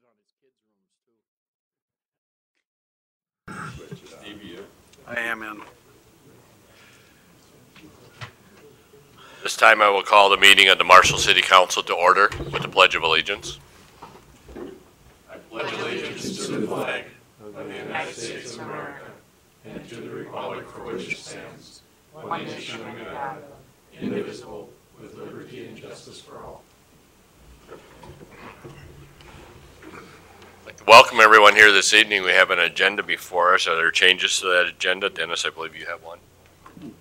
on his kids' rooms too. Stevie, I am in. this time I will call the meeting of the Marshall City Council to order with the Pledge of Allegiance. I pledge allegiance to the flag of the United States of America and to the republic for which it stands, one nation under God, indivisible, with liberty and justice for all. Welcome everyone here this evening. We have an agenda before us. Are there changes to that agenda? Dennis, I believe you have one.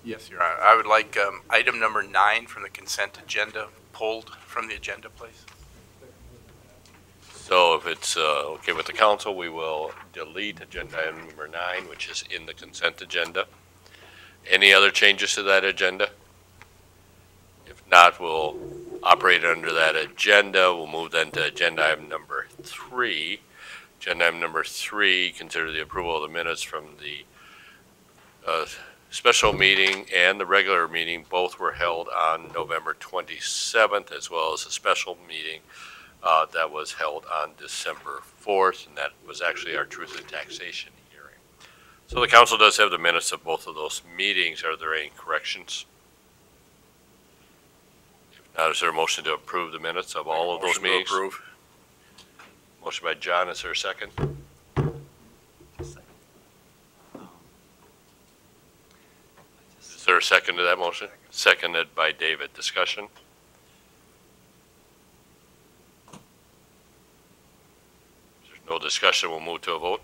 Yes, Your Honor. I would like item number 9 from the consent agenda pulled from the agenda, please. So if it's okay with the council, we will delete agenda item number 9, which is in the consent agenda. Any other changes to that agenda? If not, we'll operate under that agenda. We'll move then to agenda item number 3. Agenda item number 3, consider the approval of the minutes from the special meeting and the regular meeting. Both were held on November 27th, as well as a special meeting that was held on December 4th, and that was actually our truth and taxation hearing. So the council does have the minutes of both of those meetings. Are there any corrections? If not, is there a motion to approve the minutes of all of those meetings? Motion to approve. Motion by John, is there a second? Is there a second to that motion? Seconded by David. Discussion? If there's no discussion, we'll move to a vote.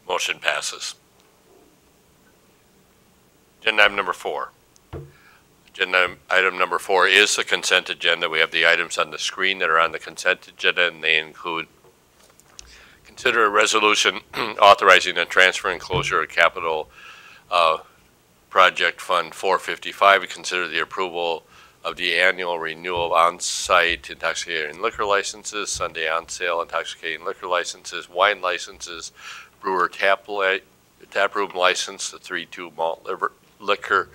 Motion passes. Agenda item number 4. Agenda item number 4 is the consent agenda. We have the items on the screen that are on the consent agenda, and they include consider a resolution authorizing the transfer and closure of capital project fund 455. We consider the approval of the annual renewal of on-site intoxicating liquor licenses, Sunday on-sale intoxicating liquor licenses, wine licenses, brewer tap room license, the 3-2 malt liquor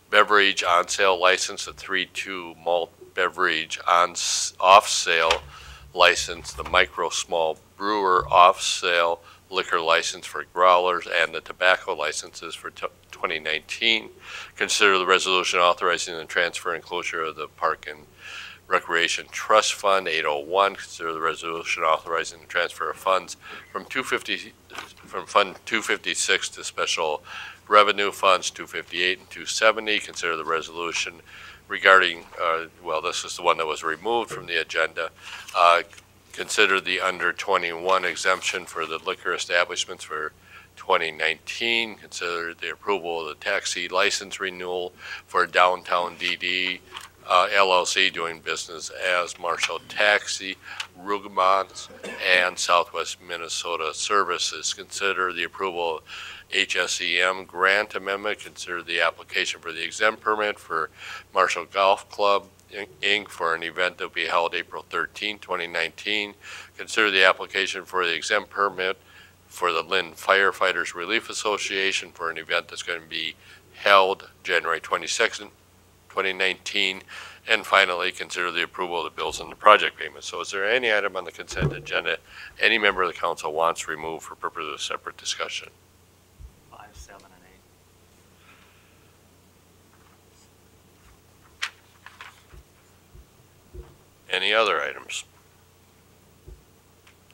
beverage on-sale license, the 3-2 malt beverage off-sale license, the micro small brewer off-sale liquor license for growlers, and the tobacco licenses for 2019. Consider the resolution authorizing the transfer and closure of the Park and Recreation Trust Fund 801. Consider the resolution authorizing the transfer of funds from Fund 256 to Special Revenue Funds 258 and 270. Consider the resolution regarding, well, this is the one that was removed from the agenda. Consider the under 21 exemption for the liquor establishments for 2019. Consider the approval of the taxi license renewal for Downtown DD LLC doing business as Marshall Taxi, Rugemont, and Southwest Minnesota Services. Consider the approval of HSEM grant amendment. Consider the application for the exempt permit for Marshall Golf Club Inc. for an event that will be held April 13, 2019. Consider the application for the exempt permit for the Lynn Firefighters Relief Association for an event that's going to be held January 22nd, 2019. And finally, consider the approval of the bills and the project payments. So is there any item on the consent agenda any member of the council wants removed for purpose of separate discussion? 5, 7, and 8. Any other items?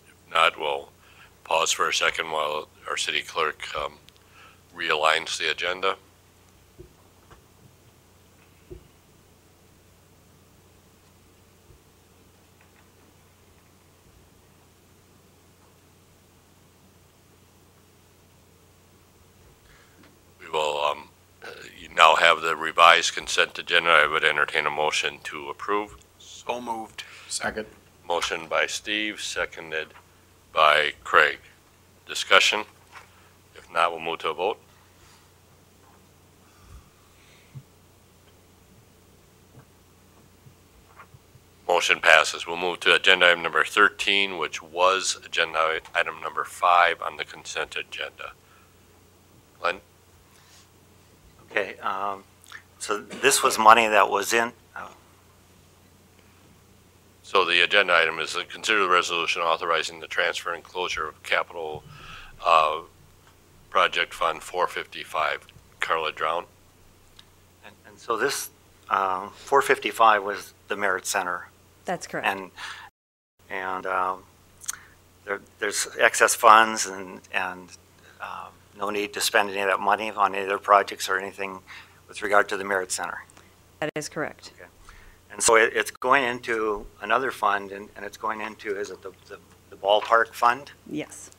If not, we'll pause for a second while our city clerk realigns the agenda. You now have the revised consent agenda. I would entertain a motion to approve. So moved. Second. Motion by Steve, seconded by Craig. Discussion? If not, we'll move to a vote. Motion passes. We'll move to agenda item number 13, which was agenda item number 5 on the consent agenda. Glenn? Okay, so this was money that was in, So the agenda item is to consider the resolution authorizing the transfer and closure of capital project fund 455. Carla Drown. and so this 455 was the Merit Center. That's correct. And there's excess funds and no need to spend any of that money on any of their projects or anything with regard to the Merit Center. That is correct. And so it's going into another fund, and it's going into, is it the ballpark fund? Yes.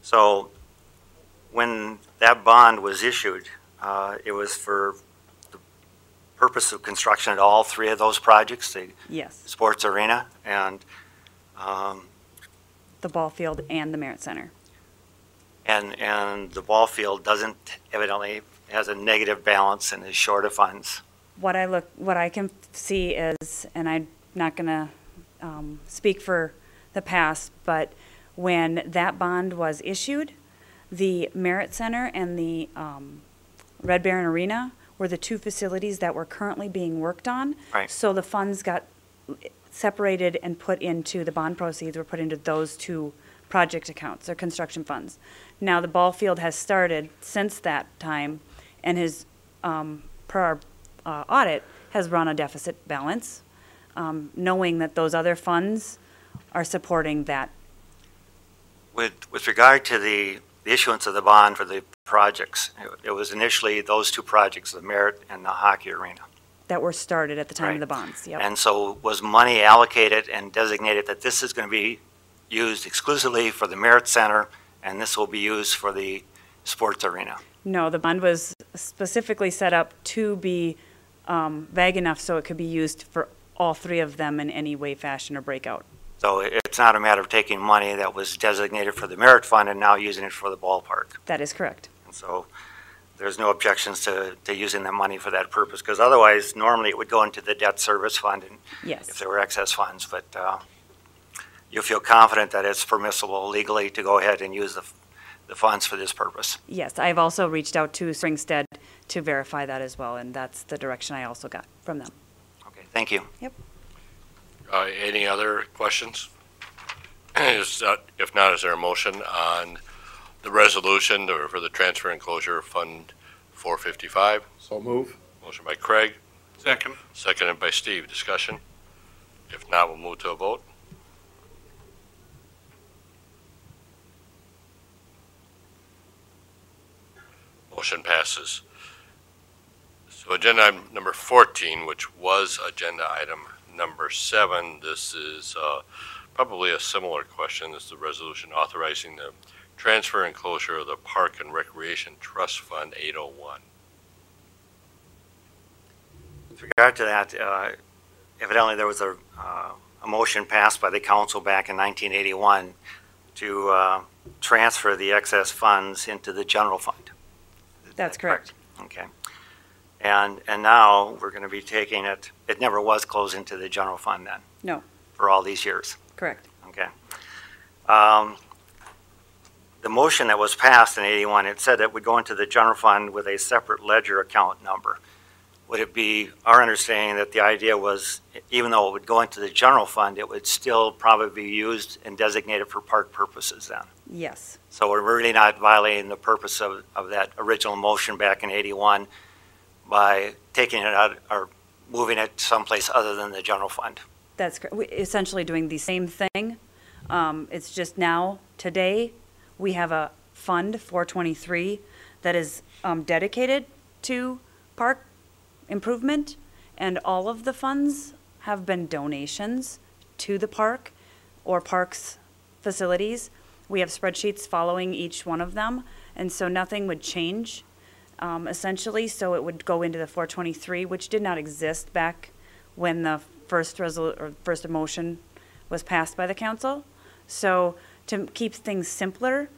So when that bond was issued, it was for the purpose of construction at all three of those projects, the Yes. sports arena and The ball field and the Merit Center. and the ball field doesn't, evidently has a negative balance and is short of funds. What I can see is, and I'm not going to speak for the past, but when that bond was issued, the Merit Center and the Red Baron Arena were the two facilities that were currently being worked on. Right. So the funds got separated and put into, the bond proceeds were put into those two project accounts, or construction funds. Now, the ball field has started since that time, and has, per our audit, has run a deficit balance, knowing that those other funds are supporting that. With regard to the issuance of the bond for the projects, it was initially those two projects, the Merit and the hockey arena. That were started at the time Right. of the bonds, yep. And so was money allocated and designated that this is going to be used exclusively for the Merit Center, and this will be used for the sports arena? No, the bond was specifically set up to be vague enough so it could be used for all three of them in any way, fashion, or breakout. So it's not a matter of taking money that was designated for the Merit Fund and now using it for the ballpark. That is correct. And so there's no objections to using that money for that purpose, because otherwise, normally it would go into the debt service fund and Yes. if there were excess funds, but you feel confident that it's permissible legally to go ahead and use the funds for this purpose. Yes, I've also reached out to Springstead to verify that as well, and that's the direction I also got from them. Okay, thank you. Any other questions? If not, is there a motion on the resolution for the transfer and closure of Fund 455? So move. Motion by Craig, Second. seconded by Steve. Discussion? If not, we'll move to a vote. Motion passes. So agenda item number 14, which was agenda item number 7, this is probably a similar question. This is the resolution authorizing the transfer and closure of the Park and Recreation Trust Fund 801. With regard to that, evidently there was a motion passed by the council back in 1981 to transfer the excess funds into the general fund. Is That's that correct. Okay. And now we're going to be taking it, it never was closed into the general fund then, No, for all these years. correct. Okay. The motion that was passed in 81, it said it would go into the general fund with a separate ledger account number. Would it be our understanding that the idea was, even though it would go into the general fund, it would still probably be used and designated for park purposes then? Yes, So we're really not violating the purpose of that original motion back in 81 by taking it out or moving it someplace other than the general fund? that's correct. We're essentially doing the same thing. It's just now, today, we have a Fund 423 that is dedicated to park improvement, and all of the funds have been donations to the park or parks facilities. We have spreadsheets following each one of them, and so nothing would change, essentially. So it would go into the 423, which did not exist back when the first motion was passed by the council. So to keep things simpler,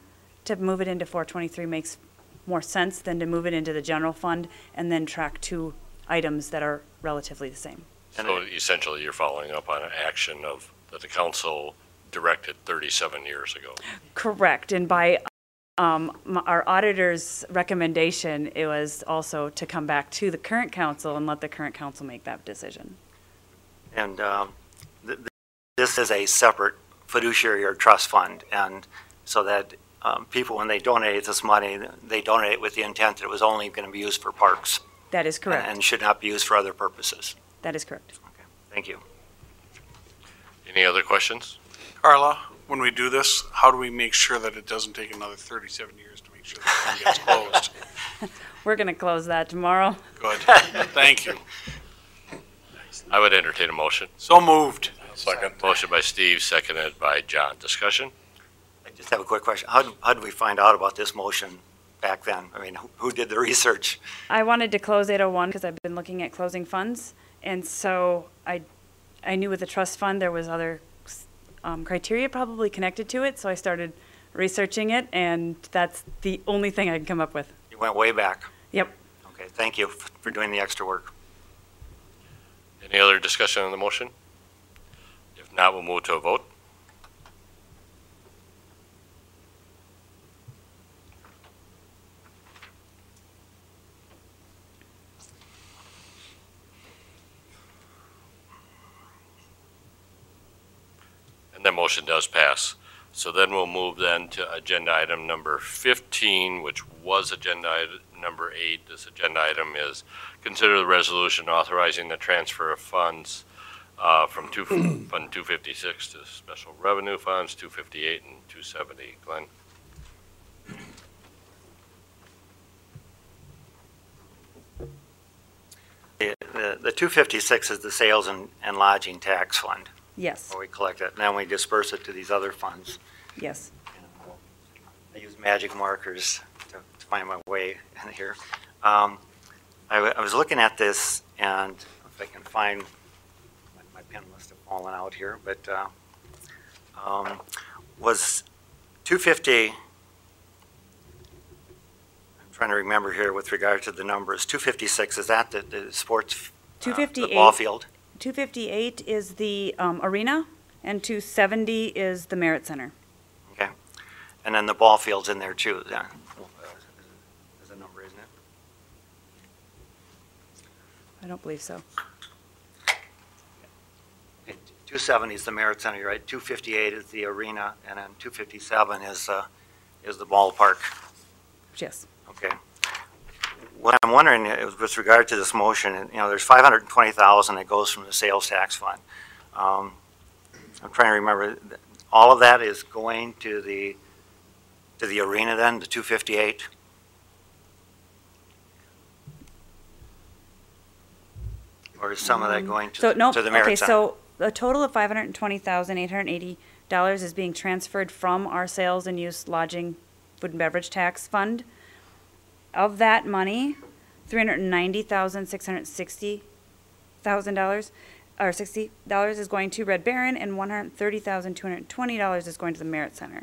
to move it into 423 makes more sense than to move it into the general fund and then track two items that are relatively the same. So essentially, you're following up on an action that the council directed 37 years ago. Correct, and by our auditor's recommendation, it was also to come back to the current council and let the current council make that decision. And this is a separate fiduciary or trust fund, and so that people, when they donate this money, they donate with the intent that it was only going to be used for parks. That is correct. And should not be used for other purposes. That is correct. Okay, thank you. Any other questions? Carla, when we do this, how do we make sure that it doesn't take another 37 years to make sure the fund gets closed? We're going to close that tomorrow. Good. Thank you. I would entertain a motion. So moved. Second. Motion by Steve, seconded by John. Discussion? I just have a quick question. How did we find out about this motion back then? I mean, who did the research? I wanted to close 801 because I've been looking at closing funds. And so I knew with the trust fund there was other criteria probably connected to it. So I started researching it, and that's the only thing I can come up with. You went way back. Yep. Okay, thank you for doing the extra work. Any other discussion on the motion? If not, we'll move to a vote. And that motion does pass. So then we'll move then to agenda item number 15, which was agenda item number 8. This agenda item is consider the resolution authorizing the transfer of funds from Fund 256 to Special Revenue Funds 258 and 270. Glenn? The 256 is the sales and lodging tax fund, Yes. where we collect it, and then we disperse it to these other funds. Yes. I use magic markers to find my way in here. I was looking at this, and if I can find, my pen must have fallen out here, but was 250, I'm trying to remember here with regard to the numbers, 256, is that the sports, the 258. ball field? 258 is the arena, and 270 is the Merit Center. Okay. And then the ball field's in there too, then. There's a number, isn't it? I don't believe so. 270 is the Merit Center, you're right. 258 is the arena, and then 257 is the ballpark. Yes. Okay. What I'm wondering is with regard to this motion, there's $520,000 that goes from the sales tax fund. I'm trying to remember, all of that is going to the arena then, the 258? Or is some of that going to So, no, the Merit okay, Center? so a total of $520,880 is being transferred from our sales and use lodging, food and beverage tax fund. Of that money, $390,660,000 or $60 is going to Red Baron, and $130,220 is going to the Merit Center.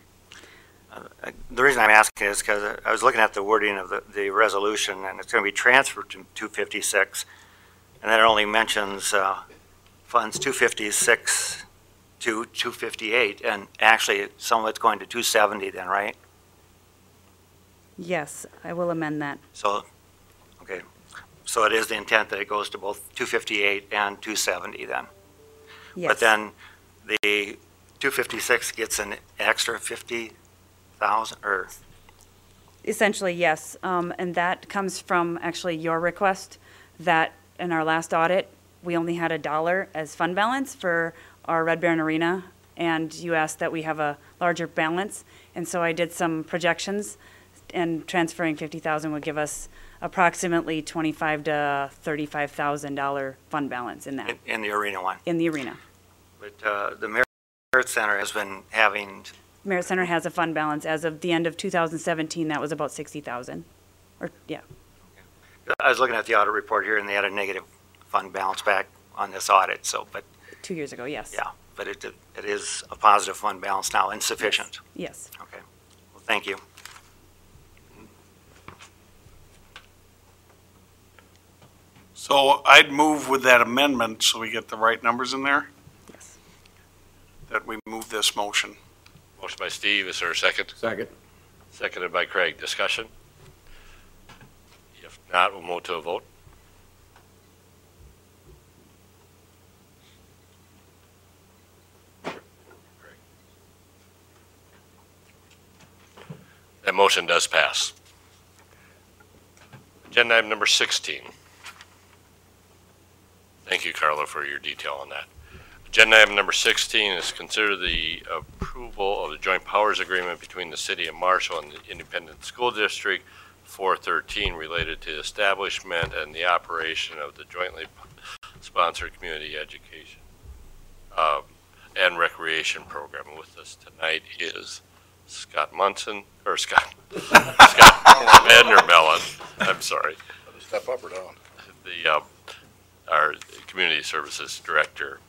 The reason I'm asking is because I was looking at the wording of the resolution, and it's going to be transferred to 256, and then it only mentions funds 256 to 258, and actually some of it's going to 270 then, right? Yes, I will amend that. So, okay, so it is the intent that it goes to both 258 and 270 then? Yes. But then the 256 gets an extra 50,000, or? Essentially, yes. And that comes from actually your request that in our last audit, we only had $1 as fund balance for our Red Baron Arena, and you asked that we have a larger balance. And so I did some projections, and transferring 50,000 would give us approximately $25,000 to $35,000 fund balance in that, In the arena one. in the arena. But the Merit Center has been having, Merit Center has a fund balance. As of the end of 2017, that was about 60,000. Or, yeah. I was looking at the audit report here, and they had a negative fund balance back on this audit, so, but, 2 years ago, yes. yeah, but it is a positive fund balance now, insufficient. Yes. Okay, well, thank you. So I'd move with that amendment, so we get the right numbers in there, Yes. that we move this motion. Motion by Steve, is there a second? Second. Seconded by Craig. Discussion? If not, we'll move to a vote. That motion does pass. Agenda item number 16. Thank you, Carla, for your detail on that. Agenda item number 16 is consider the approval of the joint powers agreement between the City of Marshall and the Independent School District 413 related to establishment and the operation of the jointly sponsored community education and recreation program. With us tonight is Scott Munson, or Scott Vandermellen, I'm sorry. Step up or down? Our Community Services Director.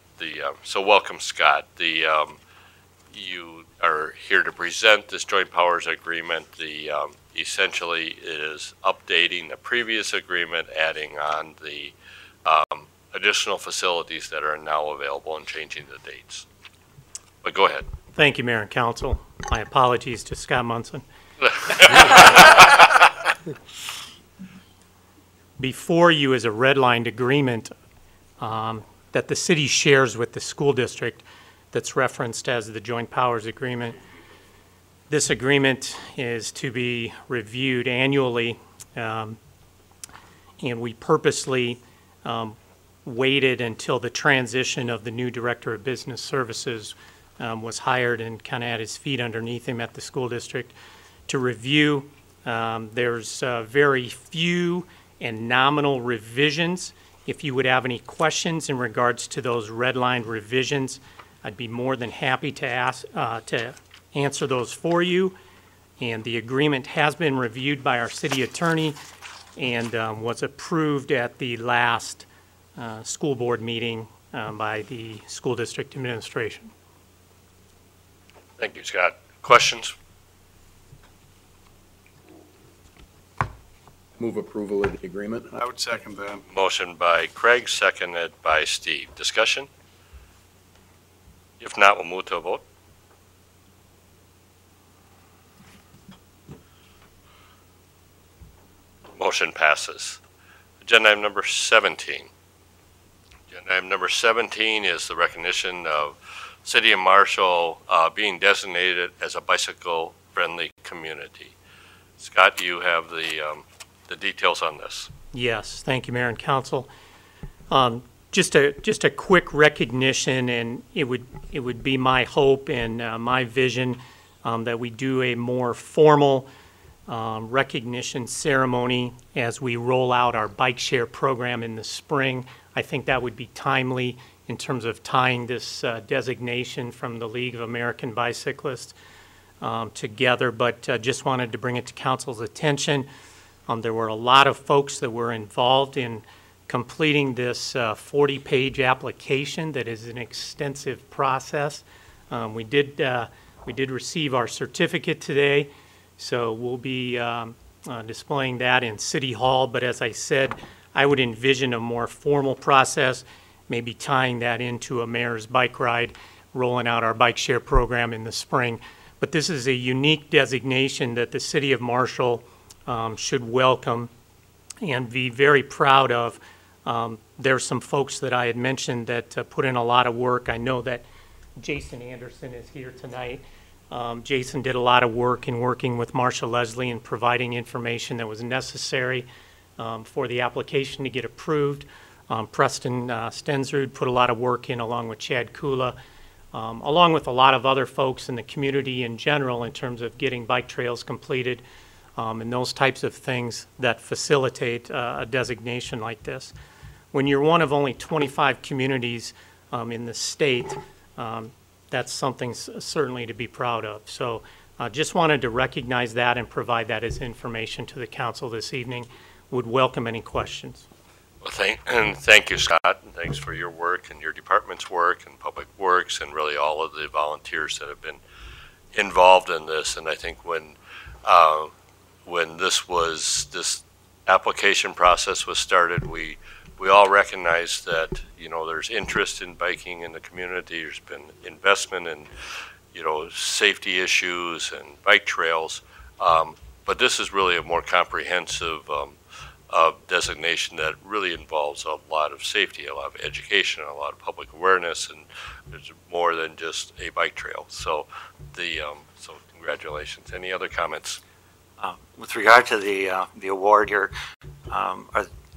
So welcome, Scott. You are here to present this joint powers agreement. Essentially is updating the previous agreement, adding on the additional facilities that are now available and changing the dates. But go ahead. Thank you, Mayor and Council. My apologies to Scott Munson. Before you is a redlined agreement that the city shares with the school district that's referenced as the joint powers agreement. This agreement is to be reviewed annually, and we purposely waited until the transition of the new Director of Business Services was hired and kind of had his feet underneath him at the school district to review. There's very few and nominal revisions. If you would have any questions in regards to those redlined revisions, I'd be more than happy to answer those for you. And the agreement has been reviewed by our city attorney and was approved at the last school board meeting by the school district administration. Thank you, Scott. Questions? Move approval of the agreement. I would second that. Motion by Craig, seconded by Steve. Discussion? If not, we'll move to a vote. Motion passes. Agenda item number 17. Agenda item number 17 is the recognition of City of Marshall being designated as a bicycle-friendly community. Scott, you have the details on this. Yes, thank you, Mayor and Council. Just a quick recognition, and it would be my hope and my vision that we do a more formal recognition ceremony as we roll out our bike share program in the spring. I think that would be timely in terms of tying this designation from the League of American Bicyclists together, but just wanted to bring it to Council's attention. There were a lot of folks that were involved in completing this 40-page application that is an extensive process. We did receive our certificate today, so we'll be displaying that in City Hall. But as I said, I would envision a more formal process, maybe tying that into a mayor's bike ride, rolling out our bike share program in the spring. But this is a unique designation that the City of Marshall should welcome and be very proud of. There's some folks that I had mentioned that put in a lot of work. I know that Jason Anderson is here tonight. Jason did a lot of work in working with Marsha Leslie and providing information that was necessary for the application to get approved. Preston Stensrud put a lot of work in along with Chad Kula, along with a lot of other folks in the community in general in terms of getting bike trails completed and those types of things that facilitate a designation like this. When you're one of only 25 communities in the state, that's something certainly to be proud of. So just wanted to recognize that and provide that as information to the council this evening. Would welcome any questions. Well, thank you, Scott, and thanks for your work and your department's work and Public Works and really all of the volunteers that have been involved in this. And I think when this application process was started, we all recognized that, there's interest in biking in the community. There's been investment in, safety issues and bike trails. But this is really a more comprehensive designation that really involves a lot of safety, a lot of education, a lot of public awareness, and there's more than just a bike trail. So so congratulations. Any other comments? With regard to the award here,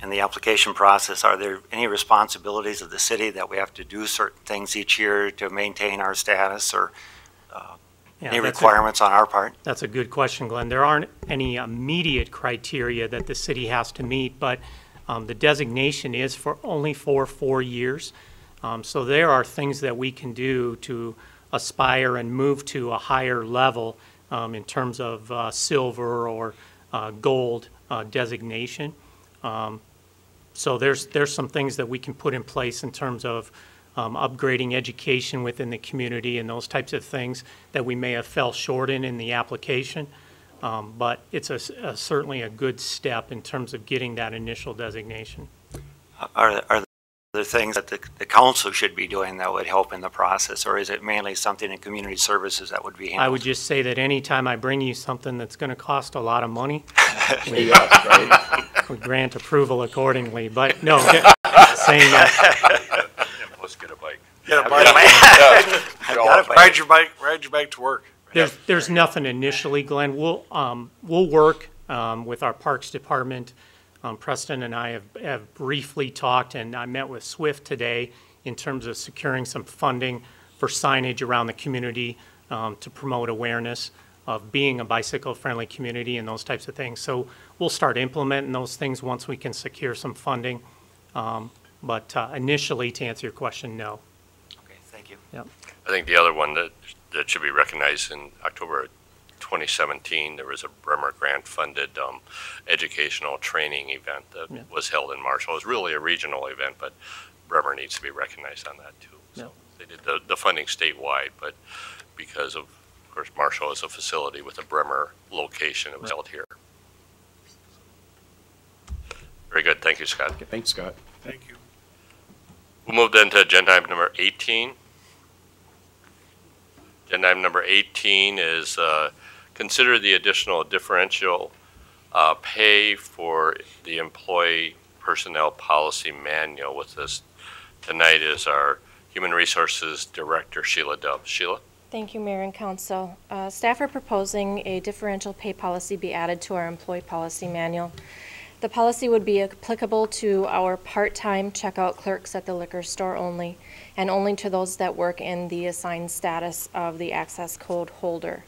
in the application process, are there any responsibilities of the city that we have to do certain things each year to maintain our status, or any requirements on our part? That's a good question, Glenn. There aren't any immediate criteria that the city has to meet, but the designation is only for 4 years. So there are things that we can do to aspire and move to a higher level in terms of silver or gold designation. So there's some things that we can put in place in terms of upgrading education within the community and those types of things that we may have fell short in the application. But it's certainly a good step in terms of getting that initial designation. Are there things that the council should be doing that would help in the process, or is it mainly something in community services that would be handled? I would just say that anytime I bring you something that's going to cost a lot of money, we grant approval accordingly. But no, saying that. Let's get a bike. Get a bike. Ride your bike to work. There's nothing initially, Glenn. We'll work with our Parks Department. Preston and I have briefly talked, and I met with Swift today in terms of securing some funding for signage around the community to promote awareness of being a bicycle-friendly community and those types of things. So we'll start implementing those things once we can secure some funding. But initially, to answer your question, no. Okay, thank you. Yep. I think the other one that should be recognized in October 2017, there was a Bremer grant-funded educational training event that was held in Marshall. It was really a regional event, but Bremer needs to be recognized on that too. So they did the funding statewide, but because of course, Marshall is a facility with a Bremer location, it was held here. Very good. Thank you, Scott. Okay, thanks, Scott. Thank you. We'll move then to agenda item number 18. Agenda item number 18 is consider the additional differential pay for the employee personnel policy manual. With us tonight is our Human Resources Director, Sheila Dubbs. Sheila? Thank you, Mayor and Council. Staff are proposing a differential pay policy be added to our employee policy manual. The policy would be applicable to our part-time checkout clerks at the liquor store only, and only to those that work in the assigned status of the access code holder.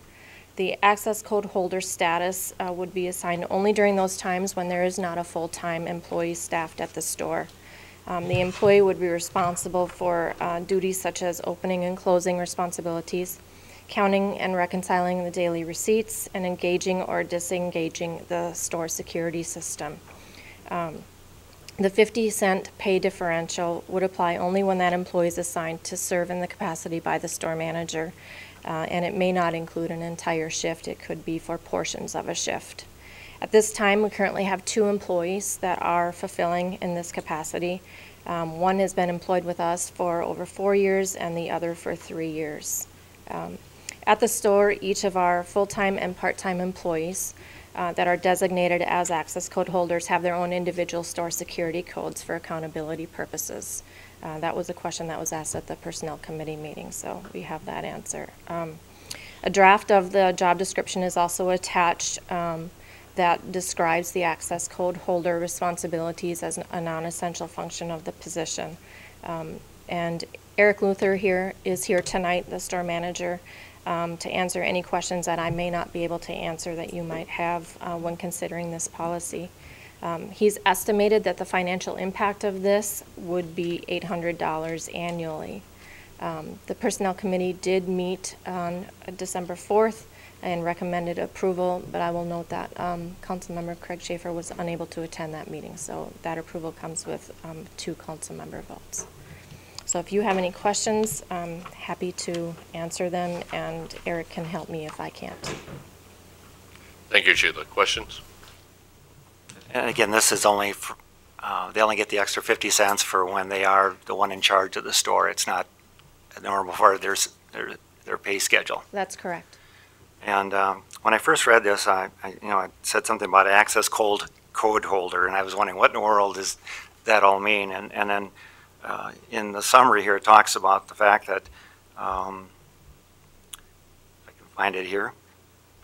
The access code holder status would be assigned only during those times when there is not a full-time employee staffed at the store. The employee would be responsible for duties such as opening and closing responsibilities, counting and reconciling the daily receipts, and engaging or disengaging the store security system. The 50-cent pay differential would apply only when that employee is assigned to serve in the capacity by the store manager, and it may not include an entire shift. It could be for portions of a shift. At this time, we currently have 2 employees that are fulfilling in this capacity. One has been employed with us for over 4 years and the other for 3 years. At the store, each of our full-time and part-time employees that are designated as access code holders have their own individual store security codes for accountability purposes. That was a question that was asked at the Personnel Committee meeting, so we have that answer. A draft of the job description is also attached that describes the access code holder responsibilities as a non-essential function of the position. And Eric Luther is here tonight, the store manager, to answer any questions that I may not be able to answer that you might have when considering this policy. He's estimated that the financial impact of this would be $800 annually. The Personnel Committee did meet on December 4th and recommended approval, but I will note that Councilmember Craig Schaefer was unable to attend that meeting, so that approval comes with 2 council member votes. So if you have any questions, I'm happy to answer them, and Eric can help me if I can't. Thank you, Sheila. Questions? And again, this is only for, they only get the extra 50 cents for when they are the one in charge of the store. It's not a normal part of their pay schedule. That's correct. And when I first read this, I said something about access code holder, and I was wondering what in the world does that all mean? And then in the summary here, it talks about the fact that, I can find it here,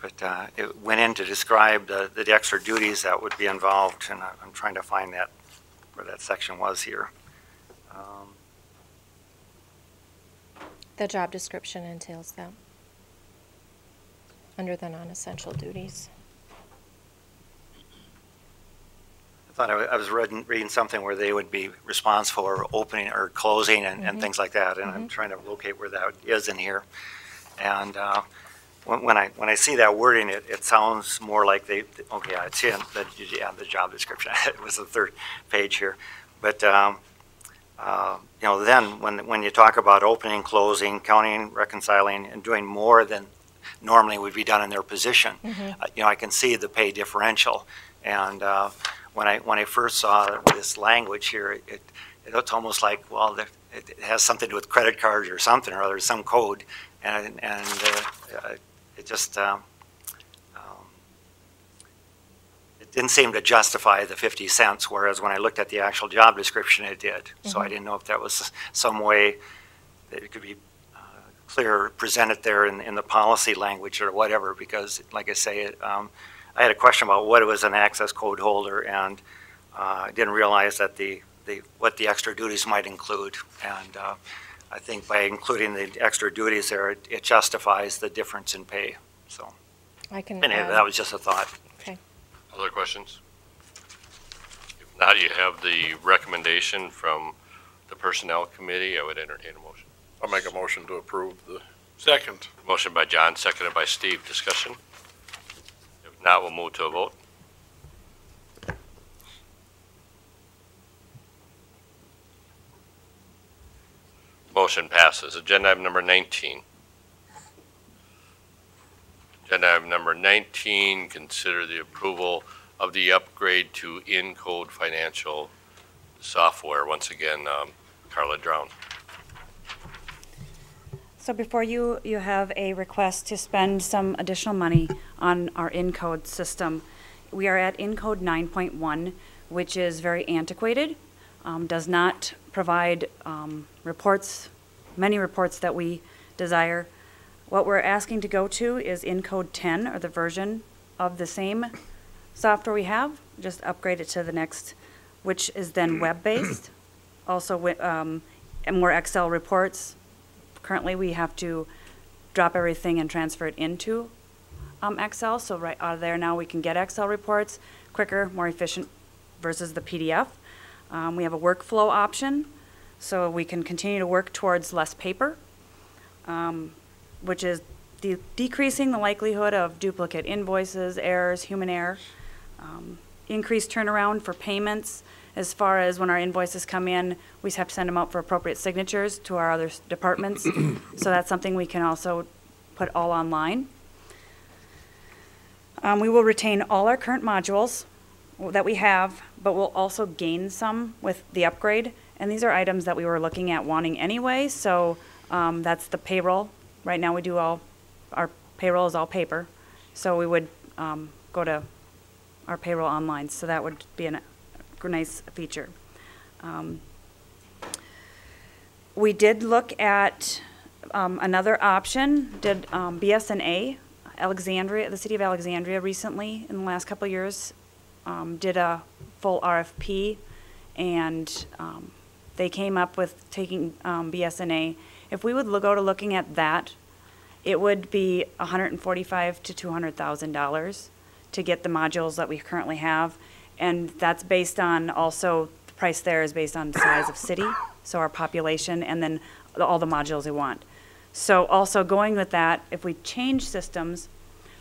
but it went in to describe the extra duties that would be involved, and I'm trying to find that, where that section was here. The job description entails that, under the non-essential duties. I thought I was reading something where they would be responsible for opening or closing and things like that, and I'm trying to locate where that is in here. And when I see that wording, it sounds more like okay, it's in the job description. It was the third page here, but then when you talk about opening, closing, counting, reconciling, and doing more than normally would be done in their position, I can see the pay differential. And when I first saw this language here, it looked almost like, well, it has something to do with credit cards or something or other, some code, and it just it didn't seem to justify the 50 cents. Whereas when I looked at the actual job description, it did. So I didn't know if that was some way that it could be clear presented there in the policy language or whatever. Because, like I say, I had a question about what it was an access code holder, and I didn't realize that what the extra duties might include. And I think by including the extra duties there, it justifies the difference in pay. So, anyway, that was just a thought. Okay. Other questions? If not, you have the recommendation from the Personnel Committee. I would entertain a motion. I'll make a motion to approve the. Second. Motion by John, seconded by Steve. Discussion? If not, we'll move to a vote. Motion passes. Agenda item number 19. Agenda item number 19, consider the approval of the upgrade to Encode financial software. Once again, Carla Drown. So before you have a request to spend some additional money on our Encode system. We are at Encode 9.1, which is very antiquated, does not provide many reports that we desire. What we're asking to go to is Encode 10, or the version of the same software we have, just upgrade it to the next, which is then web-based. Also, and more Excel reports. Currently, we have to drop everything and transfer it into Excel. So right out of there now, we can get Excel reports quicker, more efficient versus the PDF. We have a workflow option, so we can continue to work towards less paper, which is decreasing the likelihood of duplicate invoices, errors, human error. Increased turnaround for payments. As far as when our invoices come in, we just have to send them out for appropriate signatures to our other departments. So that's something we can also put all online. We will retain all our current modules that we have, but we'll also gain some with the upgrade. And these are items that we were looking at wanting anyway. So that's the payroll. Right now we do our payroll is all paper. So we would go to our payroll online. So that would be a nice feature. We did look at another option, did BSNA, Alexandria, the city of Alexandria recently in the last couple of years did a full RFP, and they came up with taking BSNA. If we would go to looking at that, it would be $145,000 to $200,000 to get the modules that we currently have. And that's based on also, the price there is based on the size of city, so our population, and then all the modules we want. So also going with that, if we change systems,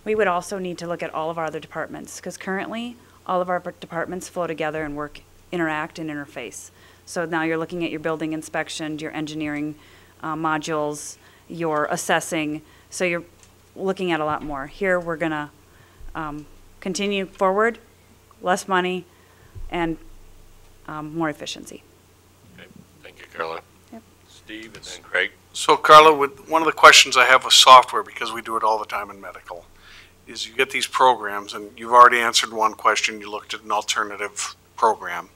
we would also need to look at all of our other departments, because currently all of our departments flow together and interact and interface. So now you're looking at your building inspection, your engineering modules, your assessing, so you're looking at a lot more. Here we're gonna continue forward, less money, and more efficiency. Okay. Thank you, Carla. Yep. Steve and then Craig. So Carla, one of the questions I have with software, because we do it all the time in medical, is you get these programs, and you've already answered one question, you looked at an alternative program.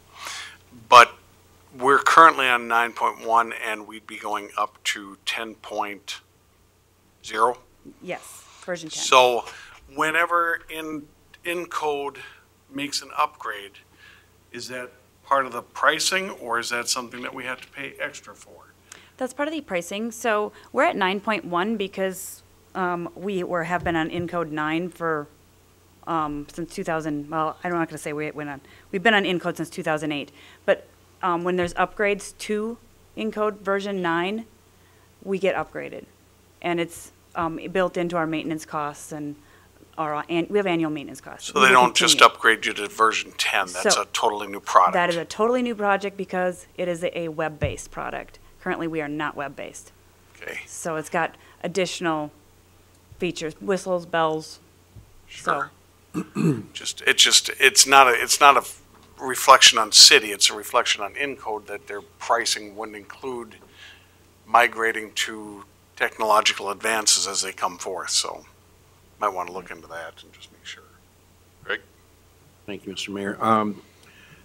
But we're currently on 9.1 and we'd be going up to 10.0. Yes, version 10. So whenever Encode makes an upgrade, is that part of the pricing or is that something that we have to pay extra for? That's part of the pricing. So we're at 9.1 because we have been on Encode 9 for since 2000. Well, I'm not going to say we've been on Encode since 2008. But when there's upgrades to Encode version 9, we get upgraded, and it's built into our maintenance costs and we have annual maintenance costs. So they don't just upgrade you to version 10. That's So a totally new product. That is a totally new project because it is a web-based product. Currently, we are not web-based. Okay. So it's got additional features, whistles, bells. Sure. It's not a reflection on city. It's a reflection on Encode that their pricing wouldn't include migrating to technological advances as they come forth. So might want to look into that and just make sure. Greg? Thank you, Mr. Mayor.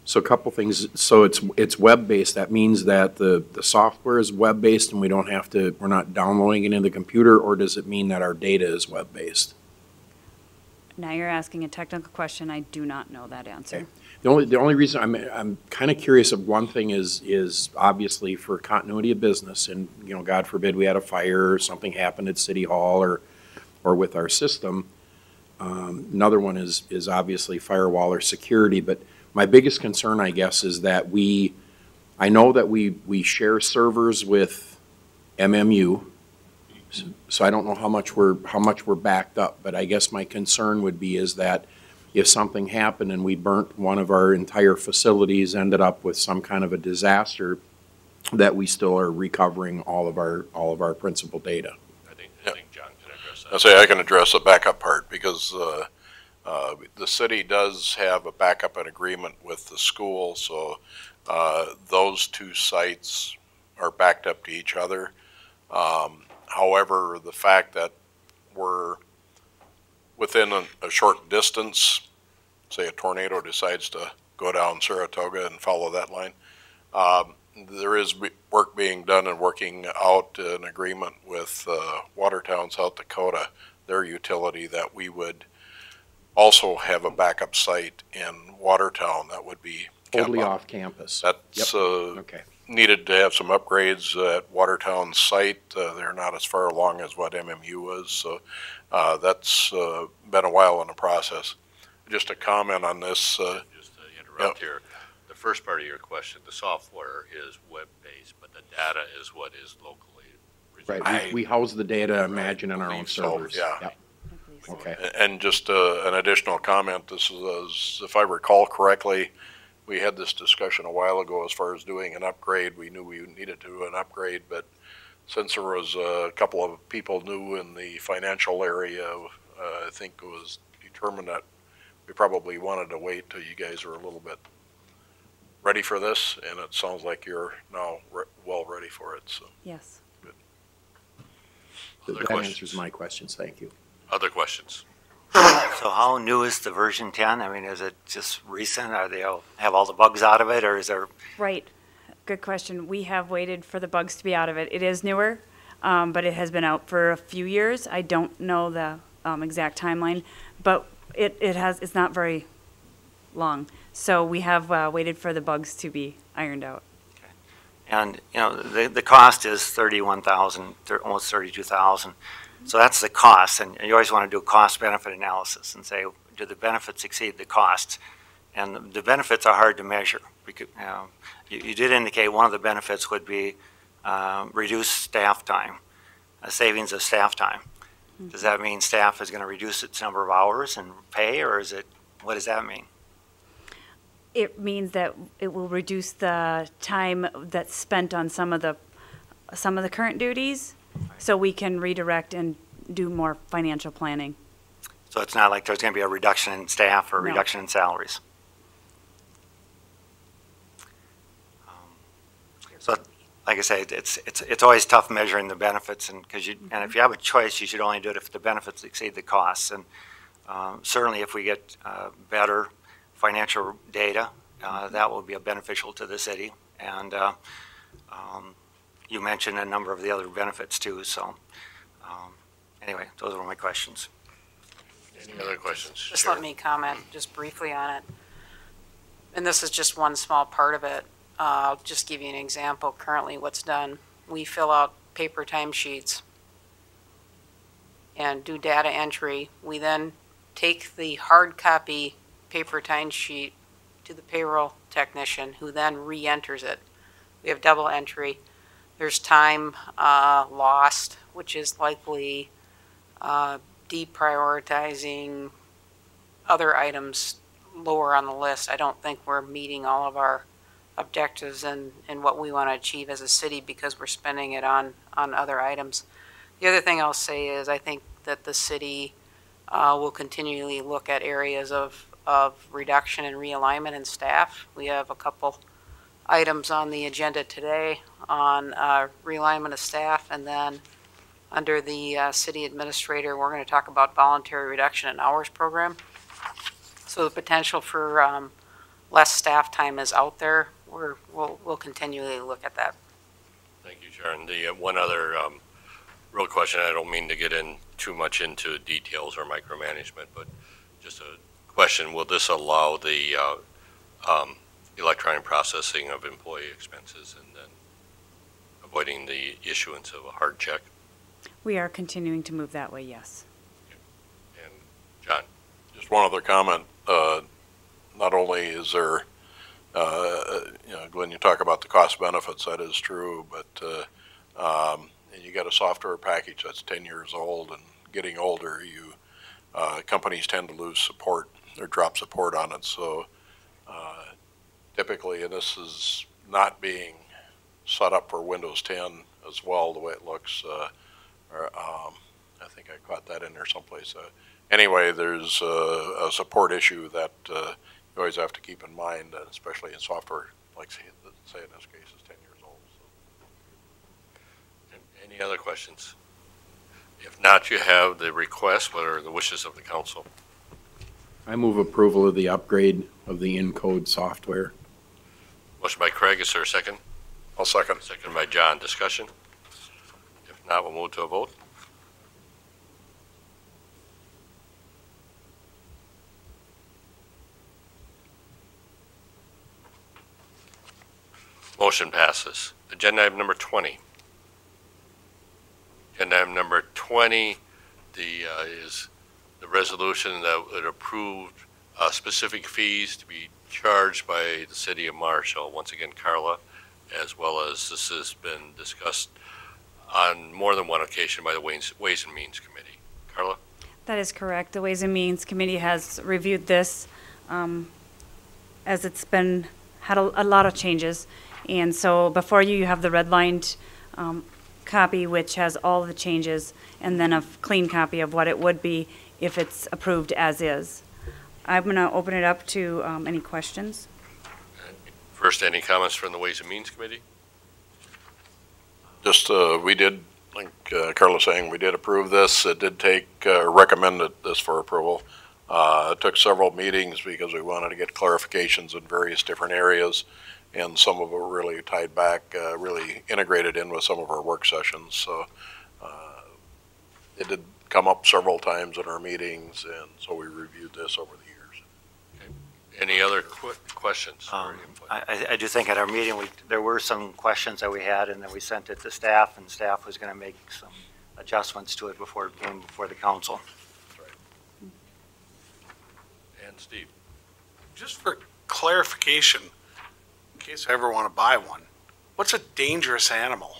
So a couple things. So it's web-based. That means that the software is web-based and we're not downloading it into the computer, or does it mean that our data is web-based? Now you're asking a technical question. I do not know that answer. Okay. The only reason I'm kind of curious of one thing is obviously for continuity of business, and God forbid we had a fire or something happened at City Hall or with our system. Another one is obviously firewall or security, but my biggest concern, I guess, is that I know that we share servers with MMU, so I don't know how much we're backed up, but I guess my concern would be is that if something happened and we burnt one of our entire facilities, ended up with some kind of a disaster, that we still are recovering all of our principal data. I think John can address that. I say I can address the backup part because the city does have a backup and agreement with the school, so those two sites are backed up to each other. However, the fact that we're within a short distance, say a tornado decides to go down Saratoga and follow that line, there is work being done and working out an agreement with Watertown, South Dakota, their utility, that we would also have a backup site in Watertown that would be Totally off campus. That's Okay. needed to have some upgrades at Watertown's site. They're not as far along as what MMU was, so that's been a while in the process. Just a comment on this. Just to interrupt here, the first part of your question, the software is web-based, but the data is what is locally reserved. Right. We house the data, imagine, in our own believe so, servers. yeah. Yep. Okay. And just an additional comment, this is, if I recall correctly, we had this discussion a while ago as far as doing an upgrade. We knew we needed to do an upgrade, but since there was a couple of people new in the financial area, I think it was determined that we probably wanted to wait till you guys are a little bit ready for this, and it sounds like you're now well ready for it. So Yes. Other That questions? answers my questions. Thank you. Other questions? So how new is the version 10? I mean, is it just recent? Are they have all the bugs out of it, or is there? Right. Good question. We have waited for the bugs to be out of it. It is newer, but it has been out for a few years. I don't know the exact timeline, but it's not very long. So we have waited for the bugs to be ironed out. And, the cost is $31,000, almost $32,000. So that's the cost, and you always want to do a cost-benefit analysis and say, do the benefits exceed the costs? And the benefits are hard to measure. Because, you did indicate one of the benefits would be reduced staff time, a savings of staff time. Does that mean staff is going to reduce its number of hours and pay, or what does that mean? It means that it will reduce the time that's spent on some of the current duties, so we can redirect and do more financial planning. So it's not like there's going to be a reduction in staff or a No. reduction in salaries. So, like I say, it's always tough measuring the benefits, and if you have a choice, you should only do it if the benefits exceed the costs. And Certainly, if we get better financial data, that will be beneficial to the city. And you mentioned a number of the other benefits too. So anyway, those were my questions. Any other questions? Just Sharon? let me comment just briefly on it. And this is just one small part of it. I'll just give you an example. Currently, what's done, we fill out paper timesheets and do data entry. We then take the hard copy paper timesheet to the payroll technician, who then re-enters it. We have double entry. There's time lost, which is likely deprioritizing other items lower on the list. I don't think we're meeting all of our objectives and what we want to achieve as a city because we're spending it on other items. The other thing I'll say is I think that the city will continually look at areas of reduction and realignment in staff. We have a couple items on the agenda today on realignment of staff, and then under the city administrator, we're going to talk about voluntary reduction in hours program. So the potential for less staff time is out there. We'll continually look at that. Thank you, Sharon. The one other real question, I don't mean to get in too much into details or micromanagement, but just a question, will this allow the electronic processing of employee expenses and then avoiding the issuance of a hard check? We are continuing to move that way, yes. And John? Just one other comment. Not only is there, Glenn, you talk about the cost benefits, that is true, but and you got a software package that's 10 years old and getting older, companies tend to lose support or drop support on it. So typically, and this is not being set up for Windows 10 as well, the way it looks. I think I caught that in there someplace. Anyway, there's a support issue that you always have to keep in mind, especially in software, like say in this case is 10 years old. So. Any other questions? If not, you have the request. What are the wishes of the council? I move approval of the upgrade of the Encode software. Motion by Craig, is there a second? I'll second. Second by John, discussion? If not, we'll move to a vote. Motion passes. Agenda item number 20. Agenda item number 20 is the resolution that would approve specific fees to be charged by the city of Marshall. Once again, Carla, as well as this has been discussed on more than one occasion by the Ways and Means Committee. Carla? That is correct. The Ways and Means Committee has reviewed this as it's been had a lot of changes. And so before you have the redlined copy, which has all the changes, and then a clean copy of what it would be if it's approved as is. I'm going to open it up to any questions. First, any comments from the Ways and Means Committee? Just, we did, like Carla was saying, we did approve this. It did take, recommended this for approval. It took several meetings because we wanted to get clarifications in various different areas, and some of it really tied back, really integrated in with some of our work sessions. So it did come up several times in our meetings, and so we reviewed this over the years. Okay. Any other questions? I do think at our meeting, there were some questions that we had, and then we sent it to staff, and staff was going to make some adjustments to it before it came before the council. That's right. And Steve? Just for clarification, in case I ever want to buy one, what's a dangerous animal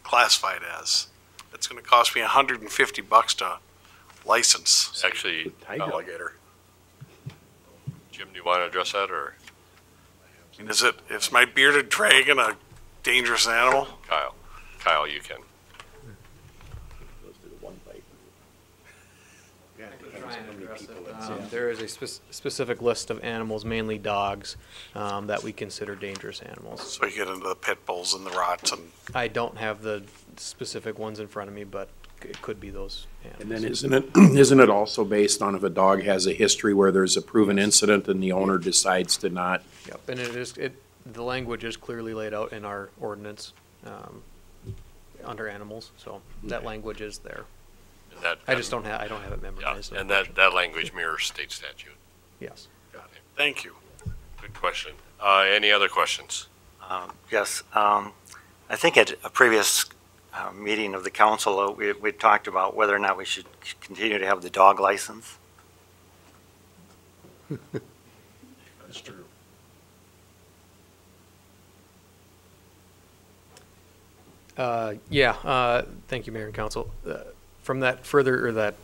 classified as? It's going to cost me $150 to license. Actually, Alligator. Jim, do you want to address that, or And is my bearded dragon a dangerous animal? Kyle, you can. There is a specific list of animals, mainly dogs, that we consider dangerous animals. So you get into the pit bulls and the rots and. I don't have the specific ones in front of me, but it could be those And animals. then isn't it also based on if a dog has a history where there's a proven incident and the owner decides to not? Yep, and the language is clearly laid out in our ordinance, under animals, so that language is there. And that- I don't have it Yeah, memorized. and that language mirrors state statute. Yes. Got it. Thank you. Good question. Any other questions? Yes, I think at a previous meeting of the council, we talked about whether or not we should continue to have the dog license. That's true. Thank you, Mayor and Council. From that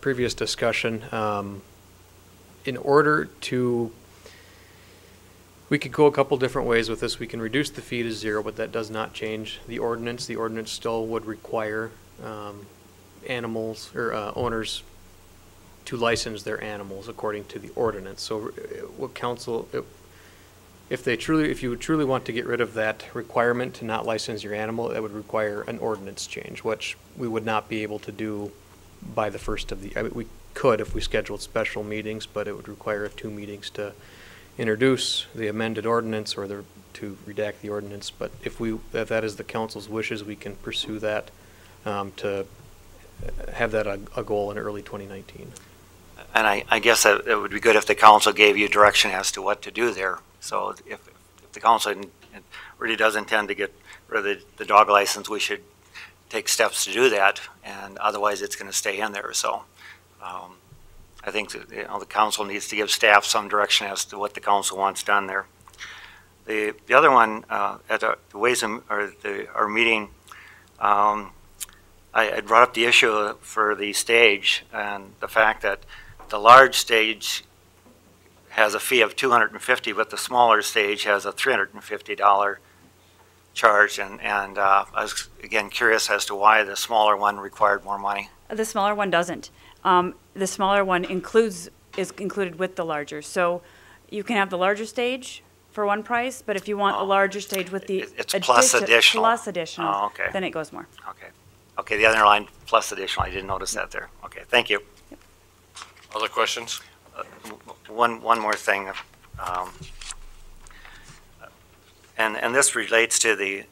previous discussion, in order to, we could go a couple different ways with this. We can reduce the fee to 0, but that does not change the ordinance. The ordinance still would require animals or owners to license their animals according to the ordinance. So what council, if you would truly want to get rid of that requirement to not license your animal, that would require an ordinance change, which we would not be able to do by the first of the, we could if we scheduled special meetings, but it would require 2 meetings to introduce the amended ordinance or to redact the ordinance. But if that is the council's wishes, we can pursue that to have that a goal in early 2019. And I guess it would be good if the council gave you direction as to what to do there. So if the council really does intend to get rid of the dog license, we should take steps to do that, and otherwise it's going to stay in there. So I think that, the council needs to give staff some direction as to what the council wants done there. The other one at the our meeting, I brought up the issue for the stage and the fact that the large stage has a fee of $250, but the smaller stage has a $350 charge. And I was, again, curious as to why the smaller one required more money. The smaller one doesn't. The smaller one is included with the larger. So you can have the larger stage for one price, but if you want the larger stage with the It's plus additional. plus additional, Oh, okay. then it goes more. Okay, the other line plus additional, I didn't notice that there. Okay, thank you. Other questions? One more thing. And this relates to the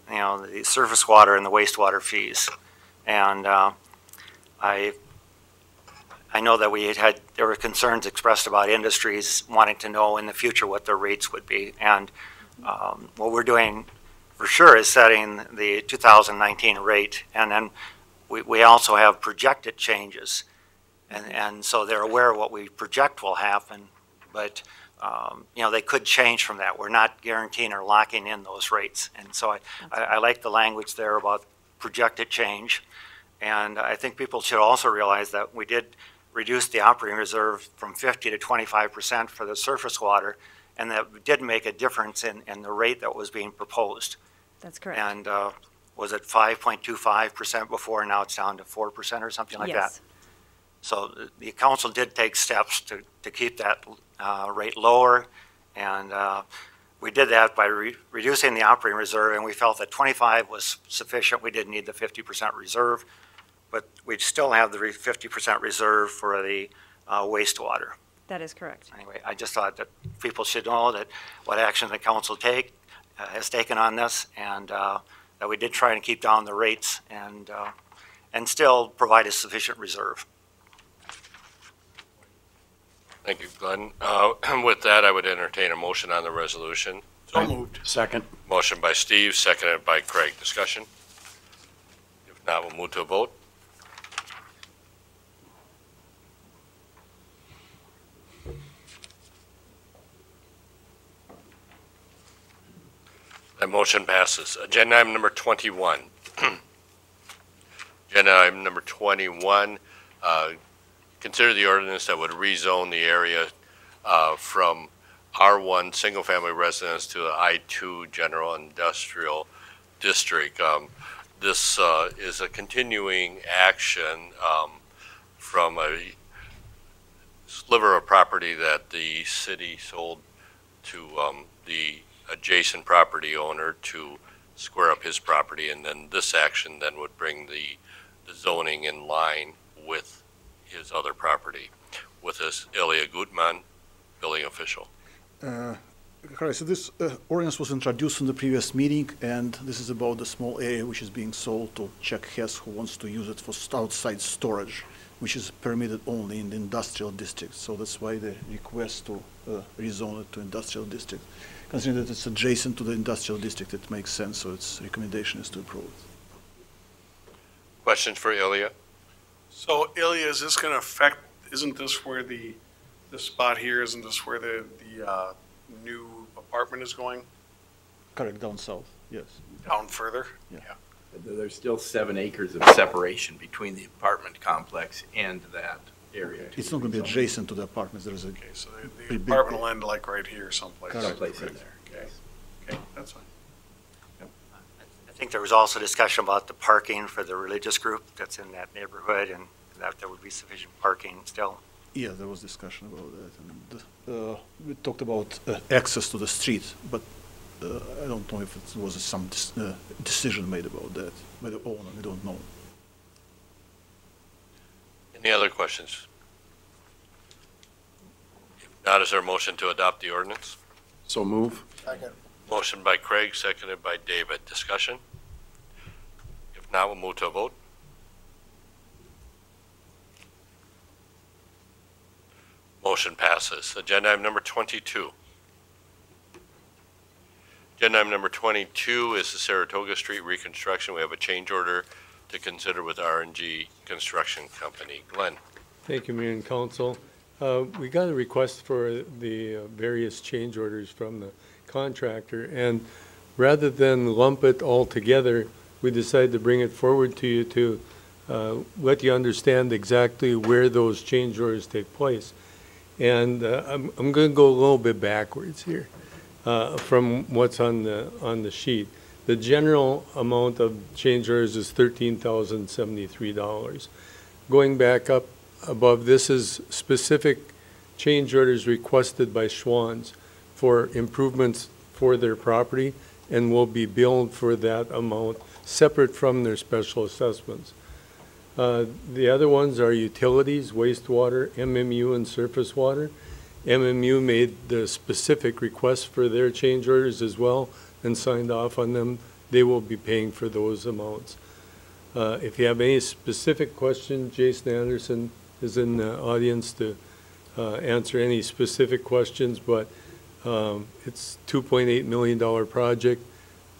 surface water and the wastewater fees. And I know that there were concerns expressed about industries wanting to know in the future what their rates would be. And what we're doing for sure is setting the 2019 rate. And then we also have projected changes. And so they're aware of what we project will happen, but they could change from that. We're not guaranteeing or locking in those rates. And so I like the language there about projected change. And I think people should also realize that we did reduce the operating reserve from 50 to 25% for the surface water, and that did make a difference in the rate that was being proposed. That's correct. And was it 5.25% before, and now it's down to 4% or something like that? Yes. So the council did take steps to keep that rate lower, and we did that by reducing the operating reserve, and we felt that 25 was sufficient. We didn't need the 50% reserve, but we'd still have the 50% reserve for the wastewater. That is correct. Anyway, I just thought that people should know that what action the council has taken on this, and that we did try and keep down the rates and still provide a sufficient reserve. Thank you, Glenn. With that, I would entertain a motion on the resolution. So moved. Second. Motion by Steve, seconded by Craig. Discussion? If not, we'll move to a vote. That motion passes. Agenda item number 21. Agenda item number 21, consider the ordinance that would rezone the area from R1 single-family residence to I2 general industrial district. This is a continuing action from a sliver of property that the city sold to the adjacent property owner to square up his property, and then this action then would bring the the zoning in line with his other property. With us, Ilya Gutman, building official. Correct. So this ordinance was introduced in the previous meeting, and this is about the small area which is being sold to Czech Hess, who wants to use it for outside storage, which is permitted only in the industrial district. So that's why the request to rezone it to industrial district. Considering that it's adjacent to the industrial district, it makes sense, so its recommendation is to approve it. Questions for Ilya? So Ilya, is this going to affect, isn't this where the spot here, isn't this where the new apartment is going? Correct, down south, yes. Down further? Yeah. There's still 7 acres of separation between the apartment complex and that area. It's not going to be adjacent to the apartments. There is a Okay, so the pretty big- apartment will end like right here someplace. Correct. Someplace in there. Okay, okay, that's fine. I think there was also discussion about the parking for the religious group that's in that neighborhood, and that there would be sufficient parking still. Yeah, there was discussion about that, and we talked about access to the street, but I don't know if it was some decision made about that by the owner. We don't know. Any other questions? If not, is there a motion to adopt the ordinance? So move. Motion by Craig, seconded by David. Discussion? If not, we'll move to a vote. Motion passes. Agenda item number 22. Agenda item number 22 is the Saratoga Street reconstruction. We have a change order to consider with R&G Construction Company. Glenn. Thank you, Mayor and Council. We got a request for the various change orders from the contractor, and rather than lump it all together, we decided to bring it forward to you to let you understand exactly where those change orders take place. And I'm going to go a little bit backwards here from what's on the sheet. The general amount of change orders is $13,073. Going back up above, this is specific change orders requested by Schwann's for improvements for their property, and will be billed for that amount separate from their special assessments. The other ones are utilities, wastewater, MMU, and surface water. MMU made the specific requests for their change orders as well and signed off on them. They will be paying for those amounts. If you have any specific questions, Jason Anderson is in the audience to answer any specific questions, but it's $2.8 million project.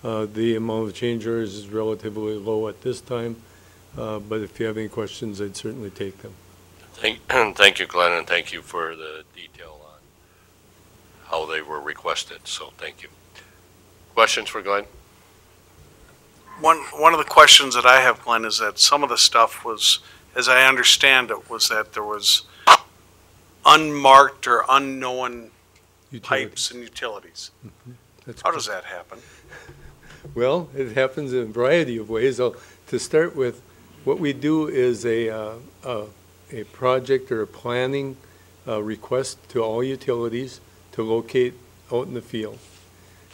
The amount of change orders is relatively low at this time. But if you have any questions, I'd certainly take them. Thank you, Glenn, and thank you for the detail on how they were requested, so thank you. Questions for Glenn? One of the questions that I have, Glenn, is that some of the stuff was, as I understand it, was that there was unmarked or unknown pipes and utilities. How does that happen? Well, it happens in a variety of ways. To start with, what we do is a project or a planning request to all utilities to locate out in the field.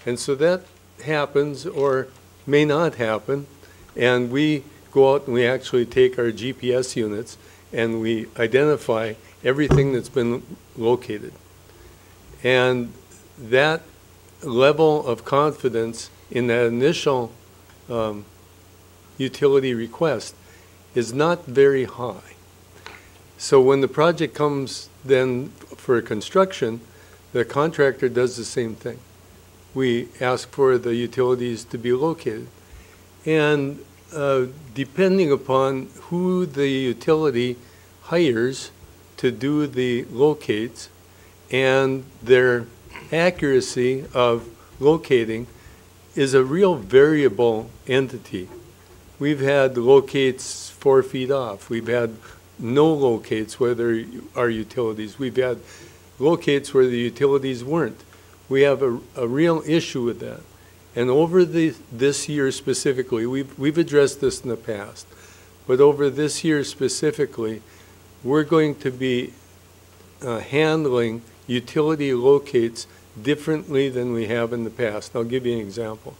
And so that happens or may not happen, and we go out and we actually take our GPS units and we identify everything that's been located. And that level of confidence in that initial utility request is not very high. So when the project comes then for construction, the contractor does the same thing. We ask for the utilities to be located. And depending upon who the utility hires to do the locates and their accuracy of locating is a real variable entity. We've had locates 4 feet off. We've had no locates where there are utilities. We've had locates where the utilities weren't. We have a real issue with that. And over this year specifically, we've addressed this in the past, but over this year specifically, we're going to be handling utility locates differently than we have in the past. I'll give you an example.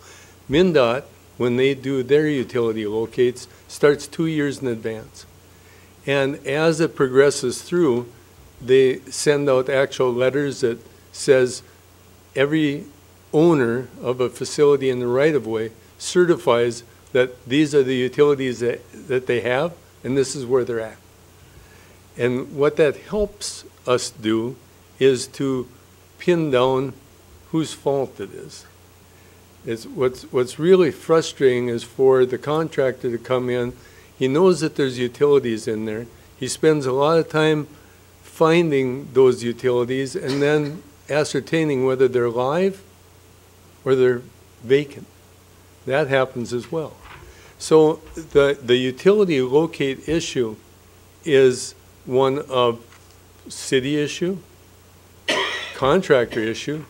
MnDOT when they do their utility locates, starts 2 years in advance. And as it progresses through, they send out actual letters that says every owner of a facility in the right-of-way certifies that these are the utilities that they have, and this is where they're at. And what that helps us do is to pin down whose fault it is. It's what's really frustrating is for the contractor to come in. He knows that there's utilities in there. He spends a lot of time finding those utilities and then ascertaining whether they're live or they're vacant. That happens as well. So the utility locate issue is one of city issue, contractor issue,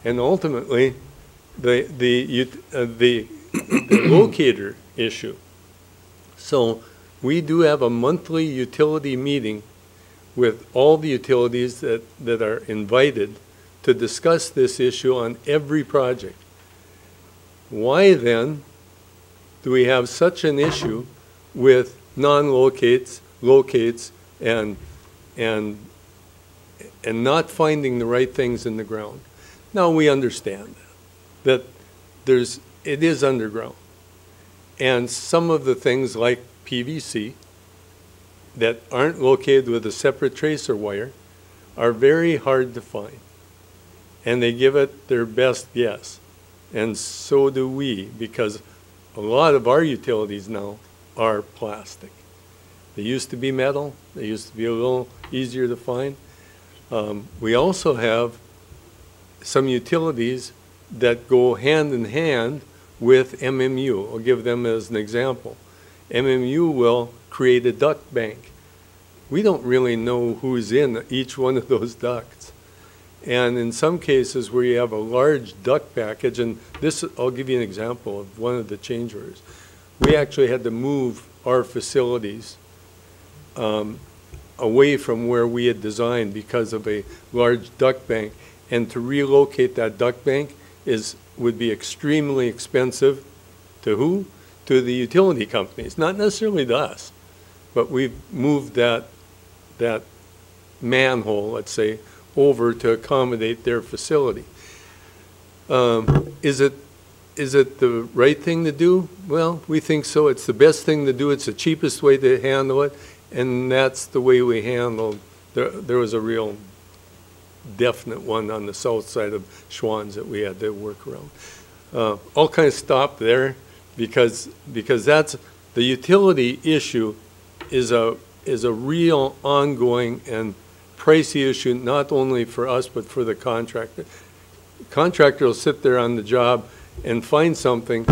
and ultimately the locator issue. So we do have a monthly utility meeting with all the utilities that are invited to discuss this issue on every project. Why then do we have such an issue with non-locates, locates, and not finding the right things in the ground? Now we understand that it is underground. And some of the things like PVC that aren't located with a separate tracer wire are very hard to find. And they give it their best guess. And so do we, because a lot of our utilities now are plastic. They used to be metal. They used to be a little easier to find. We also have some utilities that go hand in hand with MMU. I'll give them as an example. MMU will create a duct bank. We don't really know who's in each one of those ducts. And in some cases where you have a large duct package, and this, I'll give you an example of one of the change orders. We actually had to move our facilities away from where we had designed because of a large duct bank. And to relocate that duct bank would be extremely expensive to who? To the utility companies, not necessarily to us. But we've moved that manhole, let's say, over to accommodate their facility. Is it the right thing to do? Well, we think so. It's the best thing to do. It's the cheapest way to handle it, and that's the way we handled. There was a real definite one on the south side of Schwann's that we had to work around. I'll kind of stop there because that's the utility issue is a real ongoing and pricey issue, not only for us but for the contractor. Contractor will sit there on the job and find something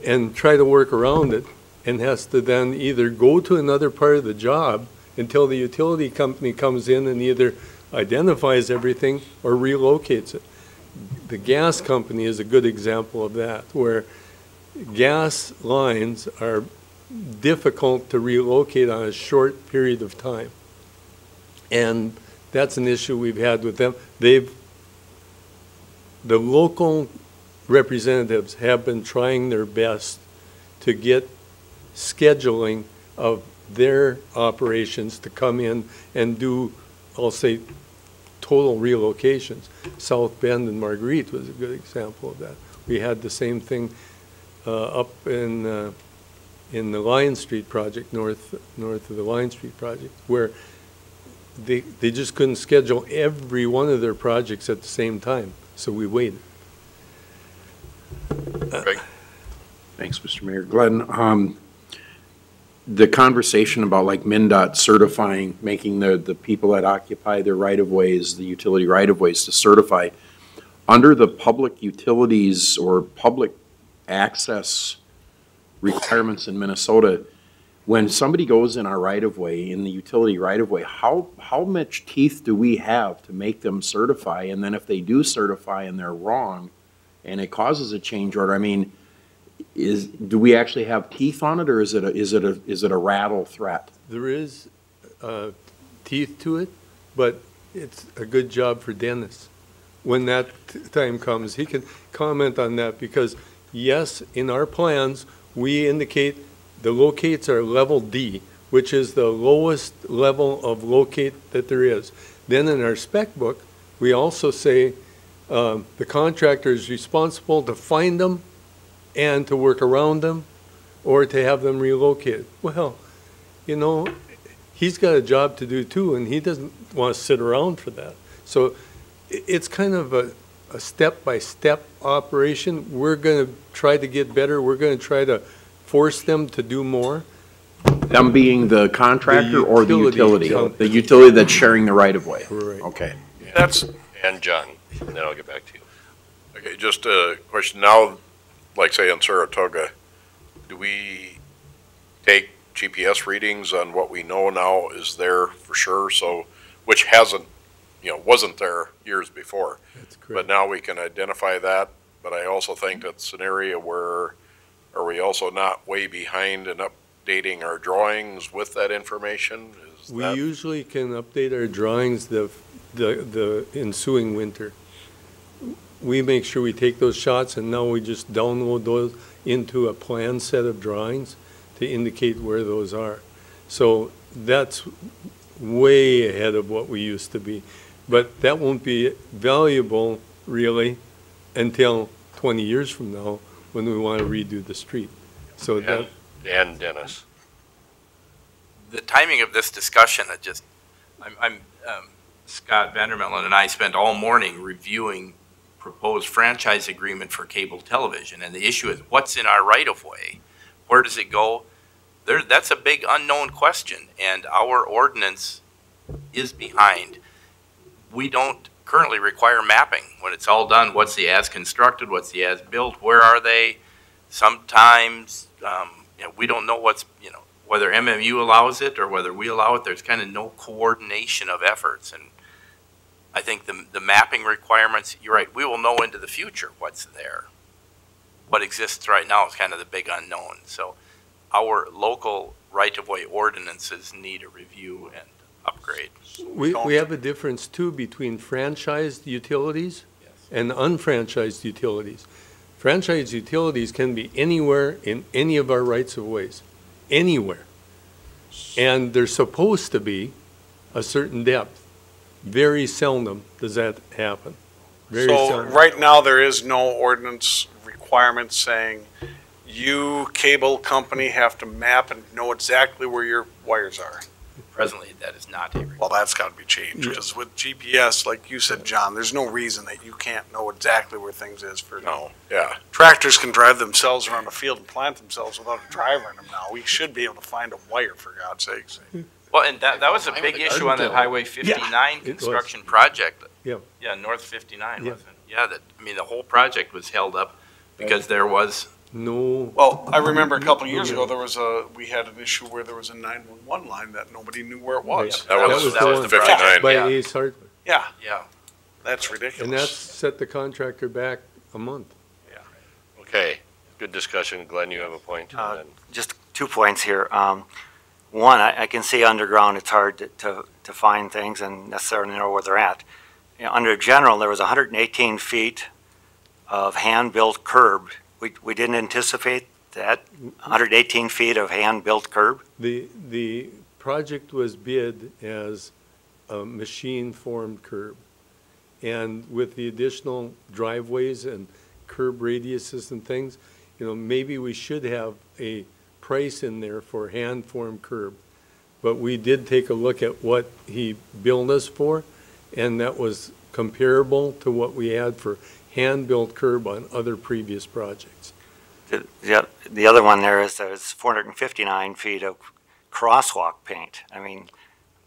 and try to work around it, and has to then either go to another part of the job until the utility company comes in and either identifies everything or relocates it. The gas company is a good example of that, where gas lines are difficult to relocate on a short period of time. And that's an issue we've had with them. The local representatives have been trying their best to get scheduling of their operations to come in and do, I'll say, total relocations. South Bend and Marguerite was a good example of that. We had the same thing up in the Lion Street project, north of the Lion Street project, where they just couldn't schedule every one of their projects at the same time, so we waited. Greg? Thanks, Mr. Mayor. Glenn, the conversation about like MnDOT certifying, making the people that occupy their right-of-ways, the utility right-of-ways to certify, under the public utilities or public access requirements in Minnesota, when somebody goes in our right-of-way, in the utility right-of-way, how much teeth do we have to make them certify? And then if they do certify and they're wrong, and it causes a change order, I mean, do we actually have teeth on it, or is it a rattle threat? There is teeth to it, but it's a good job for Dennis. When that time comes, he can comment on that, because yes, in our plans, we indicate the locates are level D, which is the lowest level of locate that there is. Then in our spec book, we also say the contractor is responsible to find them and to work around them or to have them relocated. Well, you know, he's got a job to do too, and he doesn't want to sit around for that. So it's kind of a step-by-step operation. We're going to try to get better. We're going to try to force them to do more. Them being the contractor or the utility? company. The utility that's sharing the right-of-way? Right. Okay. And John, and then I'll get back to you. Okay, just a question now, like say in Saratoga, do we take GPS readings on what we know now is there for sure? So, which hasn't, wasn't there years before. That's But correct. now we can identify that, but I also think that's an area where, are we also not way behind in updating our drawings with that information? Is We that- usually can update our drawings the ensuing winter. We make sure we take those shots, and now we just download those into a plan set of drawings to indicate where those are. So that's way ahead of what we used to be. But that won't be valuable, really, until 20 years from now, when we want to redo the street. So that, And Dennis. The timing of this discussion, Scott Vandermellen and I spent all morning reviewing proposed franchise agreement for cable television, and the issue is what's in our right-of-way? Where does it go? That's a big unknown question, and our ordinance is behind. We don't currently require mapping. When it's all done, what's the as-constructed, what's the as-built, where are they? Sometimes, we don't know whether MMU allows it or whether we allow it. There's kind of no coordination of efforts, and I think the mapping requirements, you're right, we will know into the future what's there. What exists right now is kind of the big unknown. So our local right-of-way ordinances need a review and upgrade. we have a difference too between franchised utilities and unfranchised utilities. Franchised utilities can be anywhere in any of our rights-of-ways, anywhere. And they're supposed to be a certain depth. Very seldom does that happen. Very So seldom. right now, there is no ordinance requirement saying you cable company have to map and know exactly where your wires are. Presently, that is not a requirement. Well, that's got to be changed, because with GPS, like you said, John, there's no reason that you can't know exactly where things is for. No, yeah. Tractors can drive themselves around the field and plant themselves without a driver in them now. We should be able to find a wire, for God's sakes. Well, and that was a big issue on that Highway 59 it was. construction project. Yeah. Yeah, North 59, Yeah. wasn't it? Yeah, the whole project was held up because there was, No, Well, I remember a couple of years ago, we had an issue where there was a 911 line that nobody knew where it was. That was the one 59. by Yeah. Ace Hardware. Yeah, yeah. that's And ridiculous. that's set the contractor back a month. Okay, good discussion. Glenn, you have a point? And then- Just 2 points here. One, I can see underground, it's hard to find things and necessarily know where they're at. Under general, there was 118 feet of hand-built curb. We didn't anticipate that, 118 feet of hand-built curb? The project was bid as a machine-formed curb. And with the additional driveways and curb radiuses and things, maybe we should have a price in there for hand-formed curb. But we did take a look at what he billed us for, and that was comparable to what we had for hand-built curb on other previous projects. The other one there is there's 459 feet of crosswalk paint. I mean,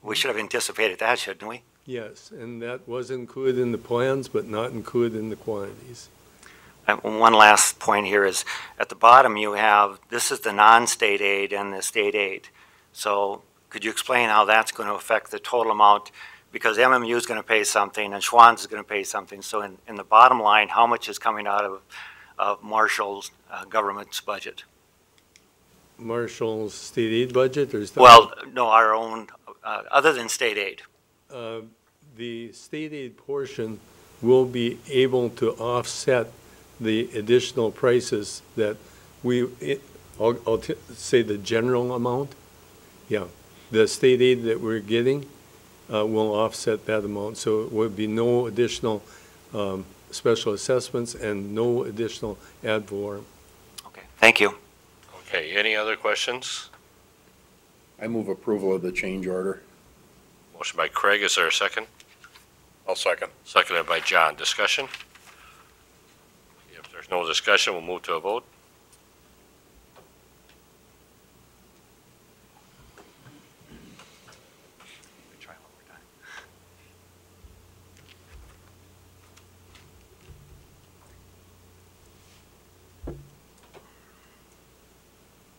we should have anticipated that, shouldn't we? Yes, and that was included in the plans, but not included in the quantities. One last point here is, at the bottom you have, this is the non-state aid and the state aid. So could you explain how that's going to affect the total amount? Because MMU is going to pay something and Schwann's is going to pay something. So in the bottom line, how much is coming out of Marshall's government's budget? Marshall's state aid budget, or is that? Well, no, our own, other than state aid. The state aid portion will be able to offset the additional prices that I'll say the general amount. Yeah, the state aid that we're getting will offset that amount. So it would be no additional special assessments and no additional ad valorem. Okay, thank you. Okay, any other questions? I move approval of the change order. Motion by Craig, is there a second? I'll second. Seconded by John. Discussion? If there's no discussion, we'll move to a vote.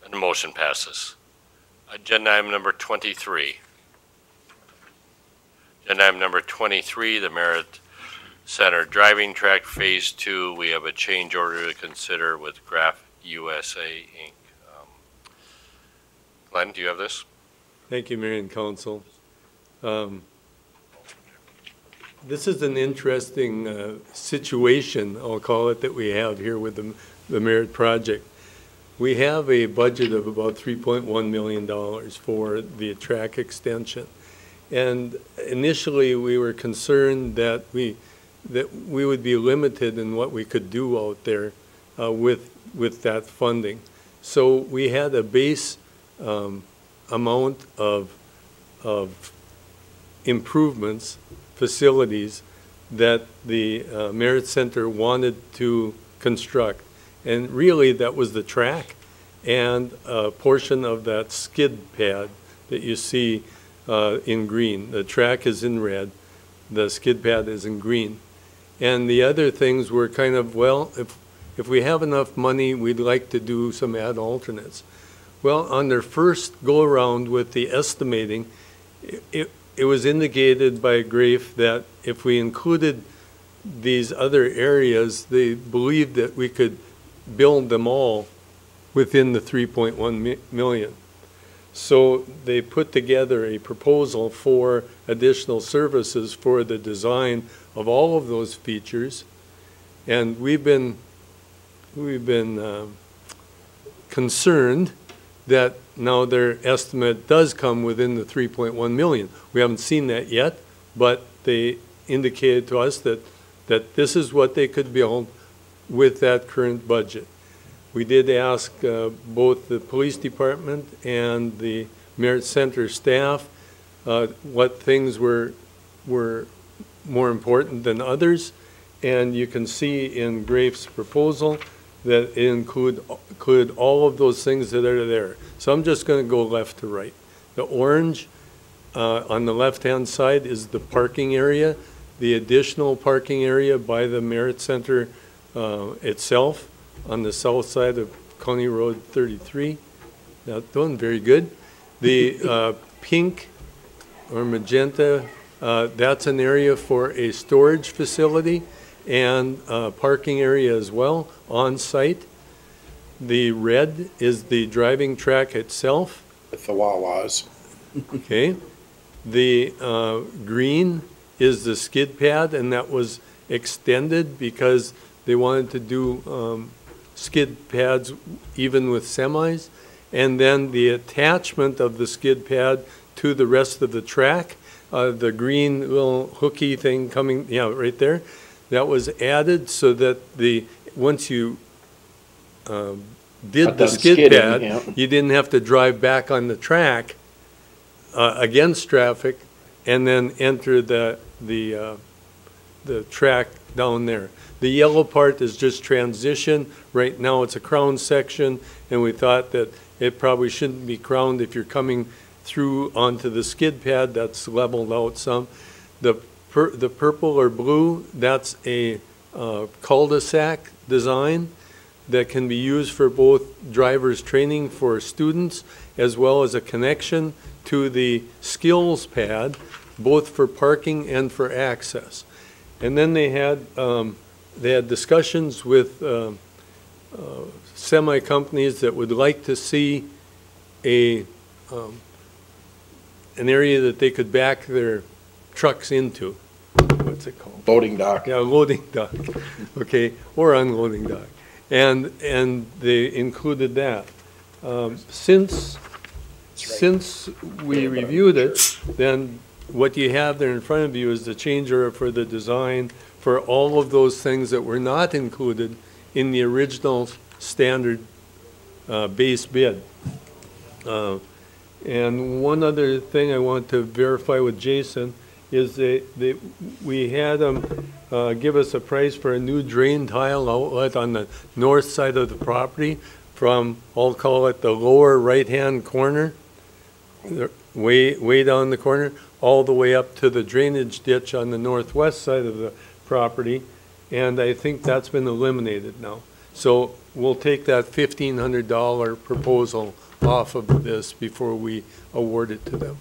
And the motion passes. Agenda item number 23. Agenda item number 23, the Merritt Center Driving Track Phase 2. We have a change order to consider with Graph USA, Inc. Glenn, do you have this? Thank you, Mayor and Council. This is an interesting situation, I'll call it, that we have here with the Merritt project. We have a budget of about $3.1 million for the track extension. And initially, we were concerned that we would be limited in what we could do out there with that funding. So we had a base amount of improvements, facilities that the Merritt Center wanted to construct. And really, that was the track and a portion of that skid pad that you see in green. The track is in red, the skid pad is in green. And the other things were kind of, well, if we have enough money, we'd like to do some ad alternates. Well, on their first go-around with the estimating, it was indicated by Grafe that if we included these other areas, they believed that we could build them all within the 3.1 million. So they put together a proposal for additional services for the design of all of those features, and we've been concerned that now their estimate does come within the 3.1 million. We haven't seen that yet, but they indicated to us that this is what they could build with that current budget. We did ask both the police department and the Merritt Center staff what things were more important than others, and you can see in Grafe's proposal that it include all of those things that are there. So I'm just going to go left to right. The orange on the left-hand side is the parking area, the additional parking area by the Merritt Center itself on the south side of County Road 33. Now, doing very good. The pink or magenta, that's an area for a storage facility and parking area as well on site. The red is the driving track itself. With the Wawas. Okay. The green is the skid pad, and that was extended because they wanted to do skid pads even with semis. And then the attachment of the skid pad to the rest of the track, the green little hooky thing coming, yeah, right there, that was added so that once you did the skid pad, yeah, you didn't have to drive back on the track against traffic and then enter the track down there. The yellow part is just transition. Right now it's a crown section, and we thought that it probably shouldn't be crowned if you're coming through onto the skid pad. That's leveled out some. The purple or blue, that's a cul-de-sac design that can be used for both drivers training for students as well as a connection to the skills pad, both for parking and for access. And then they had discussions with semi companies that would like to see an area that they could back their trucks into. what's it called? Loading dock. Yeah, loading dock, okay, or unloading dock. And they included that. Since we reviewed it, then what you have there in front of you is the change order for the design for all of those things that were not included in the original standard base bid. And one other thing I want to verify with Jason is that we had them give us a price for a new drain tile outlet on the north side of the property from, I'll call it the lower right-hand corner, way down the corner, all the way up to the drainage ditch on the northwest side of the property. And I think that's been eliminated now. So we'll take that $1,500 proposal off of this before we award it to them.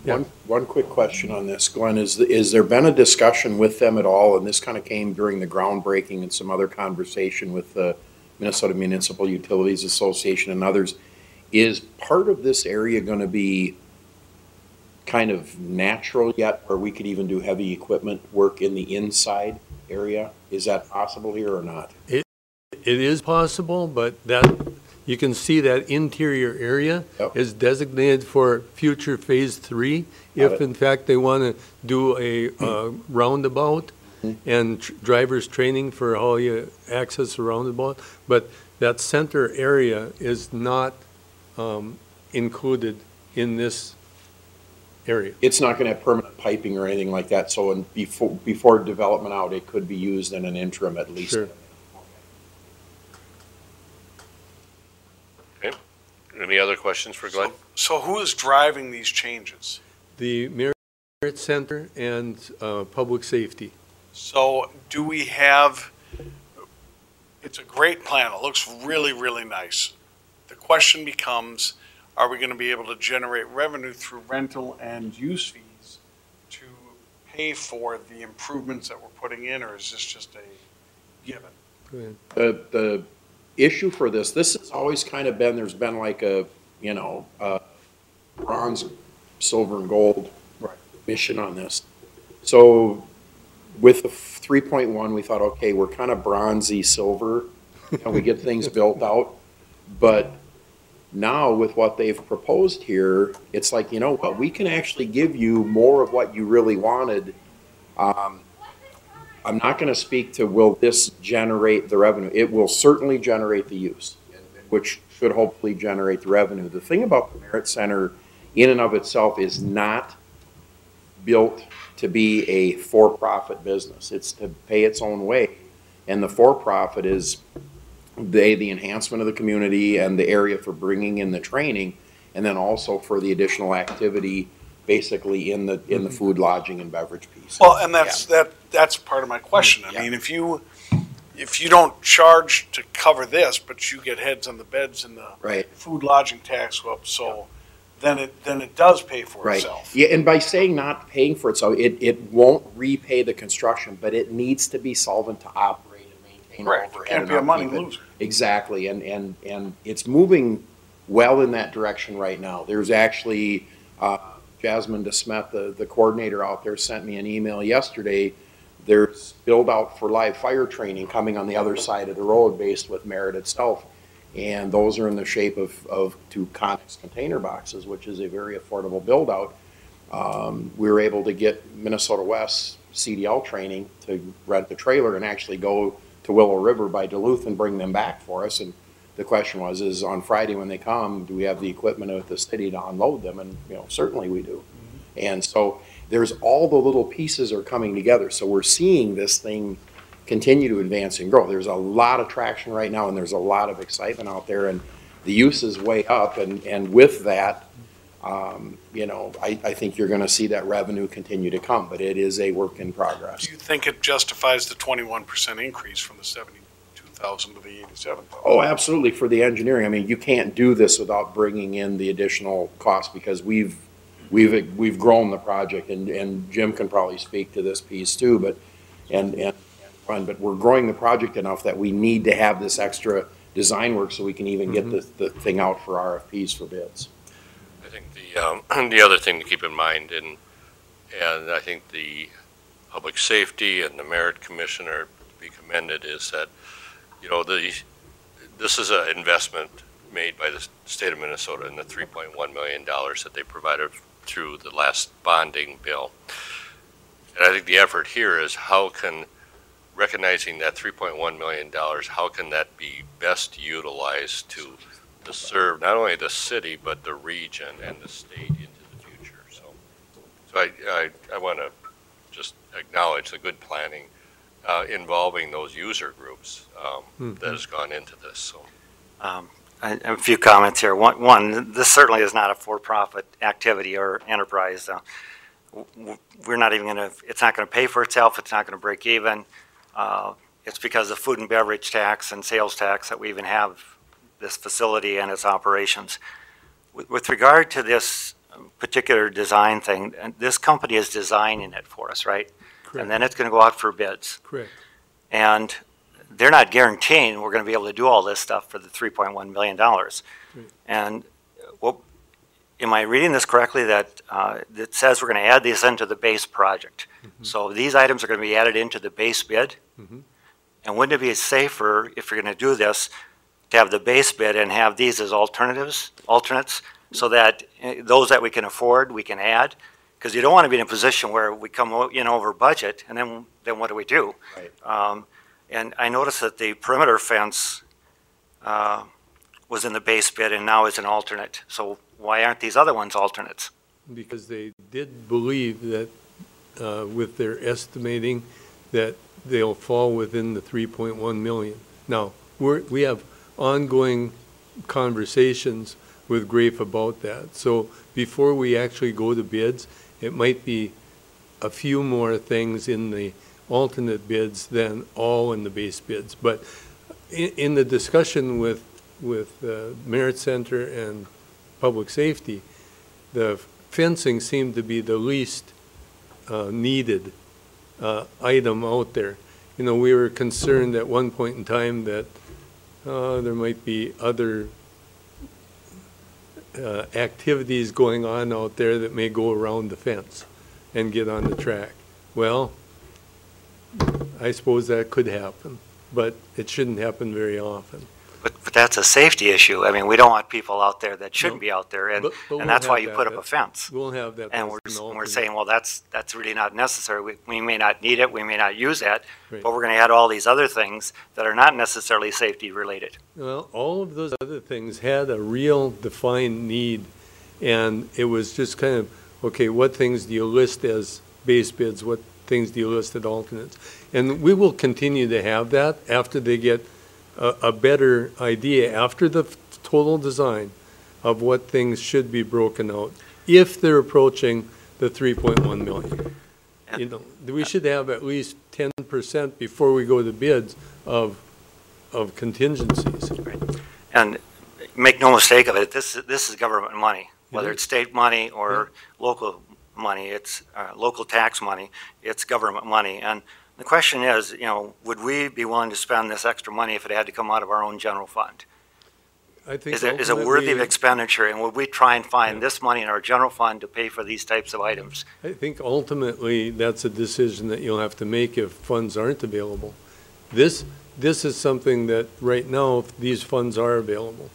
Yeah. One quick question on this, Glenn, is there been a discussion with them at all, and this kind of came during the groundbreaking and some other conversation with the Minnesota Municipal Utilities Association and others, is part of this area going to be kind of natural yet, where we could even do heavy equipment work in the inside area? Is that possible here or not? It is possible, but that, you can see that interior area is designated for future phase 3. If in fact they want to do a roundabout and drivers training for how you access a roundabout, but that center area is not included in this area. It's not going to have permanent piping or anything like that, so before development out, it could be used in an interim at least. Sure. Okay. Any other questions for Glenn? So who is driving these changes? The Merit Center and Public Safety. So do we have, it's a great plan. It looks really, really nice. The question becomes, are we going to be able to generate revenue through rental and use fees to pay for the improvements that we're putting in, or is this just a given? Go ahead. The issue for this has always kind of been, there's been like a, bronze, silver, and gold mission on this. So with the 3.1, we thought, okay, we're kind of bronzy silver, and we get things built out. But now with what they've proposed here, it's like, you know what, we can actually give you more of what you really wanted. I'm not going to speak to will this generate the revenue. It will certainly generate the use, which should hopefully generate the revenue. The thing about the Merit Center in and of itself is not built to be a for-profit business. It's to pay its own way. And the for-profit is the enhancement of the community and the area for bringing in the training, and then also for the additional activity basically in the food, lodging, and beverage piece. Well, and that's part of my question. I mean, if you don't charge to cover this, but you get heads on the beds and the food lodging tax go up, so then it does pay for itself. Yeah, and by saying not paying for itself, it won't repay the construction, but it needs to be solvent to operate and maintain overhead. Can't be a money loser. Exactly, and it's moving well in that direction right now. There's actually Jasmine DeSmet, the coordinator out there, sent me an email yesterday. There's build out for live fire training coming on the other side of the road based with Merit itself. And those are in the shape of 2 Conex container boxes, which is a very affordable build out. We were able to get Minnesota West CDL training to rent the trailer and actually go to Willow River by Duluth and bring them back for us. And the question is on Friday when they come, do we have the equipment at the city to unload them? And certainly we do. And so there's all the little pieces are coming together. So we're seeing this thing continue to advance and grow. There's a lot of traction right now, and there's a lot of excitement out there, and the use is way up. And with that, I think you're going to see that revenue continue to come, but it is a work in progress. Do you think it justifies the 21% increase from the 72,000 to the 87,000? Oh, absolutely. For the engineering, I mean, you can't do this without bringing in the additional cost because we've grown the project, and Jim can probably speak to this piece too. But we're growing the project enough that we need to have this extra design work so we can even get the thing out for RFPs for bids. I think the other thing to keep in mind, and I think the Public Safety and the Merit Commissioner to be commended is that, you know, this is an investment made by the state of Minnesota in the $3.1 million that they provided through the last bonding bill. And I think the effort here is how can, recognizing that $3.1 million, how can that be best utilized to serve not only the city, but the region and the state into the future. So I want to just acknowledge the good planning involving those user groups that has gone into this. So. A few comments here. One, this certainly is not a for-profit activity or enterprise. We're not even going to, it's not going to pay for itself. It's not going to break even. It's because of food and beverage tax and sales tax that we even have this facility and its operations. With regard to this particular design thing, this company is designing it for us, right? Correct. And then it's going to go out for bids. Correct. And they're not guaranteeing we're going to be able to do all this stuff for the $3.1 million. Right. And am I reading this correctly that it says we're going to add these into the base project? Mm-hmm. So these items are going to be added into the base bid? Mm-hmm. And wouldn't it be safer if you're going to do this to have the base bid and have these as alternates, so that those that we can afford, we can add? Because you don't want to be in a position where we come in over budget, and then what do we do? Right. And I noticed that the perimeter fence was in the base bid and now is an alternate. So why aren't these other ones alternates? Because they did believe that with their estimating that they'll fall within the 3.1 million. Now, we have ongoing conversations with Grafe about that. So before we actually go to bids, it might be a few more things in the alternate bids than all in the base bids. But in the discussion with Merit Center and Public Safety, the fencing seemed to be the least needed item out there. You know, we were concerned at one point in time that there might be other activities going on out there that may go around the fence and get on the track. Well, I suppose that could happen, but it shouldn't happen very often. But that's a safety issue. I mean, we don't want people out there that shouldn't be out there, and we'll that's why you put up a fence. We'll have that. And we're saying, well, that's really not necessary. We may not need it, we may not use that, right, but we're going to add all these other things that are not necessarily safety related. Well, all of those other things had a real defined need, and it was just kind of, okay, what things do you list as base bids? What things do you list as alternates? And we will continue to have that after they get a better idea, after the total design of what things should be broken out, if they're approaching the 3.1 million. You know, we should have at least 10% before we go to bids of contingencies. Right. And make no mistake of it, this is government money, whether it's state money or local money, it's local tax money, it's government money. And the question is, you know, would we be willing to spend this extra money if it had to come out of our own general fund? I think is it worthy of expenditure, and would we try and find this money in our general fund to pay for these types of items? I think ultimately that's a decision that you'll have to make if funds aren't available. This is something that right now these funds are available.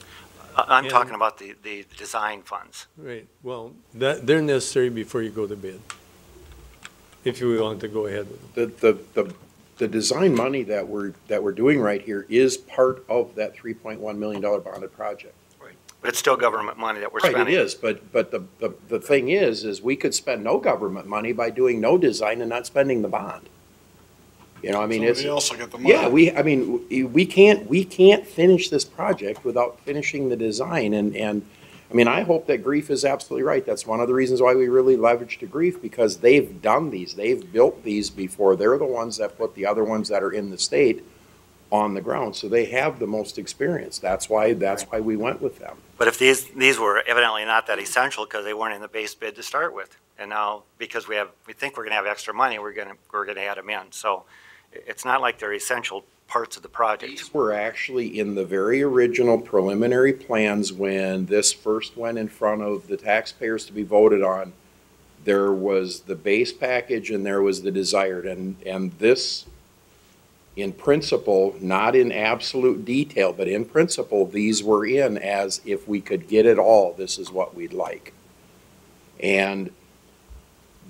I'm talking about the design funds. Right. Well, they're necessary before you go to bid, if you want to go ahead with them. The design money that we're doing right here is part of that $3.1 million bonded project. Right. But it's still government money that we're spending. Right, it is. But the thing is we could spend no government money by doing no design and not spending the bond. You know, I mean, somebody else will get the money. Yeah, we can't finish this project without finishing the design. And I mean, I hope that Grafe is absolutely right. That's one of the reasons why we really leveraged Grafe, because they've done these. They've built these before. They're the ones that put the other ones that are in the state on the ground. So they have the most experience. That's why we went with them. But if these were evidently not that essential because they weren't in the base bid to start with, and now because we think we're going to have extra money, we're going to add them in. So it's not like they're essential parts of the project. These were actually in the very original preliminary plans when this first went in front of the taxpayers to be voted on there was the base package and there was the desired, and this, in principle, not in absolute detail, but in principle, these were in as if we could get it all, this is what we'd like. And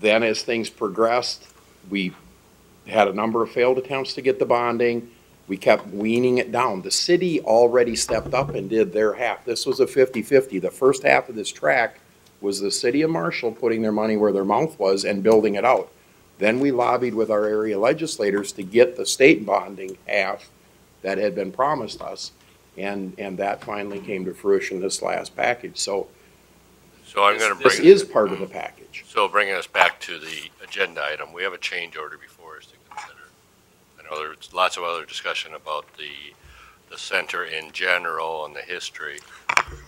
then as things progressed, we had a number of failed attempts to get the bonding. We kept weaning it down. The city already stepped up and did their half. This was a 50-50. The first half of this track was the city of Marshall putting their money where their mouth was and building it out. Then we lobbied with our area legislators to get the state bonding half that had been promised us, and that finally came to fruition this last package. So I'm going to this bring. is part of the package. So bringing us back to the agenda item, we have a change order before us to consider. I know there's lots of other discussion about the center in general and the history.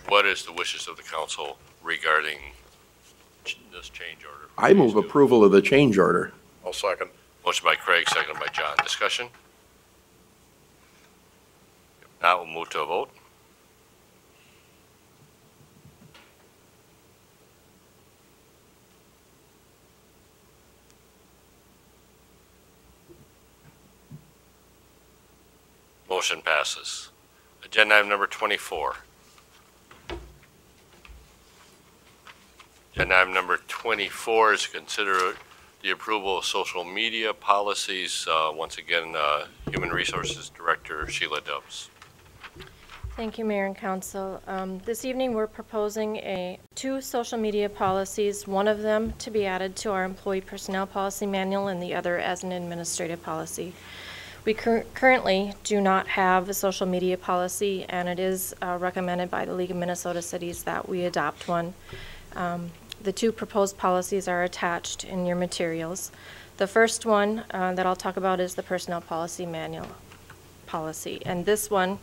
What is the wishes of the council regarding this change order? I move approval of the change order. I'll second. Motion by Craig, second by John. Discussion? If not, we'll move to a vote. Motion passes. Agenda item number 24. Agenda item number 24 is to consider the approval of social media policies. Once again, Human Resources Director Sheila Dubs. Thank you, Mayor and Council. This evening, we're proposing two social media policies, one of them to be added to our employee personnel policy manual and the other as an administrative policy. We currently do not have a social media policy, and it is recommended by the League of Minnesota Cities that we adopt one. The two proposed policies are attached in your materials. The first one that I'll talk about is the personnel policy manual policy, and this one,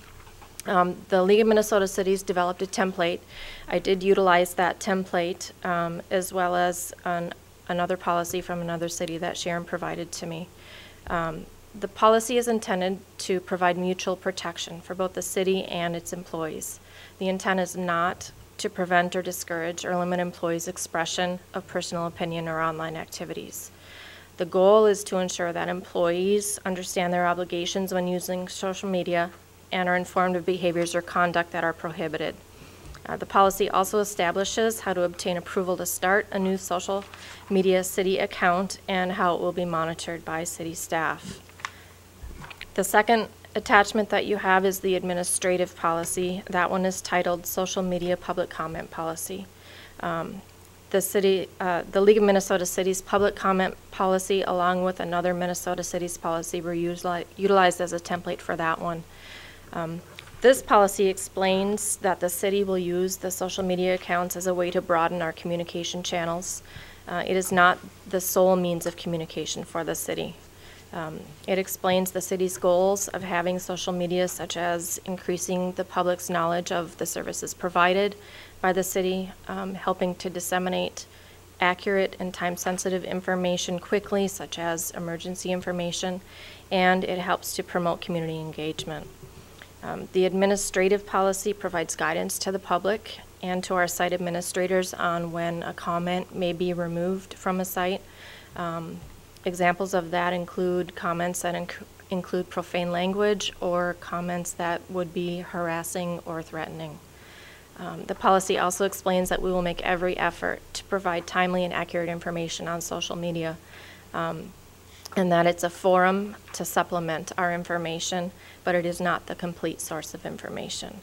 the League of Minnesota Cities developed a template. I did utilize that template as well as another policy from another city that Sharon provided to me. The policy is intended to provide mutual protection for both the city and its employees. The intent is not to prevent or discourage or limit employees' expression of personal opinion or online activities. The goal is to ensure that employees understand their obligations when using social media and are informed of behaviors or conduct that are prohibited. The policy also establishes how to obtain approval to start a new social media city account and how it will be monitored by city staff. The second attachment that you have is the administrative policy. That one is titled Social Media Public Comment Policy. The League of Minnesota Cities public comment policy, along with another Minnesota Cities policy, were utilized as a template for that one. This policy explains that the city will use the social media accounts as a way to broaden our communication channels. It is not the sole means of communication for the city. It explains the city's goals of having social media, such as increasing the public's knowledge of the services provided by the city, helping to disseminate accurate and time-sensitive information quickly, such as emergency information, and it helps to promote community engagement. The administrative policy provides guidance to the public and to our site administrators on when a comment may be removed from a site. Examples of that include comments that include profane language or comments that would be harassing or threatening. The policy also explains that we will make every effort to provide timely and accurate information on social media, and that it's a forum to supplement our information, but it is not the complete source of information.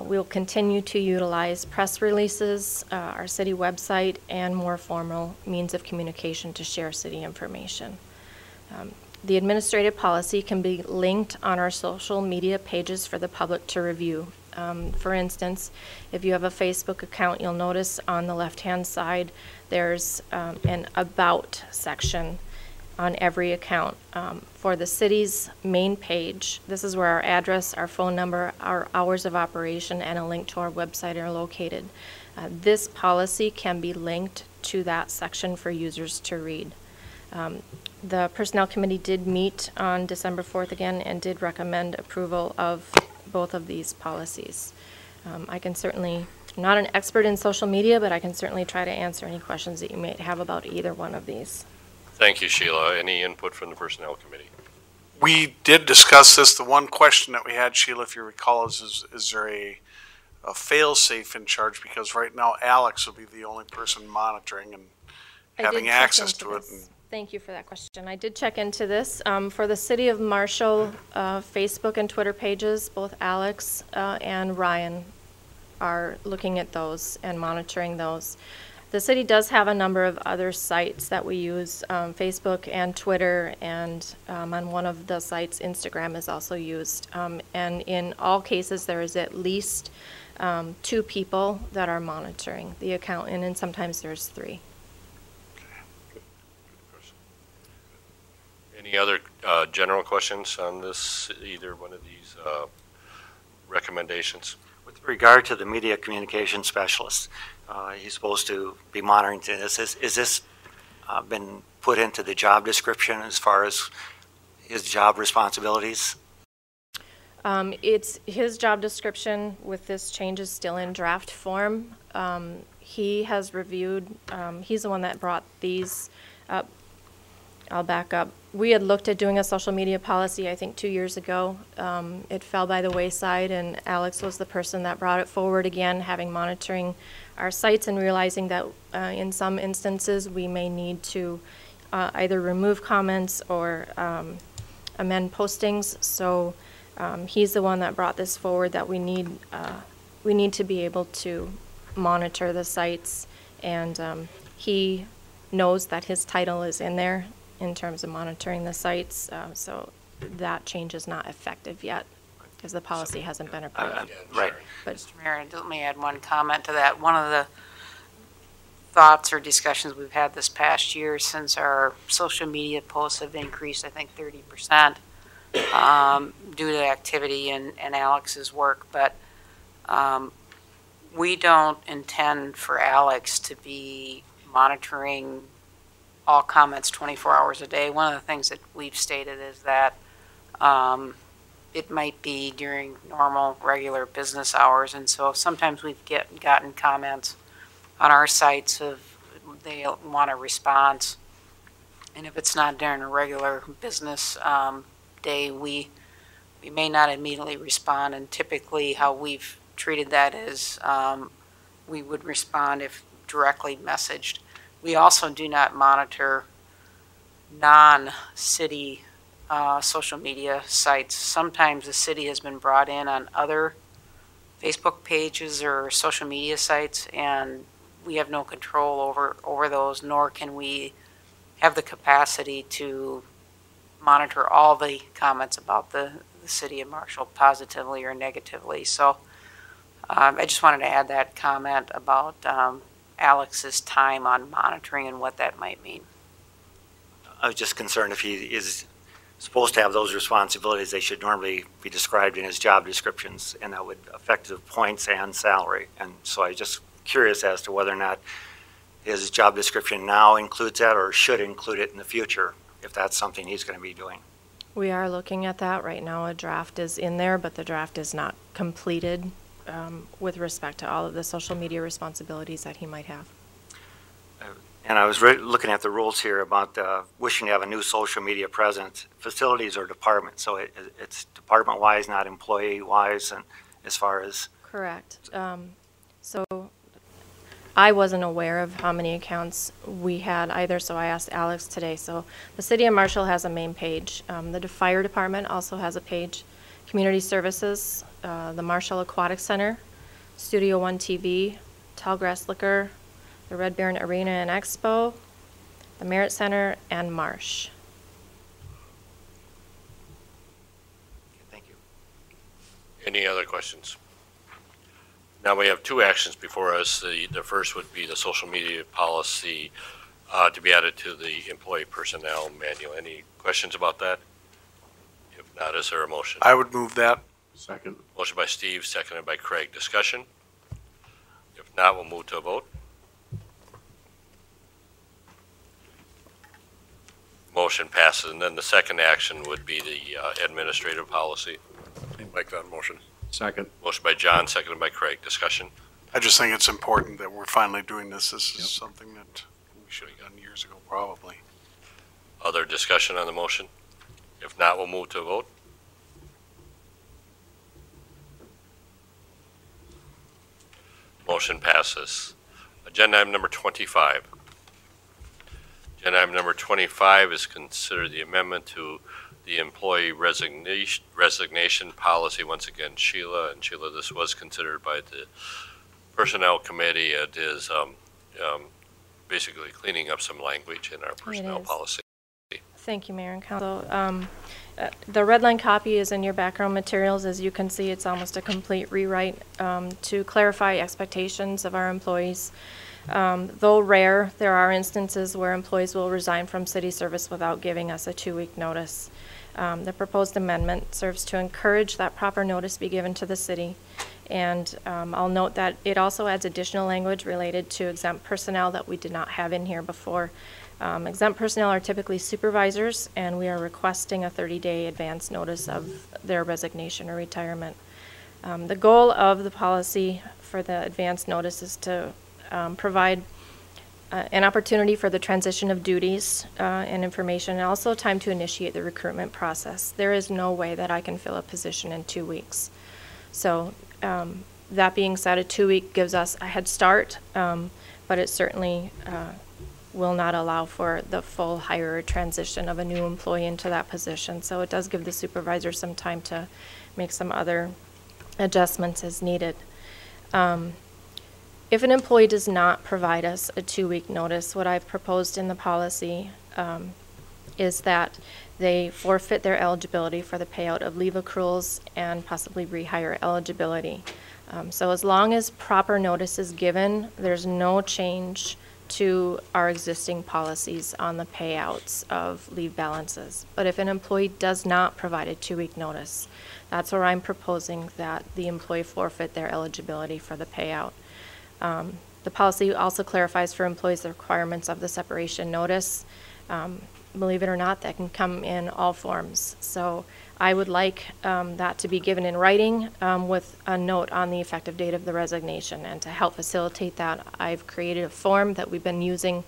We'll continue to utilize press releases, our city website, and more formal means of communication to share city information. The administrative policy can be linked on our social media pages for the public to review. For instance, if you have a Facebook account, you'll notice on the left-hand side there's an About section on every account. For the city's main page, this is where our address, our phone number, our hours of operation, and a link to our website are located. This policy can be linked to that section for users to read. The Personnel Committee did meet on December 4th again and did recommend approval of both of these policies. I can certainly I'm not an expert in social media, but I can certainly try to answer any questions that you may have about either one of these. Thank you, Sheila. Any input from the Personnel Committee? We did discuss this. The one question that we had, Sheila, if you recall, is there a fail-safe in charge? Because right now Alex will be the only person monitoring and having access to it. Thank you for that question. I did check into this. For the City of Marshall Facebook and Twitter pages, both Alex and Ryan are looking at those and monitoring those. The city does have a number of other sites that we use, Facebook and Twitter, and on one of the sites, Instagram is also used. And in all cases, there is at least 2 people that are monitoring the account, and sometimes there's 3. Any other general questions on this, either one of these recommendations? With regard to the media communication specialist, he's supposed to be monitoring this. Is this been put into the job description as far as his job responsibilities? It's his job description with this change is still in draft form. He has reviewed, he's the one that brought these up. I'll back up. We had looked at doing a social media policy, I think 2 years ago. It fell by the wayside, and Alex was the person that brought it forward again, having monitoring our sites and realizing that in some instances we may need to either remove comments or amend postings. So he's the one that brought this forward, that we need to be able to monitor the sites, and he knows that his title is in there in terms of monitoring the sites, so that change is not effective yet because the policy hasn't been approved. Right. But Mr. Mayor, let me add one comment to that. One of the thoughts or discussions we've had this past year, since our social media posts have increased, I think 30%, due to activity and Alex's work, but we don't intend for Alex to be monitoring all comments 24 hours a day. One of the things that we've stated is that it might be during normal, regular business hours, and so sometimes we've gotten comments on our sites of they want a response, and if it's not during a regular business day, we may not immediately respond, and typically how we've treated that is we would respond if directly messaged. We also do not monitor non-city social media sites. Sometimes the city has been brought in on other Facebook pages or social media sites, and we have no control over those, nor can we have the capacity to monitor all the comments about the city of Marshall positively or negatively. So I just wanted to add that comment about Alex's time on monitoring and what that might mean. I was just concerned if he is supposed to have those responsibilities, they should normally be described in his job descriptions, and that would affect the points and salary. And so I was just curious as to whether or not his job description now includes that or should include it in the future, if that's something he's going to be doing. we are looking at that. Right now a draft is in there, but the draft is not completed with respect to all of the social media responsibilities that he might have. And I was looking at the rules here about wishing to have a new social media presence, facilities or department. So it's department-wise, not employee-wise, and as far as... Correct. So I wasn't aware of how many accounts we had either, so I asked Alex today. So the City of Marshall has a main page. The Fire Department also has a page. Community Services, the Marshall Aquatic Center, Studio One TV, Tallgrass Liquor, the Red Baron Arena and Expo, the Merit Center, and Marsh. Thank you. Any other questions? Now we have two actions before us. The first would be the social media policy to be added to the employee personnel manual. Any questions about that? If not, is there a motion? I would move that. Second. Motion by Steve, seconded by Craig. Discussion? If not, we'll move to a vote. Motion passes, and then the second action would be the administrative policy. Make that motion. Second. Motion by John, seconded by Craig. Discussion? I just think it's important that we're finally doing this. This is something that we should have done years ago, probably. Other discussion on the motion? If not, we'll move to a vote. Motion passes. Agenda item number 25. Agenda item number 25 is considered the amendment to the employee resignation policy. Once again, Sheila, this was considered by the Personnel Committee. It is basically cleaning up some language in our personnel policy. Thank you, Mayor and Council. The red line copy is in your background materials. As you can see, it's almost a complete rewrite to clarify expectations of our employees. Though rare, there are instances where employees will resign from city service without giving us a 2-week notice. The proposed amendment serves to encourage that proper notice be given to the city. And I'll note that it also adds additional language related to exempt personnel that we did not have in here before. Exempt personnel are typically supervisors, and we are requesting a 30-day advance notice of their resignation or retirement. The goal of the policy for the advance notice is to provide an opportunity for the transition of duties and information, and also time to initiate the recruitment process. There is no way that I can fill a position in 2 weeks. So that being said, a 2-week gives us a head start, but it certainly will not allow for the full hire or transition of a new employee into that position. So it does give the supervisor some time to make some other adjustments as needed. If an employee does not provide us a 2-week notice, what I've proposed in the policy is that they forfeit their eligibility for the payout of leave accruals and possibly rehire eligibility. So as long as proper notice is given, there's no change to our existing policies on the payouts of leave balances. But if an employee does not provide a 2-week notice, that's where I'm proposing that the employee forfeit their eligibility for the payout. The policy also clarifies for employees the requirements of the separation notice. Believe it or not, that can come in all forms. So I would like that to be given in writing with a note on the effective date of the resignation. And to help facilitate that, I've created a form that we've been using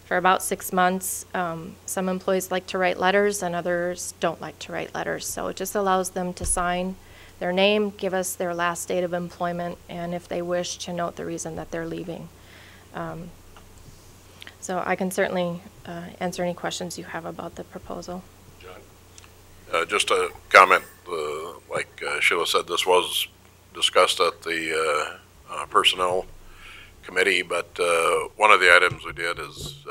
for about 6 months. Some employees like to write letters and others don't like to write letters. So it just allows them to sign their name, give us their last date of employment, and if they wish, to note the reason that they're leaving. So I can certainly answer any questions you have about the proposal. Just a comment, like Sheila said, this was discussed at the Personnel Committee, but one of the items we did is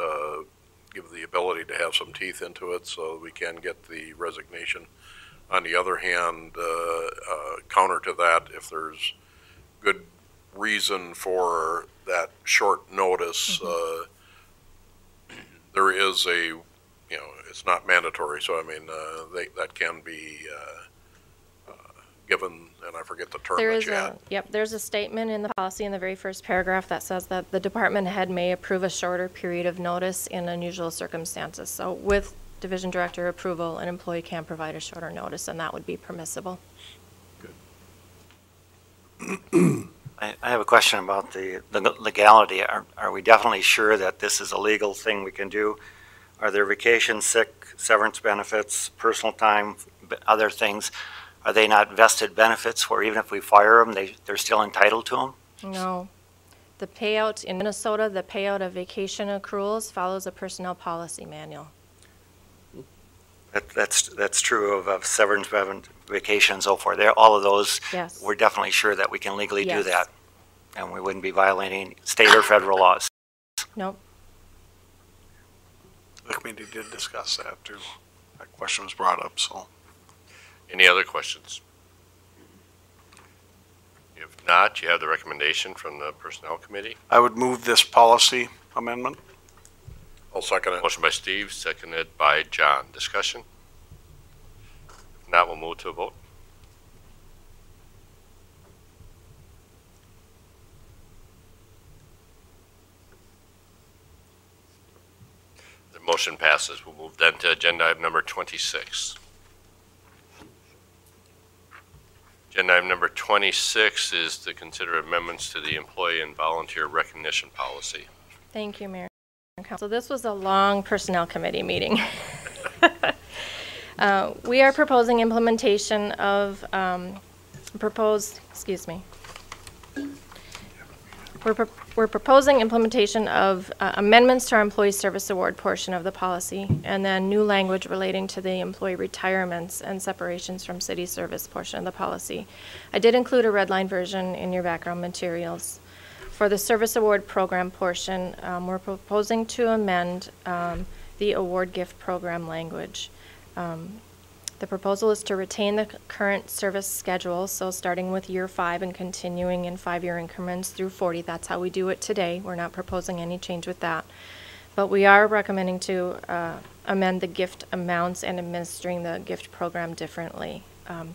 give the ability to have some teeth into it so we can get the resignation. On the other hand, counter to that, if there's good reason for that short notice, there is a, it's not mandatory, so I mean, that can be given, and I forget the term that you had. There's a statement in the policy in the very first paragraph that says that the department head may approve a shorter period of notice in unusual circumstances. So with division director approval, an employee can provide a shorter notice, and that would be permissible. I have a question about the legality. Are we definitely sure that this is a legal thing we can do? Are there vacation, sick, severance benefits, personal time, other things? Are they not vested benefits where even if we fire them, they're still entitled to them? No. The payout in Minnesota, the payout of vacation accruals follows a personnel policy manual. That's true of severance, vacation, and so forth. All of those, yes. We're definitely sure that we can legally do Yes. that, and we wouldn't be violating state or federal laws. Nope. The committee did discuss that too. That question was brought up, so. Any other questions? If not, you have the recommendation from the Personnel Committee. I would move this policy amendment. I'll second it. Motion by Steve, seconded by John. Discussion? If not, we'll move to a vote. The motion passes. We'll move then to agenda item number 26. Agenda item number 26 is to consider amendments to the employee and volunteer recognition policy. Thank you, Mayor and Council. This was a long Personnel Committee meeting. We are proposing implementation of We're proposing implementation of amendments to our Employee Service Award portion of the policy, and then new language relating to the employee retirements and separations from city service portion of the policy. I did include a red line version in your background materials. For the Service Award program portion, we're proposing to amend the award gift program language. The proposal is to retain the current service schedule, so starting with year 5 and continuing in 5-year increments through 40. That's how we do it today. We're not proposing any change with that. But we are recommending to amend the gift amounts and administering the gift program differently.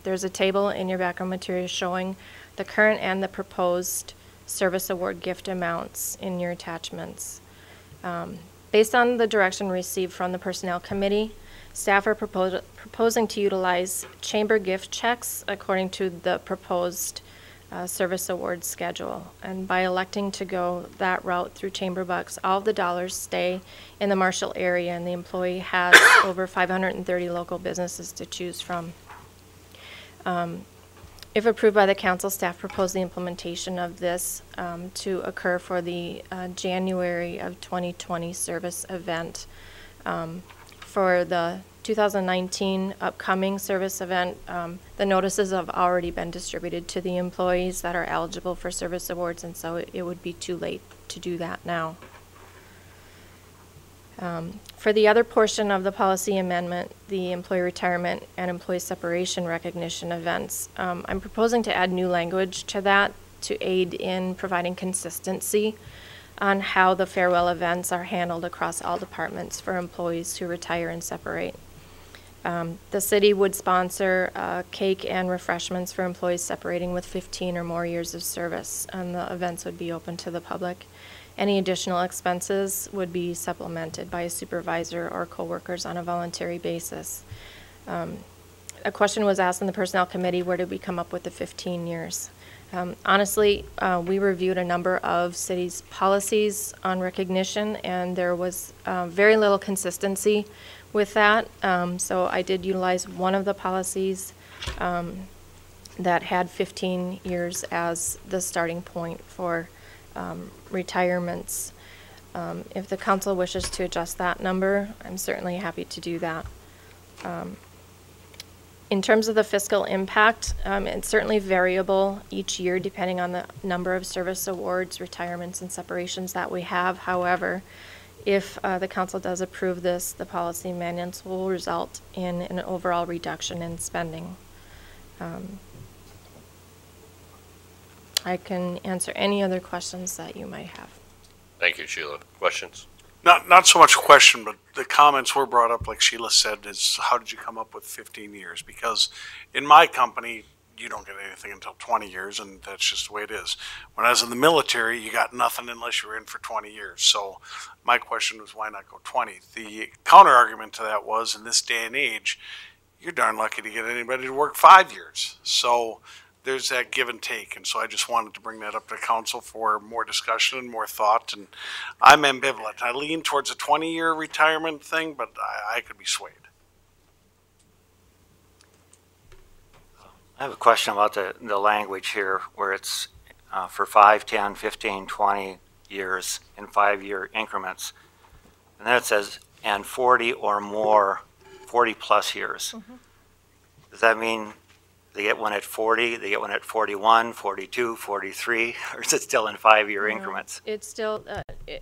There's a table in your background material showing the current and the proposed service award gift amounts in your attachments. Based on the direction received from the Personnel Committee, staff are proposing to utilize chamber gift checks according to the proposed service award schedule. And by electing to go that route through chamber bucks, all of the dollars stay in the Marshall area, and the employee has over 530 local businesses to choose from. If approved by the council, staff propose the implementation of this to occur for the January of 2020 service event. For the 2019 upcoming service event, the notices have already been distributed to the employees that are eligible for service awards, and so it would be too late to do that now. For the other portion of the policy amendment, the employee retirement and employee separation recognition events, I'm proposing to add new language to that to aid in providing consistency on how the farewell events are handled across all departments for employees who retire and separate. The city would sponsor cake and refreshments for employees separating with 15 or more years of service, and the events would be open to the public. Any additional expenses would be supplemented by a supervisor or coworkers on a voluntary basis. A question was asked in the Personnel Committee, where did we come up with the 15 years? Honestly, we reviewed a number of cities' policies on recognition, and there was very little consistency with that. So I did utilize one of the policies that had 15 years as the starting point for retirements. If the council wishes to adjust that number, I'm certainly happy to do that. In terms of the fiscal impact, it's certainly variable each year depending on the number of service awards, retirements, and separations that we have. However, if the council does approve this, the policy amendments will result in an overall reduction in spending. I can answer any other questions that you might have. Thank you, Sheila. Questions? Not so much a question, but the comments were brought up, like Sheila said, is how did you come up with 15 years? Because in my company, you don't get anything until 20 years, and that's just the way it is. When I was in the military, you got nothing unless you were in for 20 years. So my question was, why not go 20? The counter argument to that was, in this day and age, you're darn lucky to get anybody to work 5 years. So there's that give and take, and so I just wanted to bring that up to council for more discussion and more thought, and I'm ambivalent. I lean towards a 20-year retirement thing, but I could be swayed. I have a question about the language here, where it's for 5, 10, 15, 20 years in 5-year increments. And then it says, and 40 or more, 40 plus years. Mm-hmm. Does that mean they get one at 40, they get one at 41, 42, 43, or is it still in 5-year increments? It's still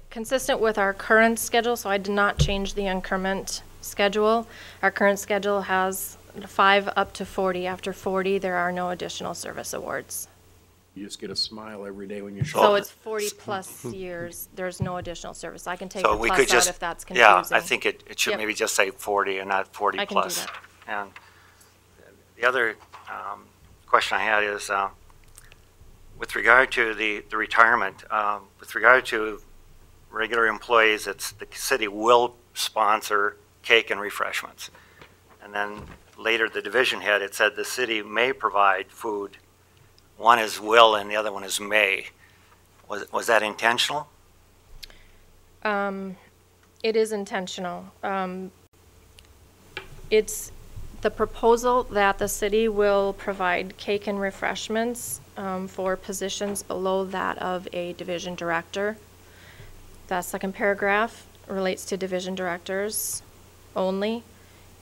consistent with our current schedule, so I did not change the increment schedule. Our current schedule has 5 up to 40. After 40, there are no additional service awards. You just get a smile every day when you show So up. it's 40 plus years. There's no additional service. I can take So the we plus could just, out if that's confusing. yeah, I think it should maybe just say 40 and not 40 I can plus. do that. And the other question I had is with regard to the retirement, with regard to regular employees, it's the city will sponsor cake and refreshments. And then later the division head, it said the city may provide food one is will and the other one is may. Was that intentional? It is intentional. It's the proposal that the city will provide cake and refreshments for positions below that of a division director. The second paragraph relates to division directors only.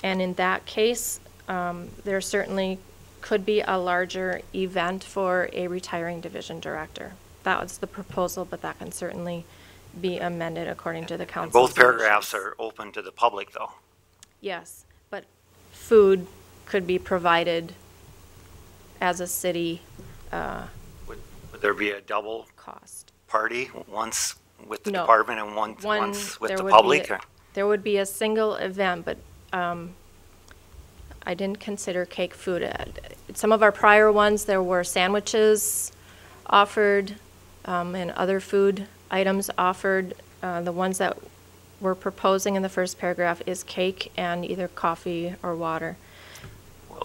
And in that case, there certainly could be a larger event for a retiring division director. That was the proposal, but that can certainly be amended according to the council. Both paragraphs are open to the public, though. Yes, but food could be provided as a city Would there be a double cost. party, once with the No. department and once with there the would public? be there would be a single event, but I didn't consider cake food. Some of our prior ones, there were sandwiches offered and other food items offered. The ones that we're proposing in the first paragraph is cake and either coffee or water.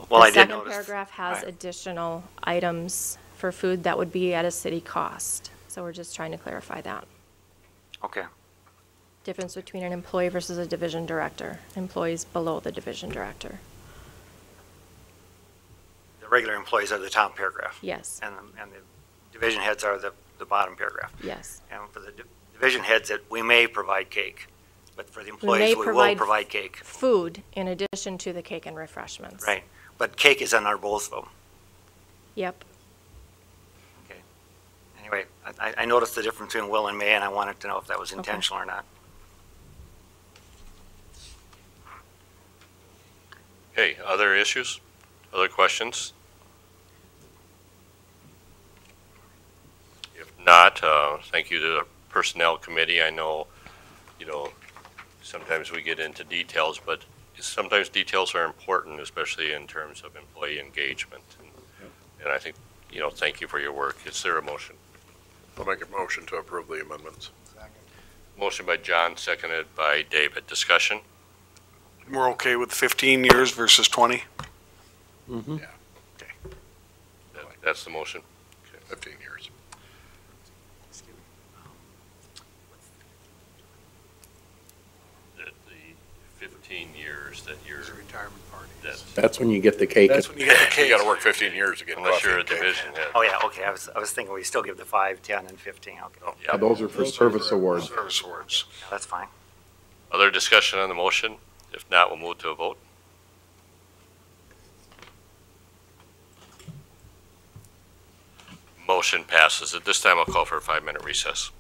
Well, I The did second notice. paragraph has Right. additional items for food that would be at a city cost. So we're just trying to clarify that. Okay. Difference between an employee versus a division director. Employees below the division director. The regular employees are the top paragraph. Yes. And the division heads are the bottom paragraph. Yes. And for the division heads, that we may provide cake, but for the may employees, we will provide provide cake. Food in addition to the cake and refreshments. Right. But cake is on our both of them. Yep. Okay. Anyway, I noticed the difference between will and may, and I wanted to know if that was intentional or not. Okay, other issues? Other questions? If not, thank you to the Personnel Committee. I know, sometimes we get into details, but sometimes details are important, especially in terms of employee engagement. And I think, thank you for your work. Is there a motion? I'll make a motion to approve the amendments. Motion by John, seconded by David. Discussion? We're okay with 15 years versus 20? Mm-hmm. Yeah, That's the motion. 15 years. The 15 years that you're, Retirement party. That's when you get the cake. That's when you get the You cake. gotta work 15 years to get unless coffee you're a and cake. division head. Oh, yeah, okay. I was thinking we still give the 5, 10, and 15. Okay. Yeah, those are for service awards. Service awards. That's fine. Other discussion on the motion? If not, we'll move to a vote. Motion passes. At this time, I'll call for a 5-minute recess.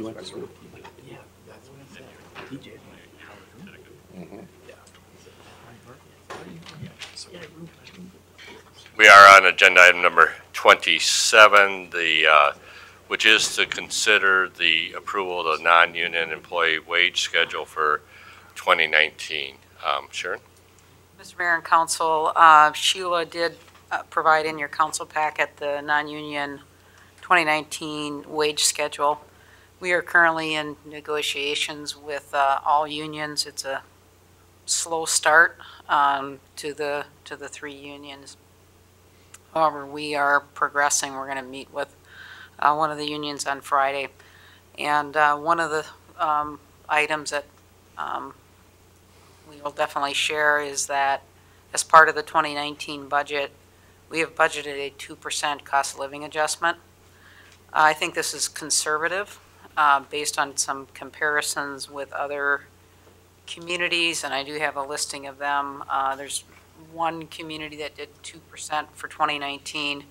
She went to school. We are on agenda item number 27, which is to consider the approval of the non-union employee wage schedule for 2019. Sharon? Mr. Mayor and Council, Sheila did provide in your council packet the non-union 2019 wage schedule. We are currently in negotiations with all unions. It's a slow start to the three unions. However, we are progressing. We're going to meet with one of the unions on Friday. And one of the items that we will definitely share is that as part of the 2019 budget, we have budgeted a 2% cost of living adjustment. I think this is conservative based on some comparisons with other communities, and I do have a listing of them. There's one community that did 2% for 2019.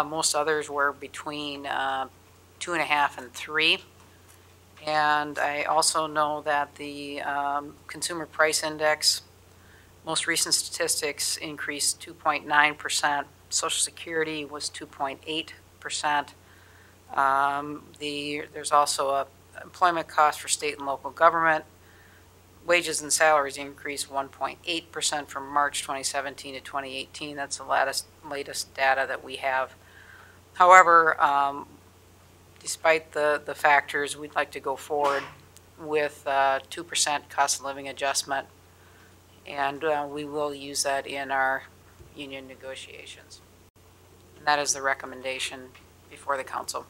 Most others were between 2.5% and 3%. And I also know that the Consumer Price Index, most recent statistics increased 2.9%. Social Security was 2.8%. There's also a employment cost for state and local government. Wages and salaries increased 1.8% from March 2017 to 2018. That's the latest data that we have. However, despite the factors, we'd like to go forward with 2% cost of living adjustment, and we will use that in our union negotiations. And that is the recommendation before the council.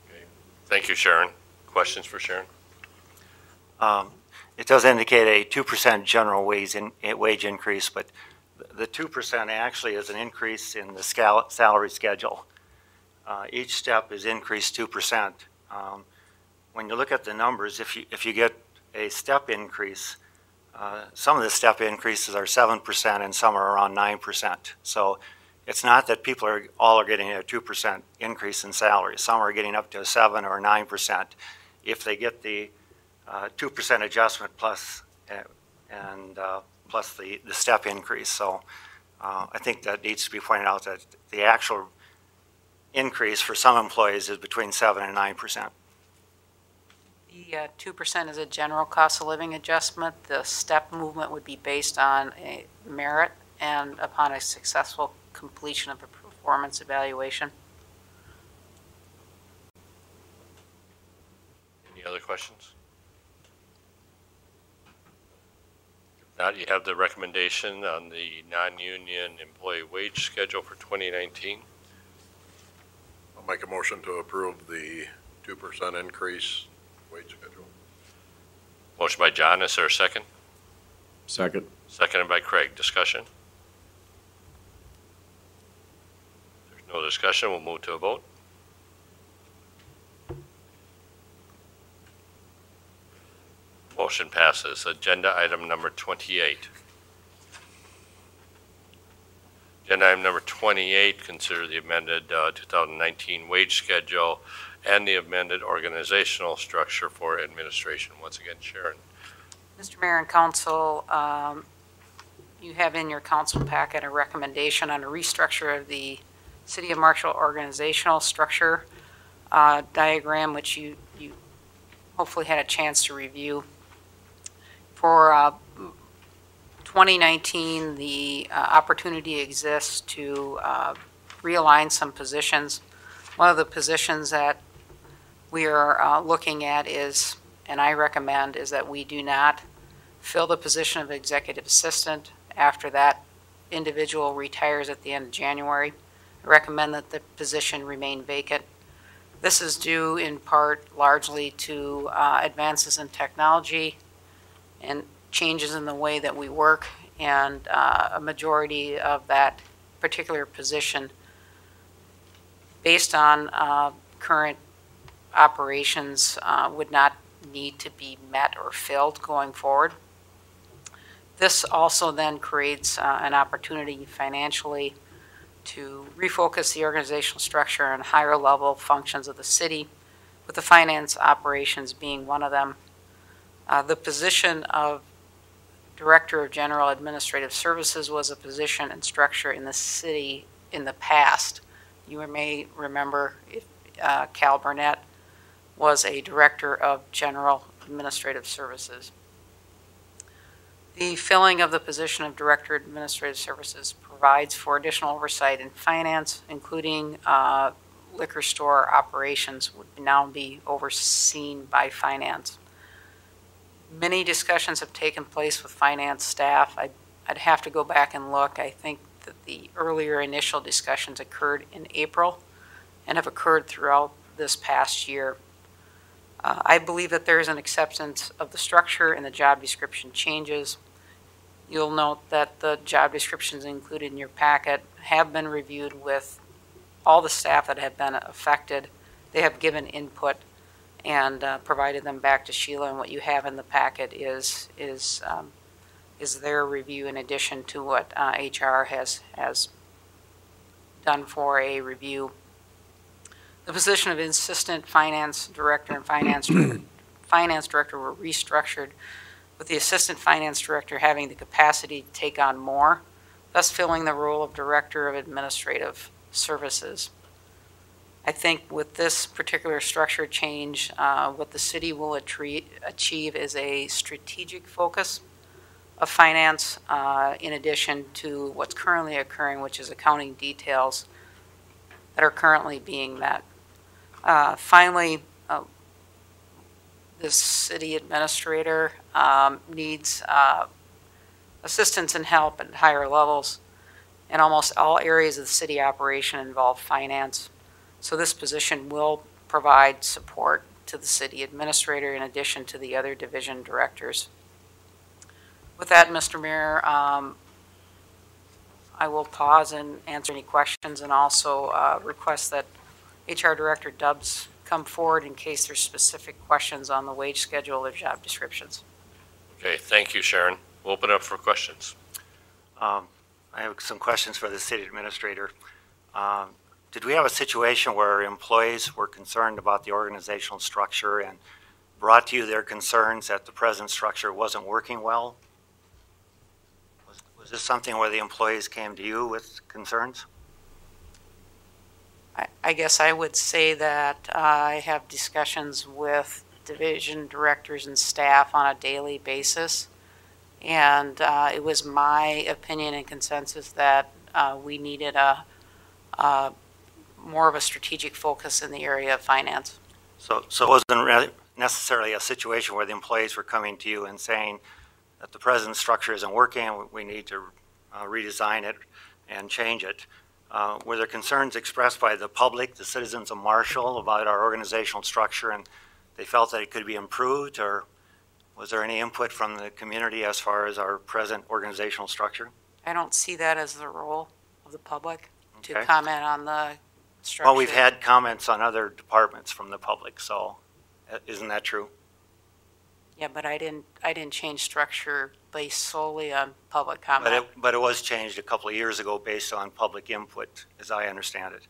Okay. Thank you, Sharon. Questions for Sharon? It does indicate a 2% general wage increase, but the 2% actually is an increase in the salary schedule. Each step is increased 2%. When you look at the numbers, if you get a step increase, some of the step increases are 7% and some are around 9%. So it's not that people are all getting a 2% increase in salary. Some are getting up to 7 or 9% if they get the 2% adjustment plus plus the step increase. So I think that needs to be pointed out that the actual increase for some employees is between 7 and 9%. The 2% is a general cost of living adjustment. The step movement would be based on a merit and upon a successful completion of a performance evaluation. Any other questions? If not, you have the recommendation on the non-union employee wage schedule for 2019. I'll make a motion to approve the 2% increase wage schedule. Motion by John, is there a second? Second. Seconded by Craig. Discussion? If there's no discussion, we'll move to a vote. Motion passes. Agenda item number 28. Agenda item number 28, consider the amended 2019 wage schedule and the amended organizational structure for administration. Once again, Sharon. Mr. Mayor and Council, you have in your council packet a recommendation on a restructure of the City of Marshall organizational structure diagram, which you hopefully had a chance to review. For 2019, the opportunity exists to realign some positions. One of the positions that we are looking at is, and I recommend, is that we do not fill the position of executive assistant after that individual retires at the end of January. I recommend that the position remain vacant. This is due in part largely to advances in technology and changes in the way that we work, and a majority of that particular position, based on current operations, would not need to be met or filled going forward. This also then creates an opportunity financially to refocus the organizational structure on higher level functions of the city, with the finance operations being one of them. The position of Director of General Administrative Services was a position and structure in the city in the past. You may remember if, Cal Burnett was a Director of General Administrative Services. The filling of the position of Director of Administrative Services provides for additional oversight in finance, including liquor store operations would now be overseen by finance. Many discussions have taken place with finance staff. I'd have to go back and look. I think that the earlier initial discussions occurred in April and have occurred throughout this past year. I believe that there is an acceptance of the structure and the job description changes. You'll note that the job descriptions included in your packet have been reviewed with all the staff that have been affected. They have given input and provided them back to Sheila, and what you have in the packet is their review in addition to what HR has done for a review. The position of Assistant Finance Director and Finance Director were restructured, with the Assistant Finance Director having the capacity to take on more, thus filling the role of Director of Administrative Services. I think with this particular structure change, what the city will achieve is a strategic focus of finance in addition to what's currently occurring, which is accounting details that are currently being met. Finally, the city administrator needs assistance and help at higher levels, and almost all areas of the city operation involve finance. So this position will provide support to the city administrator in addition to the other division directors. With that, Mr. Mayor, I will pause and answer any questions, and also request that HR Director Dubs come forward in case there's specific questions on the wage schedule or job descriptions. Okay, thank you, Sharon. We'll open up for questions. I have some questions for the city administrator. Did we have a situation where employees were concerned about the organizational structure and brought to you their concerns that the present structure wasn't working well? Was this something where the employees came to you with concerns? I guess I would say that I have discussions with division directors and staff on a daily basis. And it was my opinion and consensus that we needed more of a strategic focus in the area of finance. So it wasn't really necessarily a situation where the employees were coming to you and saying that the present structure isn't working, we need to redesign it and change it. Were there concerns expressed by the public, the citizens of Marshall, about our organizational structure, and they felt that it could be improved, or was there any input from the community as far as our present organizational structure? I don't see that as the role of the public to Okay. comment on the structure. Well, we've had comments on other departments from the public, so isn't that true? Yeah, but I didn't change structure based solely on public comment. But it was changed a couple of years ago based on public input, as I understand it.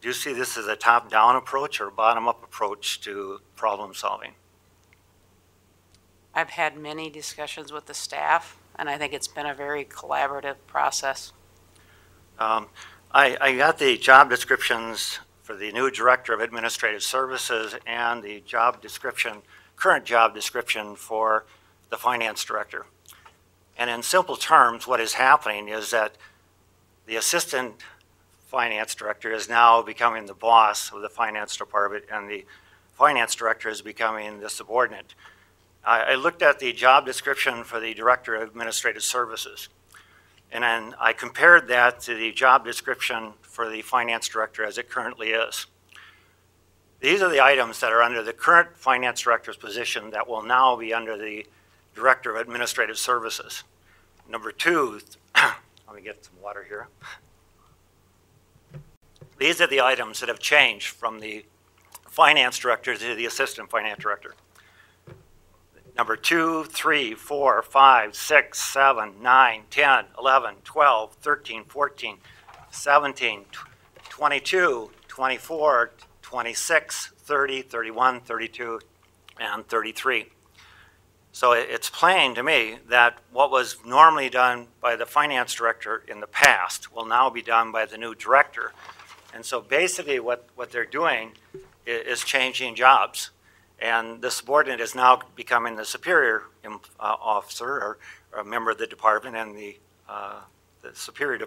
Do you see this as a top-down approach or a bottom-up approach to problem solving? I've had many discussions with the staff, and I think it's been a very collaborative process. I got the job descriptions for the new Director of Administrative Services and the job description, current job description for the Finance Director. And in simple terms, what is happening is that the Assistant Finance Director is now becoming the boss of the Finance Department, and the Finance Director is becoming the subordinate. I looked at the job description for the Director of Administrative Services, and then I compared that to the job description for the Finance Director as it currently is. These are the items that are under the current Finance Director's position that will now be under the Director of Administrative Services. Number two, let me get some water here. These are the items that have changed from the Finance Director to the Assistant Finance Director. Number 2, 3, 4, 5, 6, 7, 9, 10, 11, 12, 13, 14, 17, 22, 24, 26, 30, 31, 32, and 33. So it's plain to me that what was normally done by the finance director in the past will now be done by the new director. And so basically what they're doing is changing jobs. And the subordinate is now becoming the superior officer or a member of the department, and the superior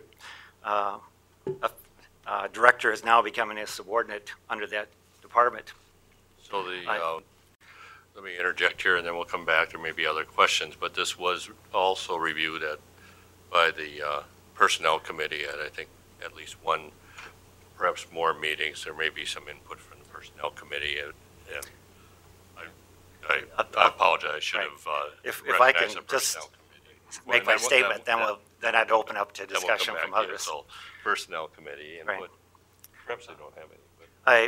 director is now becoming a subordinate under that department. So let me interject here and then we'll come back. There may be other questions, but this was also reviewed by the Personnel Committee at, I think, at least one, perhaps more meetings. There may be some input from the Personnel Committee, and I apologize. I should have if I can recognized the just Personnel Committee. make my statement, then I'd open up to discussion from others. So Personnel Committee input. Right. Perhaps they don't have any.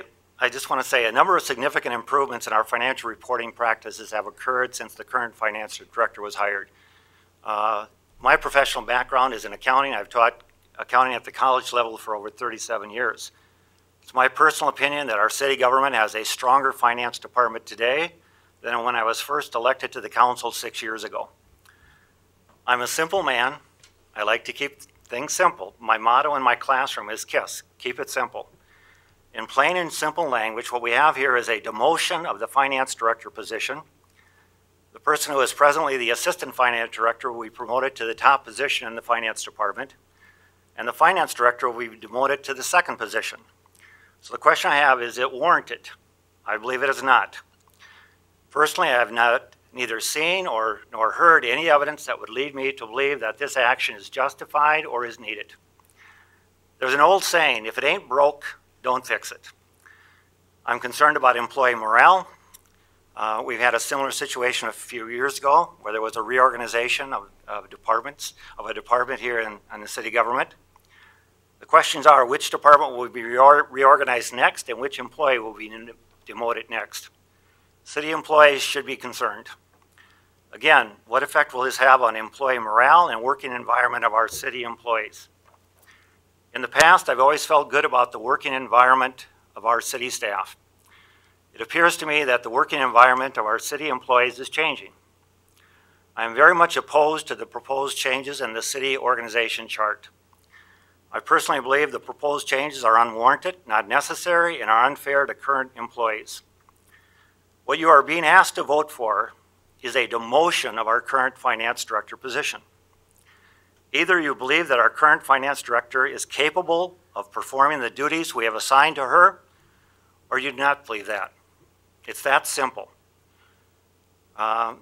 But. I just want to say a number of significant improvements in our financial reporting practices have occurred since the current finance director was hired. My professional background is in accounting. I've taught accounting at the college level for over 37 years. It's my personal opinion that our city government has a stronger finance department today than when I was first elected to the council 6 years ago. I'm a simple man. I like to keep things simple. My motto in my classroom is KISS, keep it simple. In plain and simple language, what we have here is a demotion of the finance director position. The person who is presently the assistant finance director will be promoted to the top position in the finance department, and the finance director will be demoted to the second position. So the question I have is it warranted? I believe it is not. Personally, I have neither seen nor heard any evidence that would lead me to believe that this action is justified or is needed. There's an old saying, if it ain't broke, don't fix it. I'm concerned about employee morale. We've had a similar situation a few years ago where there was a reorganization of departments, of a department here in the city government. The questions are, which department will be reorganized next and which employee will be demoted next? City employees should be concerned. Again, what effect will this have on employee morale and working environment of our city employees? In the past, I've always felt good about the working environment of our city staff. It appears to me that the working environment of our city employees is changing. I am very much opposed to the proposed changes in the city organization chart. I personally believe the proposed changes are unwarranted, not necessary, and are unfair to current employees. What you are being asked to vote for is a demotion of our current finance director position. Either you believe that our current finance director is capable of performing the duties we have assigned to her, or you do not believe that. It's that simple.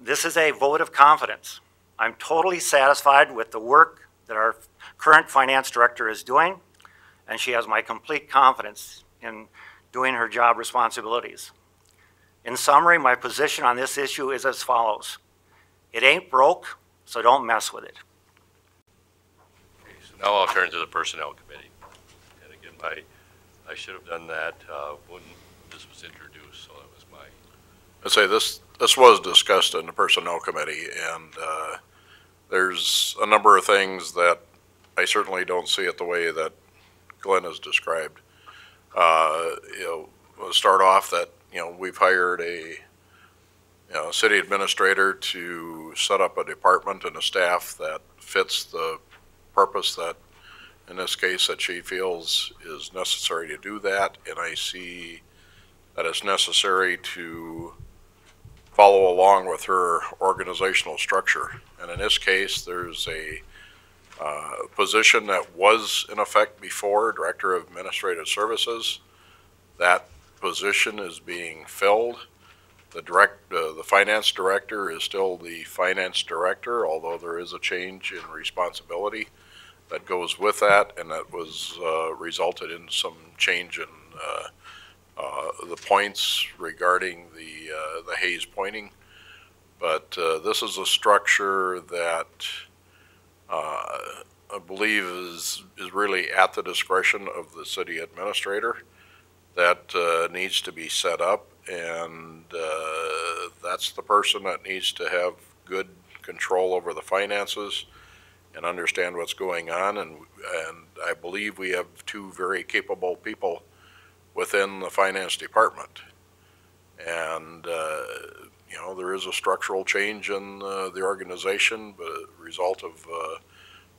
This is a vote of confidence. I'm totally satisfied with the work that our current finance director is doing, and she has my complete confidence in doing her job responsibilities. In summary, my position on this issue is as follows. It ain't broke, so don't mess with it. Now I'll turn to the Personnel Committee. And again, I should have done that when this was introduced, so that was my... I'd say this was discussed in the Personnel Committee, and there's a number of things that I certainly don't see it the way that Glenn has described. We'll start off that, we've hired a city administrator to set up a department and a staff that fits the purpose that, in this case, that she feels is necessary to do that, and I see that it's necessary to follow along with her organizational structure. And in this case, there's a position that was in effect before, Director of Administrative Services. That position is being filled. The finance director is still the finance director, although there is a change in responsibility that goes with that, and that was resulted in some change in the points regarding the Hayes pointing. But this is a structure that I believe is really at the discretion of the city administrator that needs to be set up, and that's the person that needs to have good control over the finances and understand what's going on, and I believe we have two very capable people within the finance department. And, you know, there is a structural change in the organization, but a result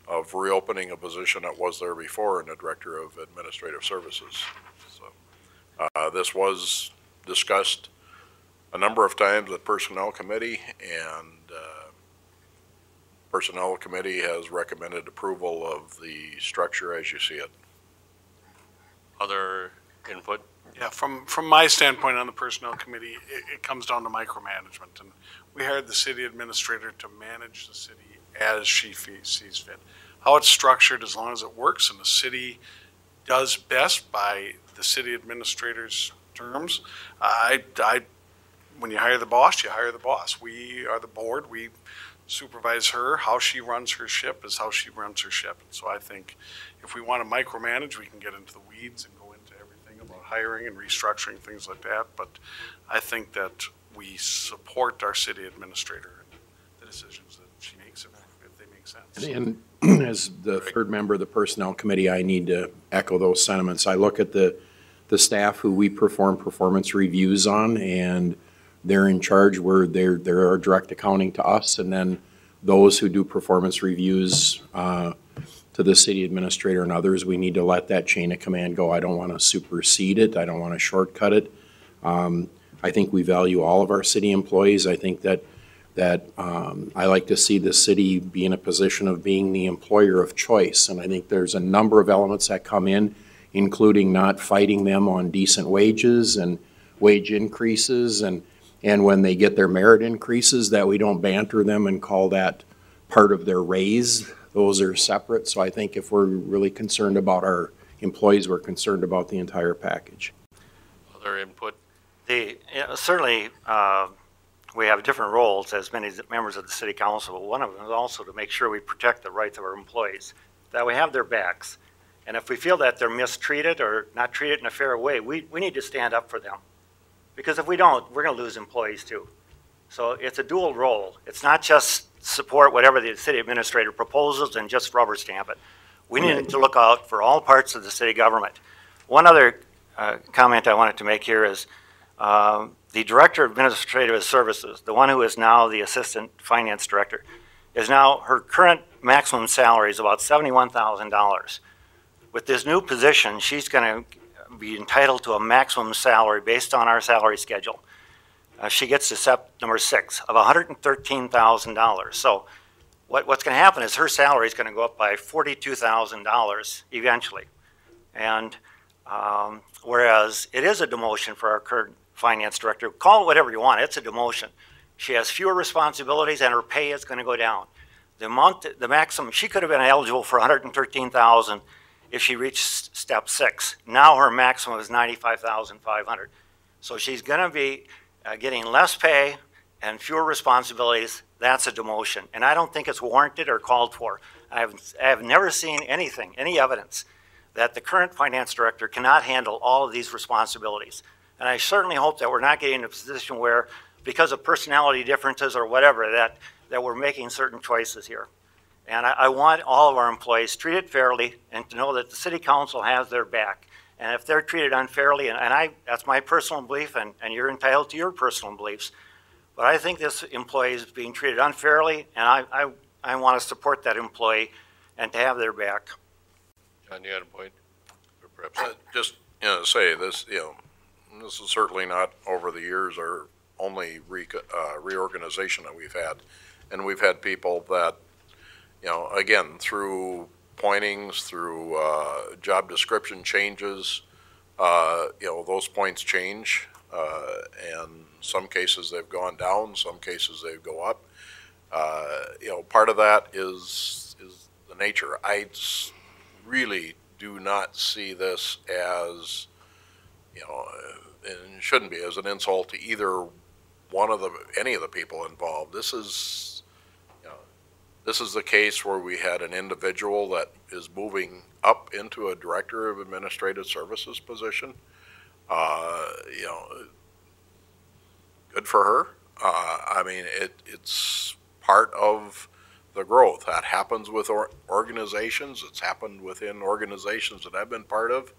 of reopening a position that was there before in the Director of Administrative Services. So this was discussed a number of times at Personnel Committee, and Personnel Committee has recommended approval of the structure as you see it. Other input? Yeah, from my standpoint on the Personnel Committee, it comes down to micromanagement. And we hired the city administrator to manage the city as she sees fit. How it's structured, as long as it works and the city does best by the city administrator's terms, when you hire the boss, you hire the boss. We are the board. We supervise her. How she runs her ship is how she runs her ship. And so I think if we want to micromanage, we can get into the weeds and go into everything about hiring and restructuring, things like that. But I think that we support our city administrator and the decisions that she makes if they make sense. And as the third member of the Personnel Committee, I need to echo those sentiments. I look at the staff who we perform performance reviews on, and they're in charge where they're our direct accounting to us, and then those who do performance reviews to the city administrator and others, we need to let that chain of command go. I don't want to supersede it. I don't want to shortcut it. I think we value all of our city employees. I think that I like to see the city be in a position of being the employer of choice, and I think there's a number of elements that come in, including not fighting them on decent wages and wage increases, and when they get their merit increases, that we don't banter them and call that part of their raise. Those are separate. So I think if we're really concerned about our employees, we're concerned about the entire package. Other input? Certainly, we have different roles as many members of the city council, but one of them is also to make sure we protect the rights of our employees, that we have their backs. And if we feel that they're mistreated or not treated in a fair way, we need to stand up for them. Because if we don't, we're going to lose employees too. So it's a dual role. It's not just support whatever the city administrator proposes and just rubber stamp it. We need to look out for all parts of the city government. One other comment I wanted to make here is the Director of Administrative Services, the one who is now the Assistant Finance Director, is now, her current maximum salary is about $71,000. With this new position, she's going to be entitled to a maximum salary based on our salary schedule. She gets to step number 6 of $113,000. So what's going to happen is her salary is going to go up by $42,000 eventually. And whereas it is a demotion for our current finance director, call it whatever you want, it's a demotion. She has fewer responsibilities and her pay is going to go down. The maximum, she could have been eligible for $113,000 if she reached step 6. Now her maximum is $95,500. So she's going to be getting less pay and fewer responsibilities. That's a demotion. And I don't think it's warranted or called for. I have never seen anything, any evidence, that the current finance director cannot handle all of these responsibilities. And I certainly hope that we're not getting in a position where, because of personality differences or whatever, that we're making certain choices here. And I want all of our employees treated fairly and to know that the city council has their back. And if they're treated unfairly, and that's my personal belief, and you're entitled to your personal beliefs, but I think this employee is being treated unfairly, and I want to support that employee and to have their back. John, you got a point? Or perhaps Just, say this, this is certainly not over the years our only reorganization that we've had. And we've had people that, again, through pointings, through job description changes, those points change. And some cases they've gone down, some cases they go up. Part of that is the nature. I really do not see this as, and shouldn't be as an insult to either any of the people involved. This is the case where we had an individual that is moving up into a Director of Administrative Services position. Good for her. It's part of the growth that happens with organizations. It's happened within organizations that I've been part of.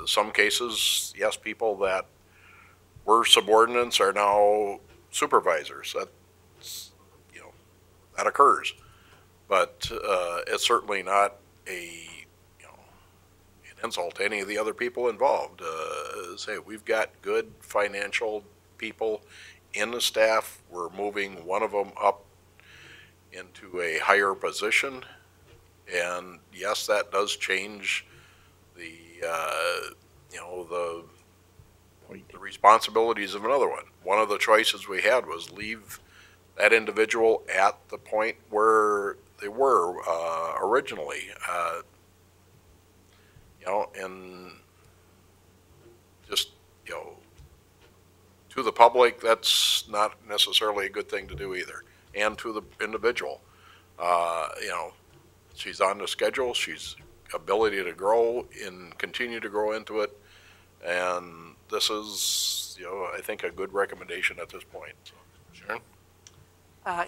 Some cases, yes, people that we're subordinates are now supervisors. That's, that occurs. But it's certainly not an insult to any of the other people involved. Say, we've got good financial people in the staff. We're moving one of them up into a higher position. And yes, that does change the responsibilities of another one. One of the choices we had was leave that individual at the point where they were originally. And just, to the public, that's not necessarily a good thing to do either. And to the individual, she's on the schedule, she's ability to grow and continue to grow into it. And this is, I think a good recommendation at this point. So, Sharon?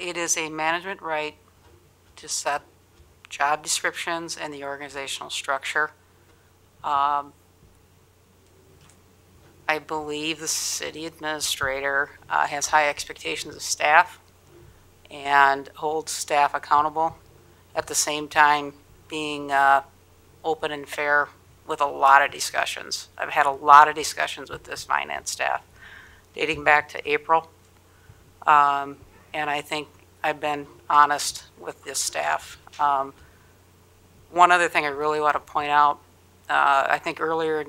It is a management right to set job descriptions and the organizational structure. I believe the city administrator has high expectations of staff and holds staff accountable, at the same time being open and fair with a lot of discussions. I've had a lot of discussions with this finance staff dating back to April. And I think I've been honest with this staff. One other thing I really want to point out, I think earlier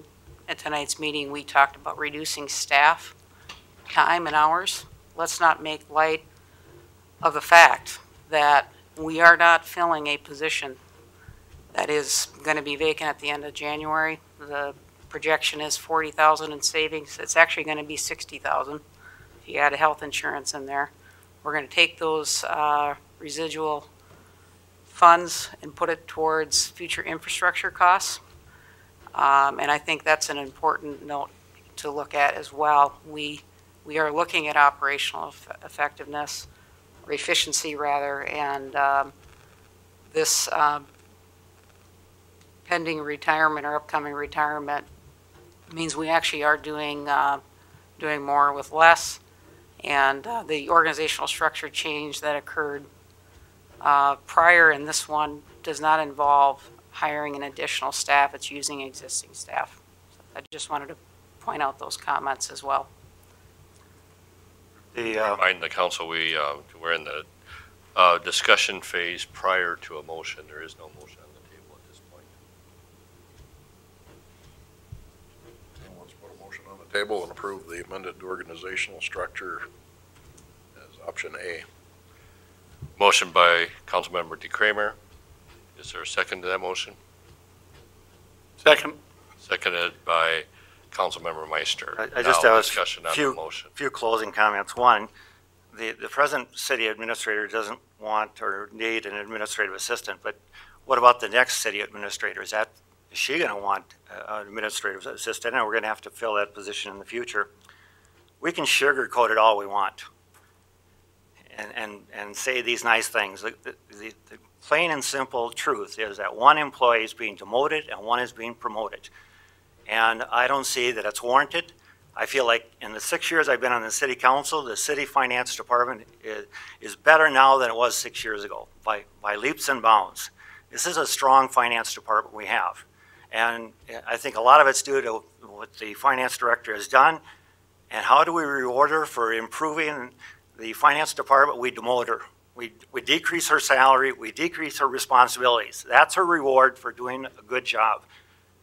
at tonight's meeting, we talked about reducing staff time and hours. Let's not make light of the fact that we are not filling a position that is going to be vacant at the end of January. The projection is 40,000 in savings. It's actually going to be 60,000 if you add health insurance in there. We're going to take those residual funds and put it towards future infrastructure costs. And I think that's an important note to look at as well. We are looking at operational effectiveness, or efficiency rather, and this pending retirement or upcoming retirement means we actually are doing more with less. And the organizational structure change that occurred prior in this one does not involve hiring an additional staff. It's using existing staff. So I just wanted to point out those comments as well. Remind the council, we're in the discussion phase prior to a motion. There is no motion on the table at this point. Let's put a motion on the table and approve the amended organizational structure as option A. Motion by Councilmember DeCramer. Is there a second to that motion? Second. Seconded by Councilmember Meister. I just Now, have discussion a on the motion. few closing comments. One, the present city administrator doesn't want or need an administrative assistant, but what about the next city administrator? Is she going to want an administrative assistant, and we're going to have to fill that position in the future? We can sugarcoat it all we want and say these nice things. The plain and simple truth is that one employee is being demoted and one is being promoted. And I don't see that it's warranted. I feel like in the 6 years I've been on the city council, the city finance department is better now than it was 6 years ago by leaps and bounds. This is a strong finance department we have. And I think a lot of it's due to what the finance director has done. And how do we reward her for improving the finance department? We demote her. We decrease her salary, we decrease her responsibilities. That's her reward for doing a good job.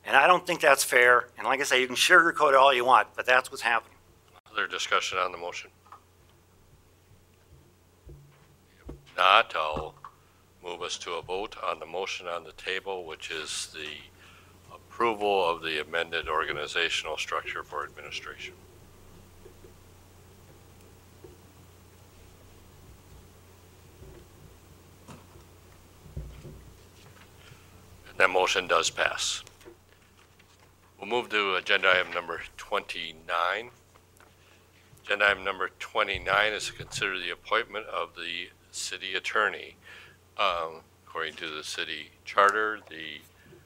And I don't think that's fair. And like I say, you can sugarcoat it all you want, but that's what's happening. Other discussion on the motion? If not, I'll move us to a vote on the motion on the table, which is the approval of the amended organizational structure for administration. That motion does pass. We'll move to agenda item number 29. Agenda item number 29 is to consider the appointment of the city attorney. According to the city charter, the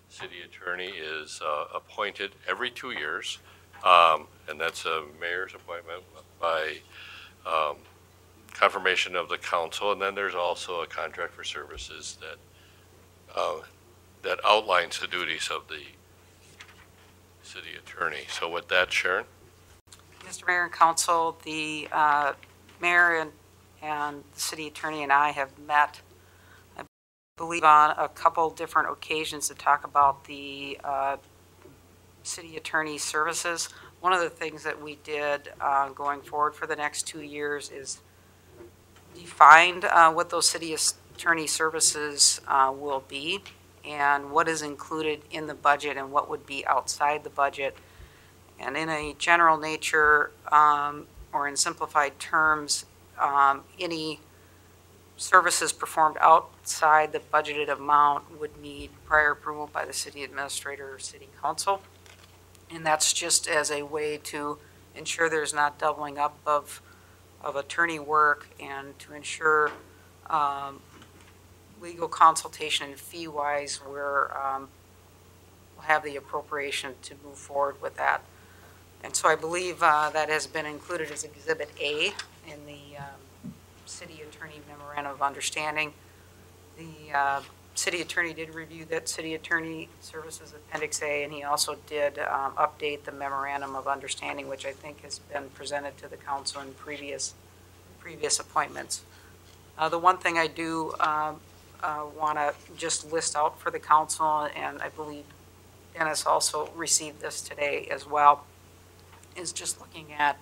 city attorney is appointed every 2 years. And that's a mayor's appointment by confirmation of the council. And then there's also a contract for services that outlines the duties of the city attorney. So with that, Sharon? Mr. Mayor and Council, the mayor and the city attorney and I have met, I believe, on a couple different occasions to talk about the city attorney services. One of the things that we did going forward for the next 2 years is defined what those city attorney services will be and what is included in the budget and what would be outside the budget. And in a general nature, or in simplified terms, any services performed outside the budgeted amount would need prior approval by the city administrator or city council. And that's just as a way to ensure there's not doubling up of attorney work and to ensure legal consultation and fee-wise we'll have the appropriation to move forward with that. And so I believe that has been included as Exhibit A in the city attorney memorandum of understanding. The city attorney did review that city attorney services Appendix A, and he also did update the memorandum of understanding, which I think has been presented to the council in previous appointments. The one thing I do want to just list out for the council, and I believe Dennis also received this today as well, is just looking at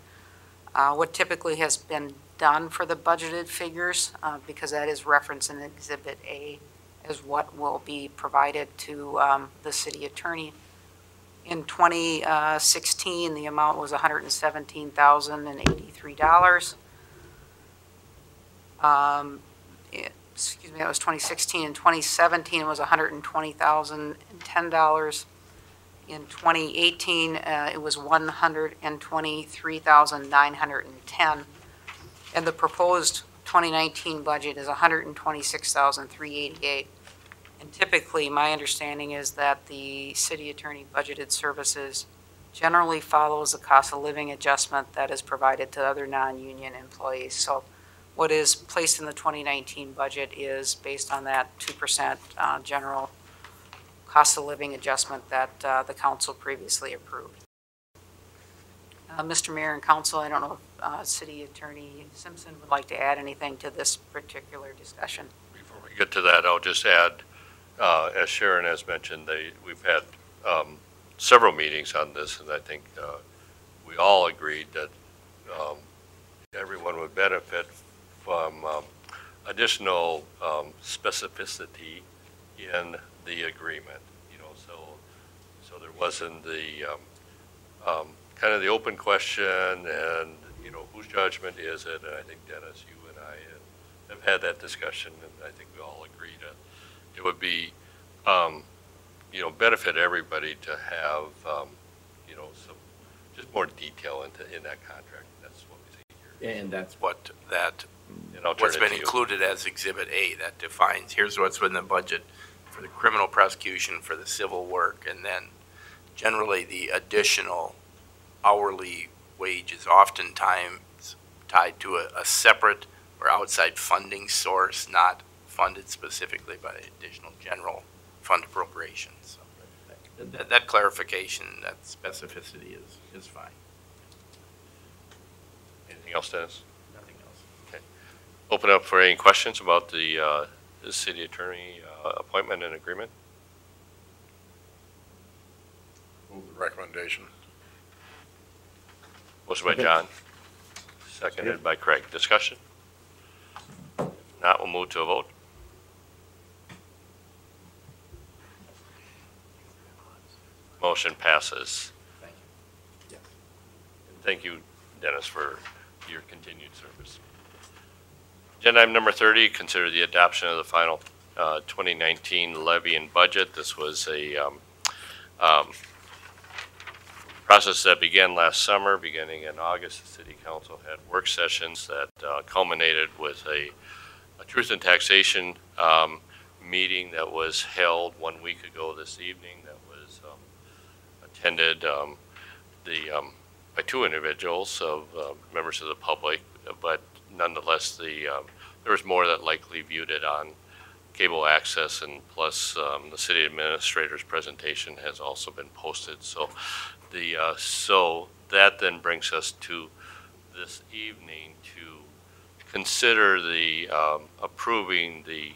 what typically has been done for the budgeted figures, because that is referenced in Exhibit A as what will be provided to the city attorney. In 2016, the amount was $117,083. Excuse me, that was 2016. In 2017, it was $120,010. In 2018, it was $123,910. And the proposed 2019 budget is $126,388. And typically, my understanding is that the city attorney budgeted services generally follows the cost of living adjustment that is provided to other non-union employees. So what is placed in the 2019 budget is based on that 2% general cost of living adjustment that the council previously approved. Mr. Mayor and Council, I don't know if City Attorney Simpson would like to add anything to this particular discussion. Before we get to that, I'll just add, as Sharon has mentioned, we've had several meetings on this, and I think we all agreed that everyone would benefit from additional specificity in the agreement. So there wasn't the kind of the open question, and whose judgment is it? And I think Dennis, you and I have had that discussion, and I think we all agree that it would be benefit everybody to have some just more detail in that contract. That's what we see here. And that's what's been included as Exhibit A that defines here's what's in the budget for the criminal prosecution, for the civil work, and then generally the additional hourly wage is oftentimes tied to a separate or outside funding source, not funded specifically by additional general fund appropriations. So that clarification, that specificity is fine. Anything else, Dennis? Nothing else. Okay. Open up for any questions about the city attorney appointment and agreement. Move the recommendation. Motion by John, seconded by Craig. Discussion? If not, we'll move to a vote. Motion passes. Thank you. And thank you, Dennis, for your continued service. Agenda item number 30, consider the adoption of the final 2019 levy and budget. This was a process that began last summer. Beginning in August, the City Council had work sessions that culminated with a truth and taxation meeting that was held 1 week ago this evening that was attended by two individuals of members of the public, but nonetheless, there was more that likely viewed it on cable access, and plus the city administrator's presentation has also been posted. So so that then brings us to this evening to consider the approving the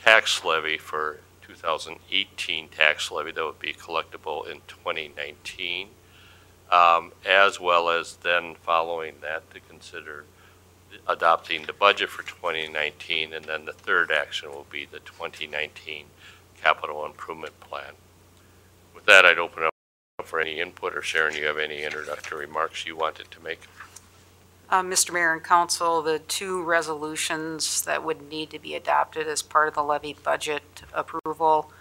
tax levy for 2018 tax levy that would be collectible in 2019, as well as then following that to consider adopting the budget for 2019, and then the third action will be the 2019 capital improvement plan. With that, I'd open up for any input, or Sharon, you have any introductory remarks you wanted to make? Mr. Mayor and Council, the two resolutions that would need to be adopted as part of the levy budget approval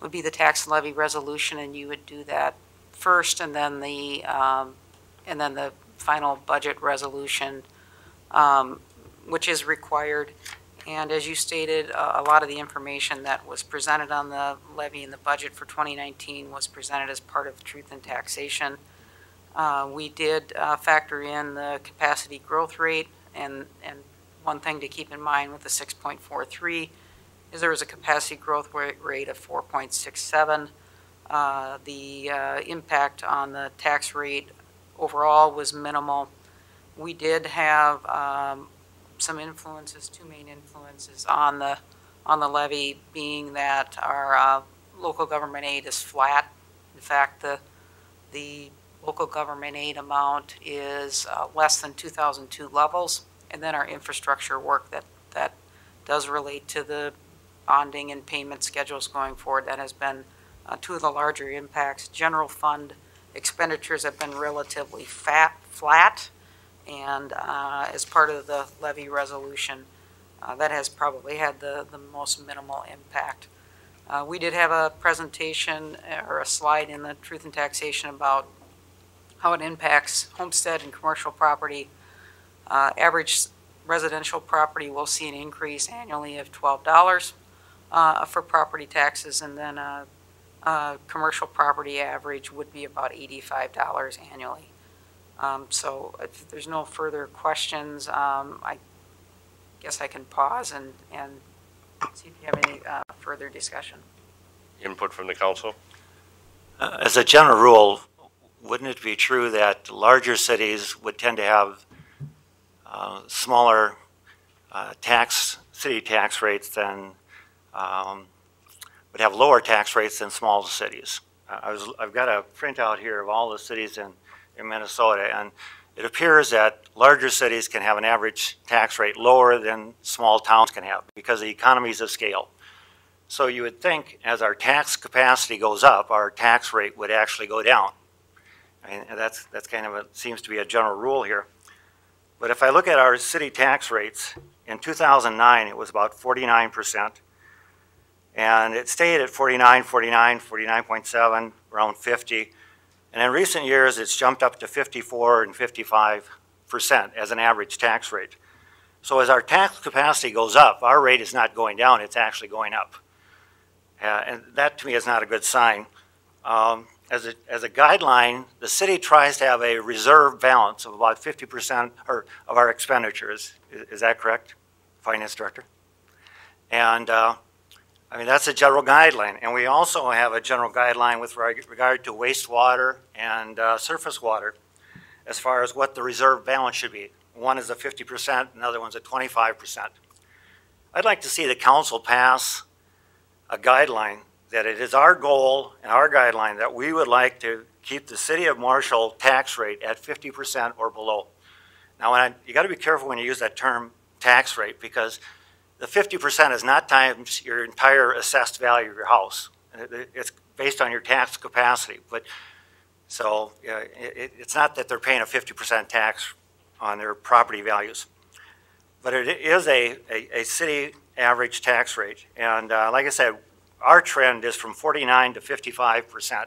would be the tax levy resolution, and you would do that first, and then the final budget resolution, which is required. And as you stated, a lot of the information that was presented on the levy and the budget for 2019 was presented as part of Truth in Taxation. We did factor in the capacity growth rate, and one thing to keep in mind with the 6.43 is there was a capacity growth rate of 4.67. The impact on the tax rate overall was minimal. We did have some influences, two main influences on the levy, being that our local government aid is flat. In fact, the local government aid amount is less than 2002 levels, and then our infrastructure work that does relate to the bonding and payment schedules going forward, that has been two of the larger impacts. General fund expenditures have been relatively flat, and as part of the levy resolution, that has probably had the most minimal impact. We did have a presentation or a slide in the Truth in Taxation about how it impacts homestead and commercial property. Average residential property will see an increase annually of $12 for property taxes, and then commercial property average would be about $85 annually. So if there's no further questions, I guess I can pause and see if you have any further discussion. Input from the council? As a general rule, wouldn't it be true that larger cities would tend to have smaller city tax rates than, would have lower tax rates than small cities? I've got a printout here of all the cities in Minnesota, and it appears that larger cities can have an average tax rate lower than small towns can have because of the economies of scale. So you would think as our tax capacity goes up, our tax rate would actually go down. And that's kind of seems to be a general rule here. But if I look at our city tax rates, in 2009 it was about 49%, and it stayed at 49, 49.7, around 50. And in recent years, it's jumped up to 54 and 55% as an average tax rate. So as our tax capacity goes up, our rate is not going down, it's actually going up. And that to me is not a good sign. As a guideline, the city tries to have a reserve balance of about 50% of our expenditures. Is that correct, Finance Director? And I mean, that's a general guideline. And we also have a general guideline with regard to wastewater and surface water as far as what the reserve balance should be. One is a 50%, another one's a 25%. I'd like to see the council pass a guideline that it is our goal and our guideline that we would like to keep the city of Marshall tax rate at 50% or below. Now, you got to be careful when you use that term tax rate, because the 50% is not times your entire assessed value of your house. It's based on your tax capacity. But so it's not that they're paying a 50% tax on their property values. But it is a city average tax rate. And like I said, our trend is from 49 to 55%.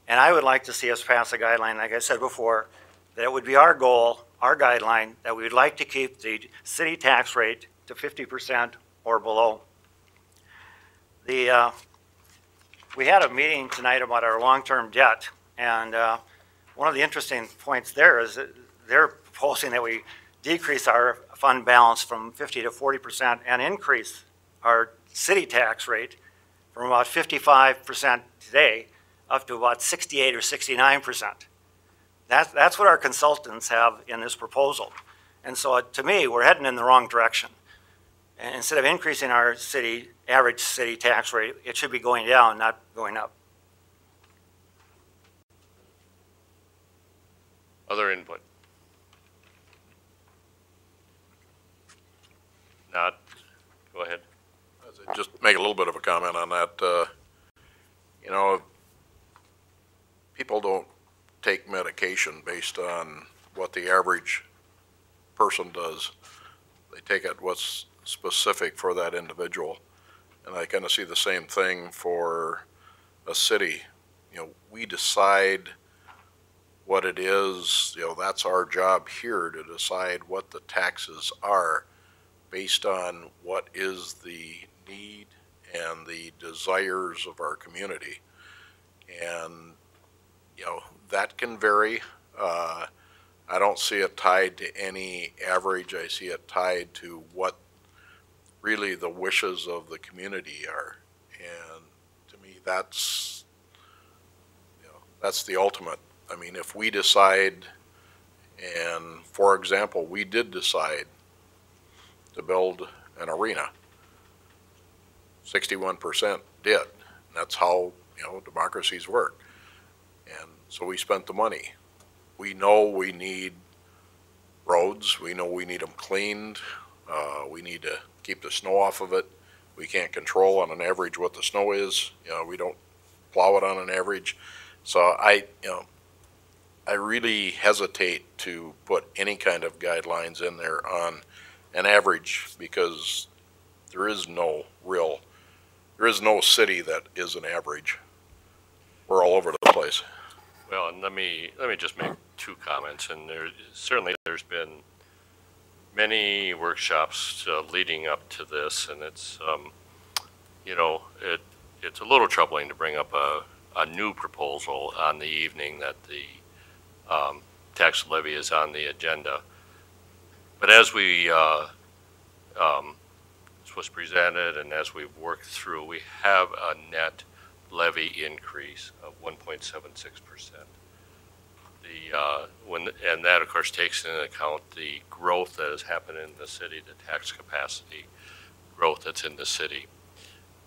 And I would like to see us pass a guideline, like I said before, that it would be our goal, our guideline, that we would like to keep the city tax rate to 50% or below. We had a meeting tonight about our long-term debt, and one of the interesting points there is that they're proposing that we decrease our fund balance from 50 to 40% and increase our city tax rate from about 55% today up to about 68 or 69%. That's what our consultants have in this proposal. And so to me, we're heading in the wrong direction. And instead of increasing our average city tax rate, it should be going down, not going up. Other input? Not, go ahead. Just make a little bit of a comment on that. You know, people don't take medication based on what the average person does. They take it what's specific for that individual. And I kind of see the same thing for a city. You know, we decide what it is, you know, that's our job here to decide what the taxes are based on what is the need and the desires of our community. And, you know, that can vary. I don't see it tied to any average. I see it tied to what really the wishes of the community are. And to me, that's, you know, that's the ultimate. I mean, if we decide, and for example, we did decide to build an arena, 61% did. That's how, you know, democracies work. And so we spent the money. We know we need roads. We know we need them cleaned. We need to keep the snow off of it. We can't control on an average what the snow is. You know, we don't plow it on an average. So you know, I really hesitate to put any kind of guidelines in there on an average because there is no city that is an average. We're all over the place. Well, and let me just make two comments. And there's been many workshops leading up to this, and it's you know, it's a little troubling to bring up a new proposal on the evening that the tax levy is on the agenda. But as this was presented and as we've worked through, we have a net levy increase of 1.76%. And that of course takes into account the growth that has happened in the city, the tax capacity growth that's in the city.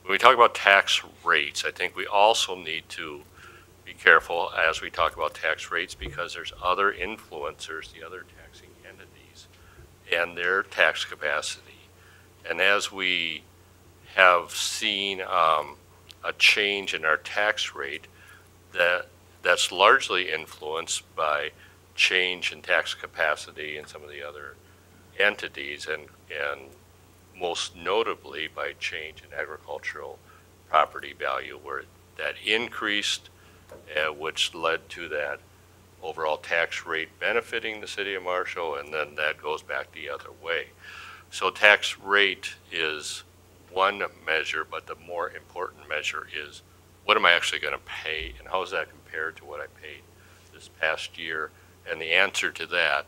When we talk about tax rates, I think we also need to be careful as we talk about tax rates because there's other influencers, the other taxing entities, and their tax capacity. And as we have seen a change in our tax rate, that's largely influenced by change in tax capacity in some of the other entities, and most notably by change in agricultural property value, where that increased, which led to that overall tax rate benefiting the city of Marshall, and then that goes back the other way. So tax rate is one measure, but the more important measure is what am I actually going to pay, and how does that compare to what I paid this past year? And the answer to that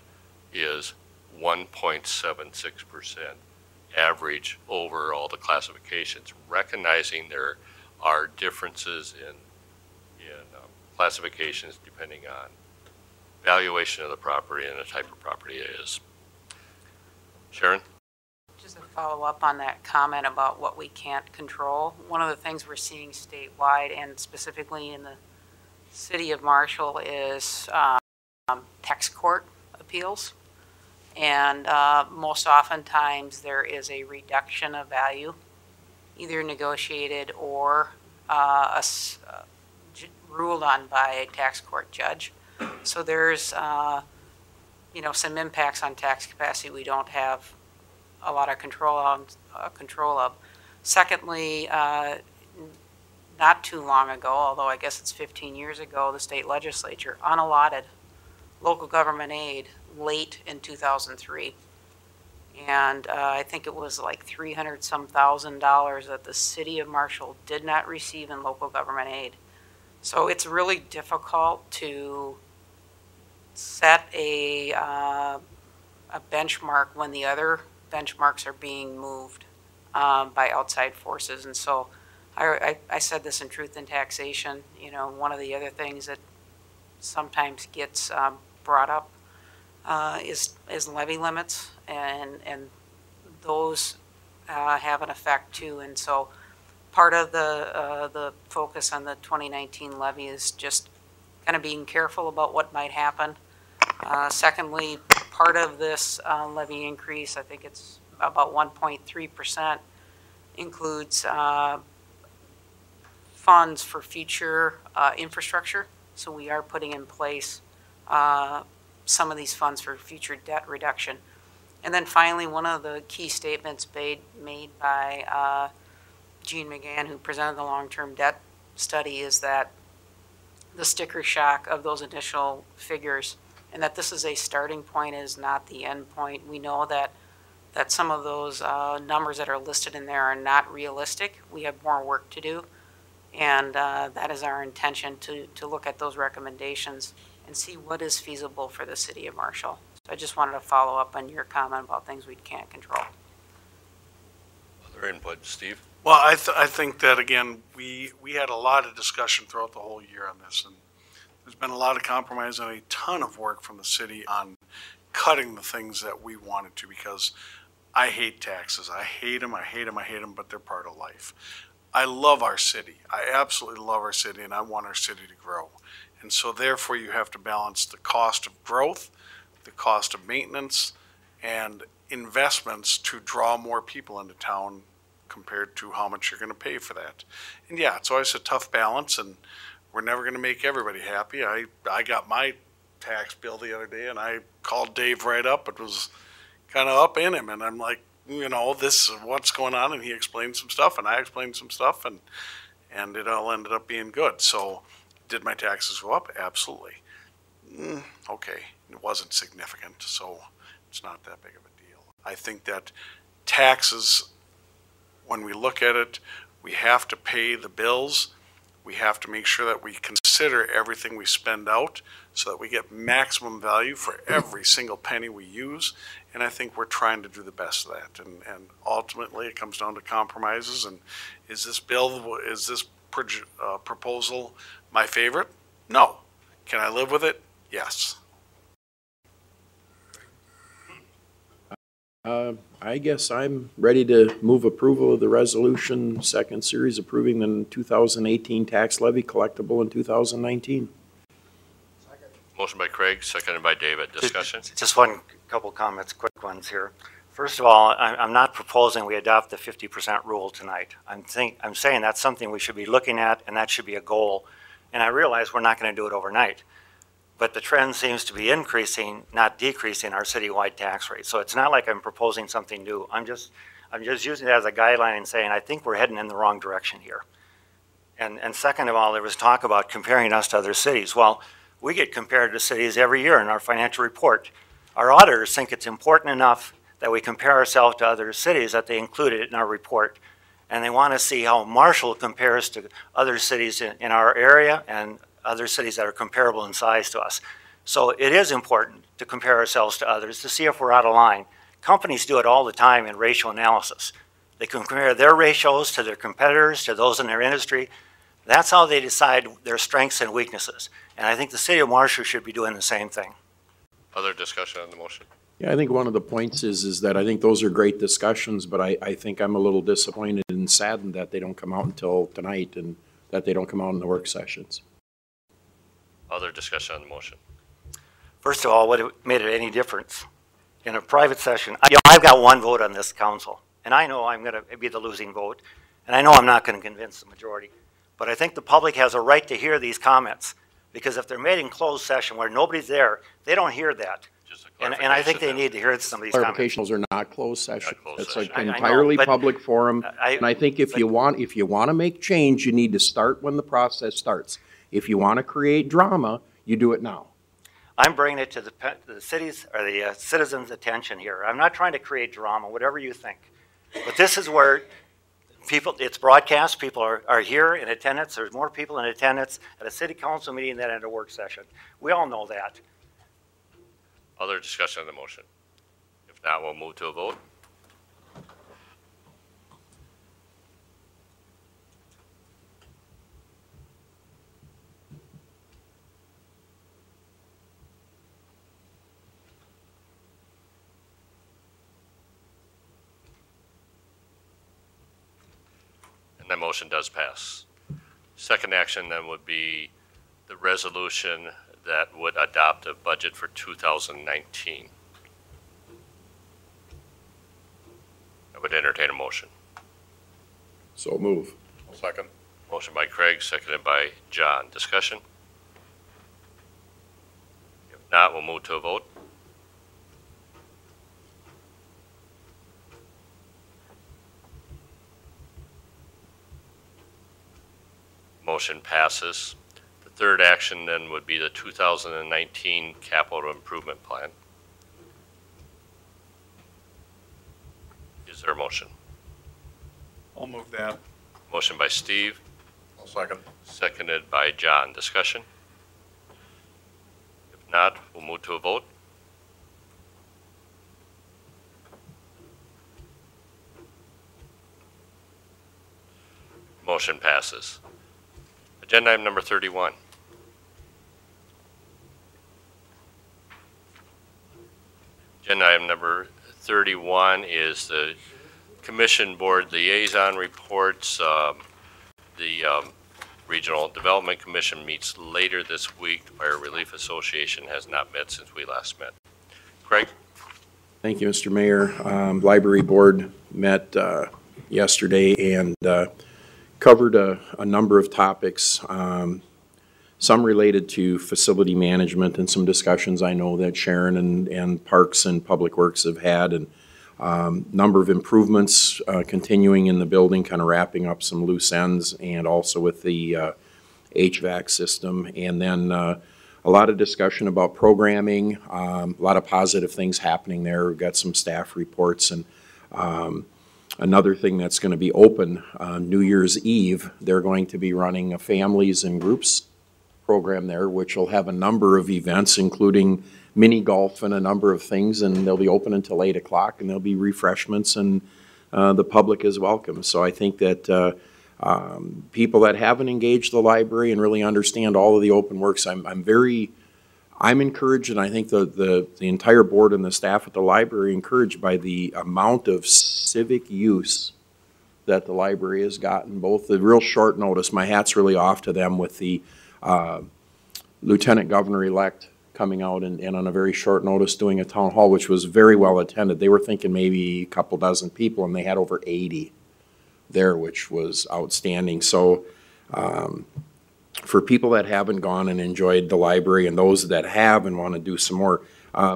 is 1.76% average over all the classifications, recognizing there are differences in classifications depending on valuation of the property and the type of property it is. Sharon? Just to follow up on that comment about what we can't control, one of the things we're seeing statewide and specifically in the city of Marshall is tax court appeals. And most oftentimes there is a reduction of value, either negotiated or ruled on by a tax court judge. So there's you know, some impacts on tax capacity we don't have a lot of control of. Secondly, not too long ago, although I guess it's 15 years ago, the state legislature unallotted local government aid late in 2003. And I think it was like $300-some thousand that the city of Marshall did not receive in local government aid. So it's really difficult to set a benchmark when the other benchmarks are being moved by outside forces. And so I said this in Truth in Taxation, you know, one of the other things that sometimes gets brought up is levy limits, and those have an effect too. And so part of the focus on the 2019 levy is just kind of being careful about what might happen. Secondly, part of this levy increase, I think it's about 1.3%, includes funds for future infrastructure. So we are putting in place some of these funds for future debt reduction. And then finally, one of the key statements made by Gene McGann, who presented the long-term debt study, is that the sticker shock of those initial figures, and that this is a starting point, is not the end point. We know that some of those numbers that are listed in there are not realistic. We have more work to do, and that is our intention, to look at those recommendations and see what is feasible for the city of Marshall. So I just wanted to follow up on your comment about things we can't control. Other input, Steve? Well, I think that, again, we had a lot of discussion throughout the whole year on this, and there's been a lot of compromise and a ton of work from the city on cutting the things that we wanted to, because I hate taxes. I hate them, but they're part of life. I love our city. I absolutely love our city, and I want our city to grow. And so therefore you have to balance the cost of growth, the cost of maintenance, and investments to draw more people into town compared to how much you're going to pay for that. And yeah, it's always a tough balance, and we're never going to make everybody happy. I got my tax bill the other day, and I called Dave right up. It was kind of up in him, and I'm like, you know, this is what's going on, and he explained some stuff, and I explained some stuff, and it all ended up being good. So did my taxes go up? Absolutely. Okay, it wasn't significant, so it's not that big of a deal. I think that taxes, when we look at it, we have to pay the bills. We have to make sure that we consider everything we spend out so that we get maximum value for every single penny we use. And I think we're trying to do the best of that. And ultimately, it comes down to compromises. And is this proposal my favorite? No. Can I live with it? Yes. I guess I'm ready to move approval of the resolution, second series, approving the 2018 tax levy collectible in 2019. Motion by Craig, seconded by David. Discussion? Just one couple comments, quick ones here. First of all, I'm not proposing we adopt the 50% rule tonight. I'm saying that's something we should be looking at, and that should be a goal. And I realize we're not going to do it overnight. But the trend seems to be increasing, not decreasing, our citywide tax rate. So it's not like I'm proposing something new. I'm just using it as a guideline and saying I think we're heading in the wrong direction here. And second of all, there was talk about comparing us to other cities. Well, we get compared to cities every year in our financial report. Our auditors think it's important enough that we compare ourselves to other cities that they include it in our report. And they want to see how Marshall compares to other cities in our area and other cities that are comparable in size to us. So it is important to compare ourselves to others to see if we're out of line. Companies do it all the time in ratio analysis. They compare their ratios to their competitors, to those in their industry. That's how they decide their strengths and weaknesses. And I think the city of Marshall should be doing the same thing. Other discussion on the motion? Yeah, I think one of the points is that I think those are great discussions, but I think I'm a little disappointed and saddened that they don't come out until tonight and that they don't come out in the work sessions. Other discussion on the motion? First of all, would it made it any difference? In a private session, I've got one vote on this council, and I know I'm going to be the losing vote, and I know I'm not going to convince the majority. But I think the public has a right to hear these comments, because if they're made in closed session where nobody's there, they don't hear that. And I think they need to hear some of these comments. Clarifications are not closed session. It's like I know, entirely but public forum. And I think if you want to make change, you need to start when the process starts. If you want to create drama, you do it now. I'm bringing it to the city's or the citizens' attention here. I'm not trying to create drama, whatever you think. But this is where people, it's broadcast, people are here in attendance. There's more people in attendance at a city council meeting than at a work session. We all know that. Other discussion on the motion? If not, we'll move to a vote. And that motion does pass. Second action then would be the resolution that would adopt a budget for 2019. I would entertain a motion. So move. Second. Motion by Craig, seconded by John. Discussion? If not, we'll move to a vote. Motion passes. The third action then would be the 2019 capital improvement plan. Is there a motion? I'll move that. Motion by Steve, I'll second. seconded by John. Discussion? If not, we'll move to a vote. Motion passes. Agenda item number 31. Agenda item number 31 is the Commission Board Liaison Reports. The Regional Development Commission meets later this week. The Fire Relief Association has not met since we last met. Craig? Thank you, Mr. Mayor. Library Board met yesterday and covered a number of topics, some related to facility management and some discussions I know that Sharon and Parks and Public Works have had, and number of improvements continuing in the building, kind of wrapping up some loose ends, and also with the HVAC system. And then a lot of discussion about programming, a lot of positive things happening there. We've got some staff reports, and another thing that's going to be open New Year's Eve, they're going to be running a families and groups program there, which will have a number of events, including mini golf and a number of things, and they'll be open until 8 o'clock, and there'll be refreshments, and the public is welcome. So I think that people that haven't engaged the library and really understand all of the open works, I'm encouraged, and I think the entire board and the staff at the library are encouraged by the amount of civic use that the library has gotten, both the real short notice. My hat's really off to them with the Lieutenant Governor-elect coming out and on a very short notice doing a town hall, which was very well attended. They were thinking maybe a couple dozen people, and they had over 80 there, which was outstanding. So for people that haven't gone and enjoyed the library, and those that have and want to do some more,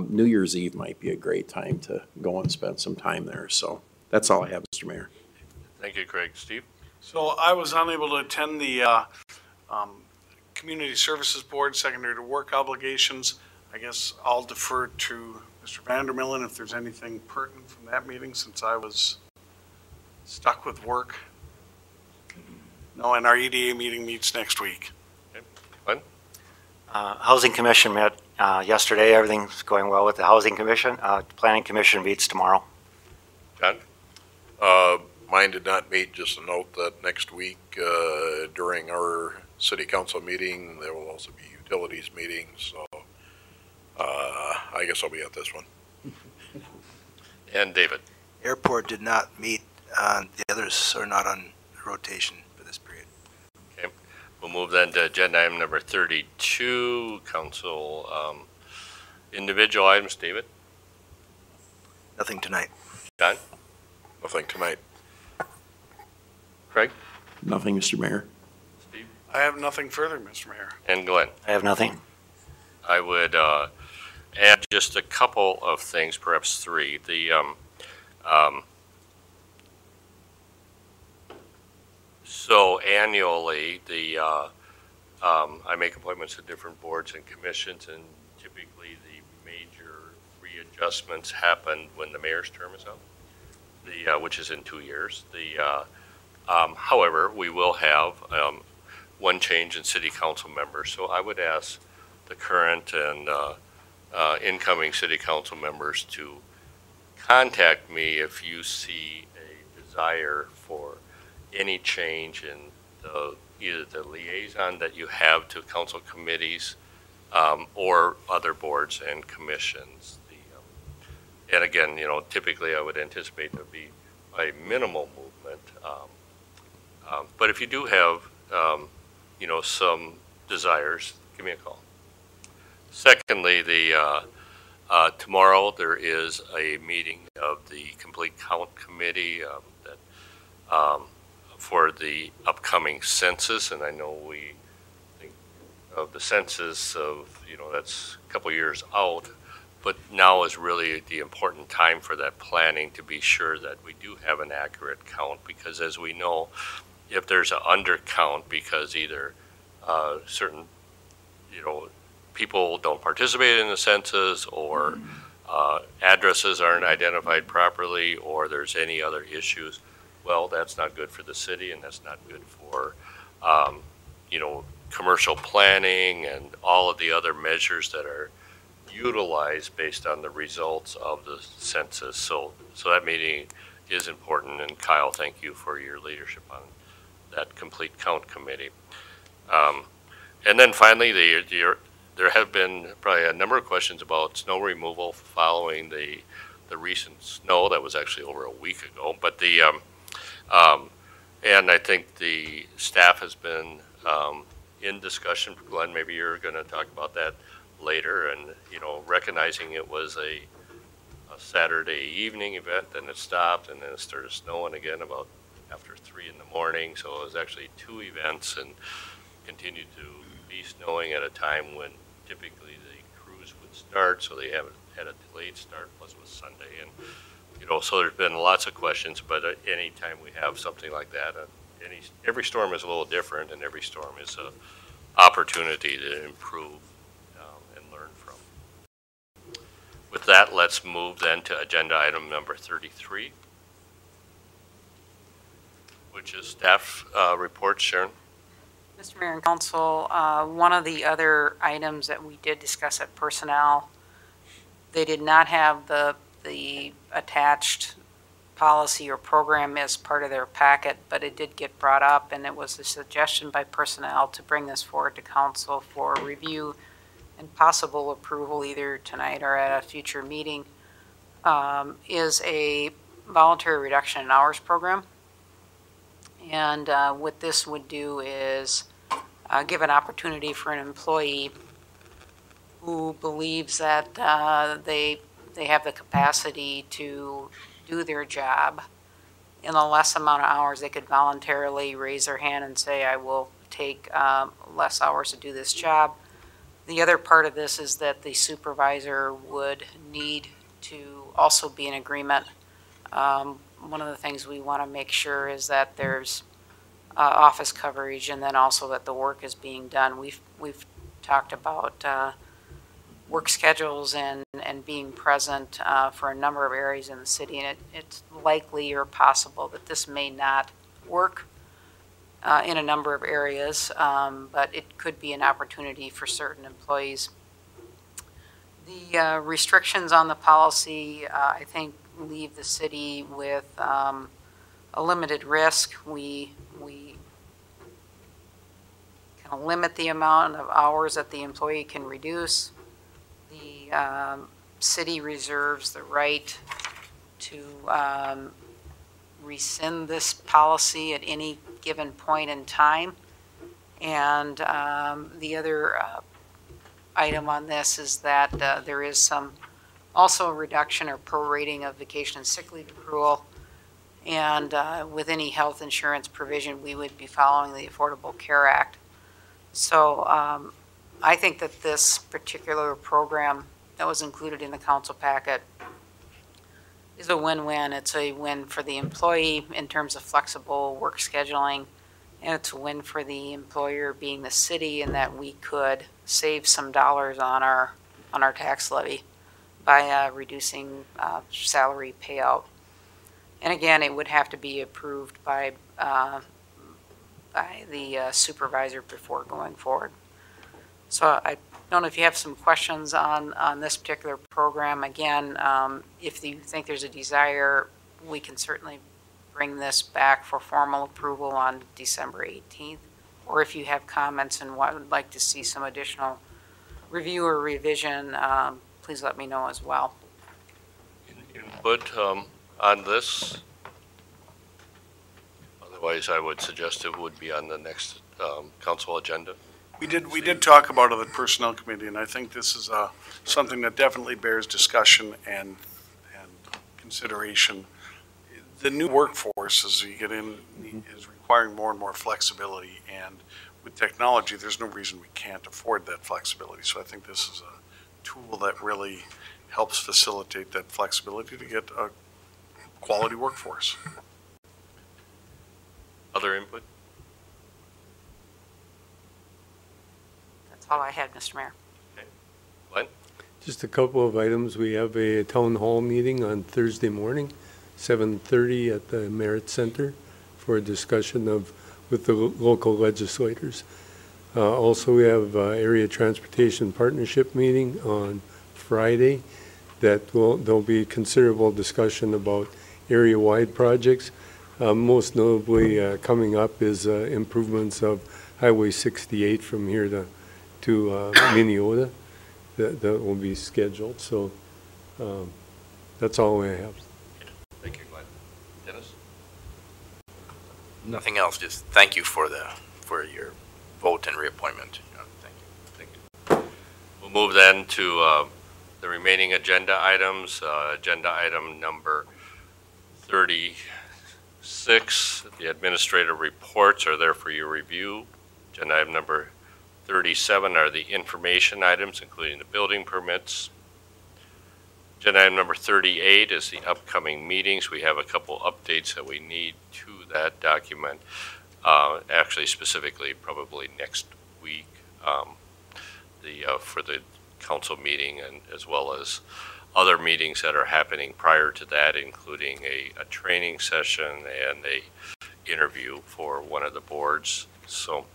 New Year's Eve might be a great time to go and spend some time there. So that's all I have, Mr. Mayor. Thank you, Craig. Steve? So I was unable to attend the Community Services Board secondary to work obligations. I guess I'll defer to Mr. Vandermillen if there's anything pertinent from that meeting, since I was stuck with work. No, and our EDA meeting meets next week. Okay. Glenn? Housing Commission met yesterday. Everything's going well with the Housing Commission. Planning Commission meets tomorrow. John? Mine did not meet. Just a note that next week during our city council meeting, there will also be utilities meetings. So I guess I'll be at this one. And David? Airport did not meet. The others are not on rotation for this period. Okay. We'll move then to agenda item number 32, council individual items. David? Nothing tonight. John? Nothing tonight. Craig? Nothing, Mr. Mayor. Steve? I have nothing further, Mr. Mayor. And Glenn? I have nothing. I would add just a couple of things, perhaps three. So annually, I make appointments to different boards and commissions, and typically the major readjustments happen when the mayor's term is up, which is in 2 years. However, we will have one change in city council members. So I would ask the current and incoming city council members to contact me if you see a desire for any change in either the liaison that you have to council committees or other boards and commissions. And again, typically I would anticipate there be a minimal movement. But if you do have, some desires, give me a call. Secondly, tomorrow there is a meeting of the Complete Count Committee for the upcoming census, and I know we think of the census of, that's a couple years out, but now is really the important time for that planning to be sure that we do have an accurate count, because as we know, if there's an undercount because either certain, people don't participate in the census, or addresses aren't identified properly, or there's any other issues, well, that's not good for the city, and that's not good for, commercial planning and all of the other measures that are utilized based on the results of the census. So that meeting is important, and Kyle, thank you for your leadership on that Complete Count Committee. And then finally, there have been probably a number of questions about snow removal following the recent snow that was actually over a week ago. But and I think the staff has been in discussion. Glenn, maybe you're going to talk about that later, and recognizing it was a Saturday evening event, then it stopped, and then it started snowing again about after 3 in the morning. So it was actually 2 events, and continued to be snowing at a time when typically the crews would start, so they had a delayed start, plus it was Sunday, and so there's been lots of questions. But anytime we have something like that, every storm is a little different, and every storm is an opportunity to improve and learn from. With that, let's move then to agenda item number 33, which is staff reports. Sharon. Mr. Mayor and Council, one of the other items that we did discuss at personnel, they did not have the attached policy or program as part of their packet, but it did get brought up, and it was a suggestion by personnel to bring this forward to council for review and possible approval either tonight or at a future meeting, is a voluntary reduction in hours program. And what this would do is give an opportunity for an employee who believes that they have the capacity to do their job in a less amount of hours. They could voluntarily raise their hand and say, I will take less hours to do this job. The other part of this is that the supervisor would need to also be in agreement. One of the things we want to make sure is that there's office coverage, and then also that the work is being done. We've talked about work schedules and being present for a number of areas in the city, and it's likely or possible that this may not work in a number of areas, but it could be an opportunity for certain employees. The restrictions on the policy, I think, leave the city with a limited risk. We kind of limit the amount of hours that the employee can reduce. The city reserves the right to rescind this policy at any given point in time. And the other item on this is that there is also a reduction or prorating of vacation and sick leave accrual. And with any health insurance provision, we would be following the Affordable Care Act. So I think that this particular program that was included in the council packet is a win-win. It's a win for the employee in terms of flexible work scheduling, and it's a win for the employer, being the city, in that we could save some dollars on our tax levy by reducing salary payout. And again, it would have to be approved by the supervisor before going forward. So don't know if you have some questions on this particular program. Again, if you think there's a desire, we can certainly bring this back for formal approval on December 18th. Or if you have comments and would like to see some additional review or revision, please let me know as well. Input on this? Otherwise, I would suggest it would be on the next council agenda. We did talk about it at Personnel Committee, and I think this is something that definitely bears discussion and consideration. The new workforce, as you get in, is requiring more and more flexibility, and with technology, there's no reason we can't afford that flexibility. So I think this is a tool that really helps facilitate that flexibility to get a quality workforce. Other input? That's all I had, Mr. Mayor. Glenn? Just a couple of items. We have a town hall meeting on Thursday morning, 7:30 at the Merit Center for a discussion with the local legislators. Also, we have area transportation partnership meeting on Friday. There'll be considerable discussion about area-wide projects. Most notably, coming up is improvements of Highway 68 from here to Minneota. That will be scheduled. So that's all I have. Thank you, Glenn. Dennis? Nothing else, just thank you for your vote and reappointment. Thank you. We'll move then to the remaining agenda items. Agenda item number 36, the administrative reports are there for your review. Agenda item number 37 are the information items, including the building permits. Agenda item number 38 is the upcoming meetings. We have a couple updates that we need to that document. Actually, specifically, probably next week, for the council meeting, and as well as other meetings that are happening prior to that, including a training session and a interview for one of the boards. So,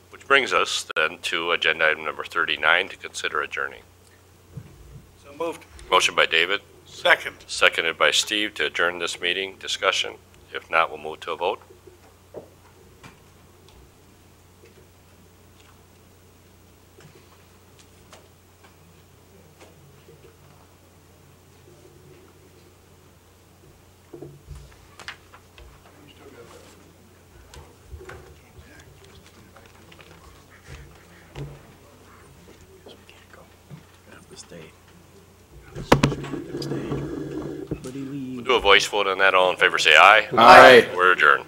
which brings us then to agenda item number 39 to consider adjourning. So moved. Motion by David. Second. Seconded by Steve to adjourn this meeting. Discussion. If not, we'll move to a vote. We'll do a voice vote on that. All in favor say aye. Aye. We're adjourned.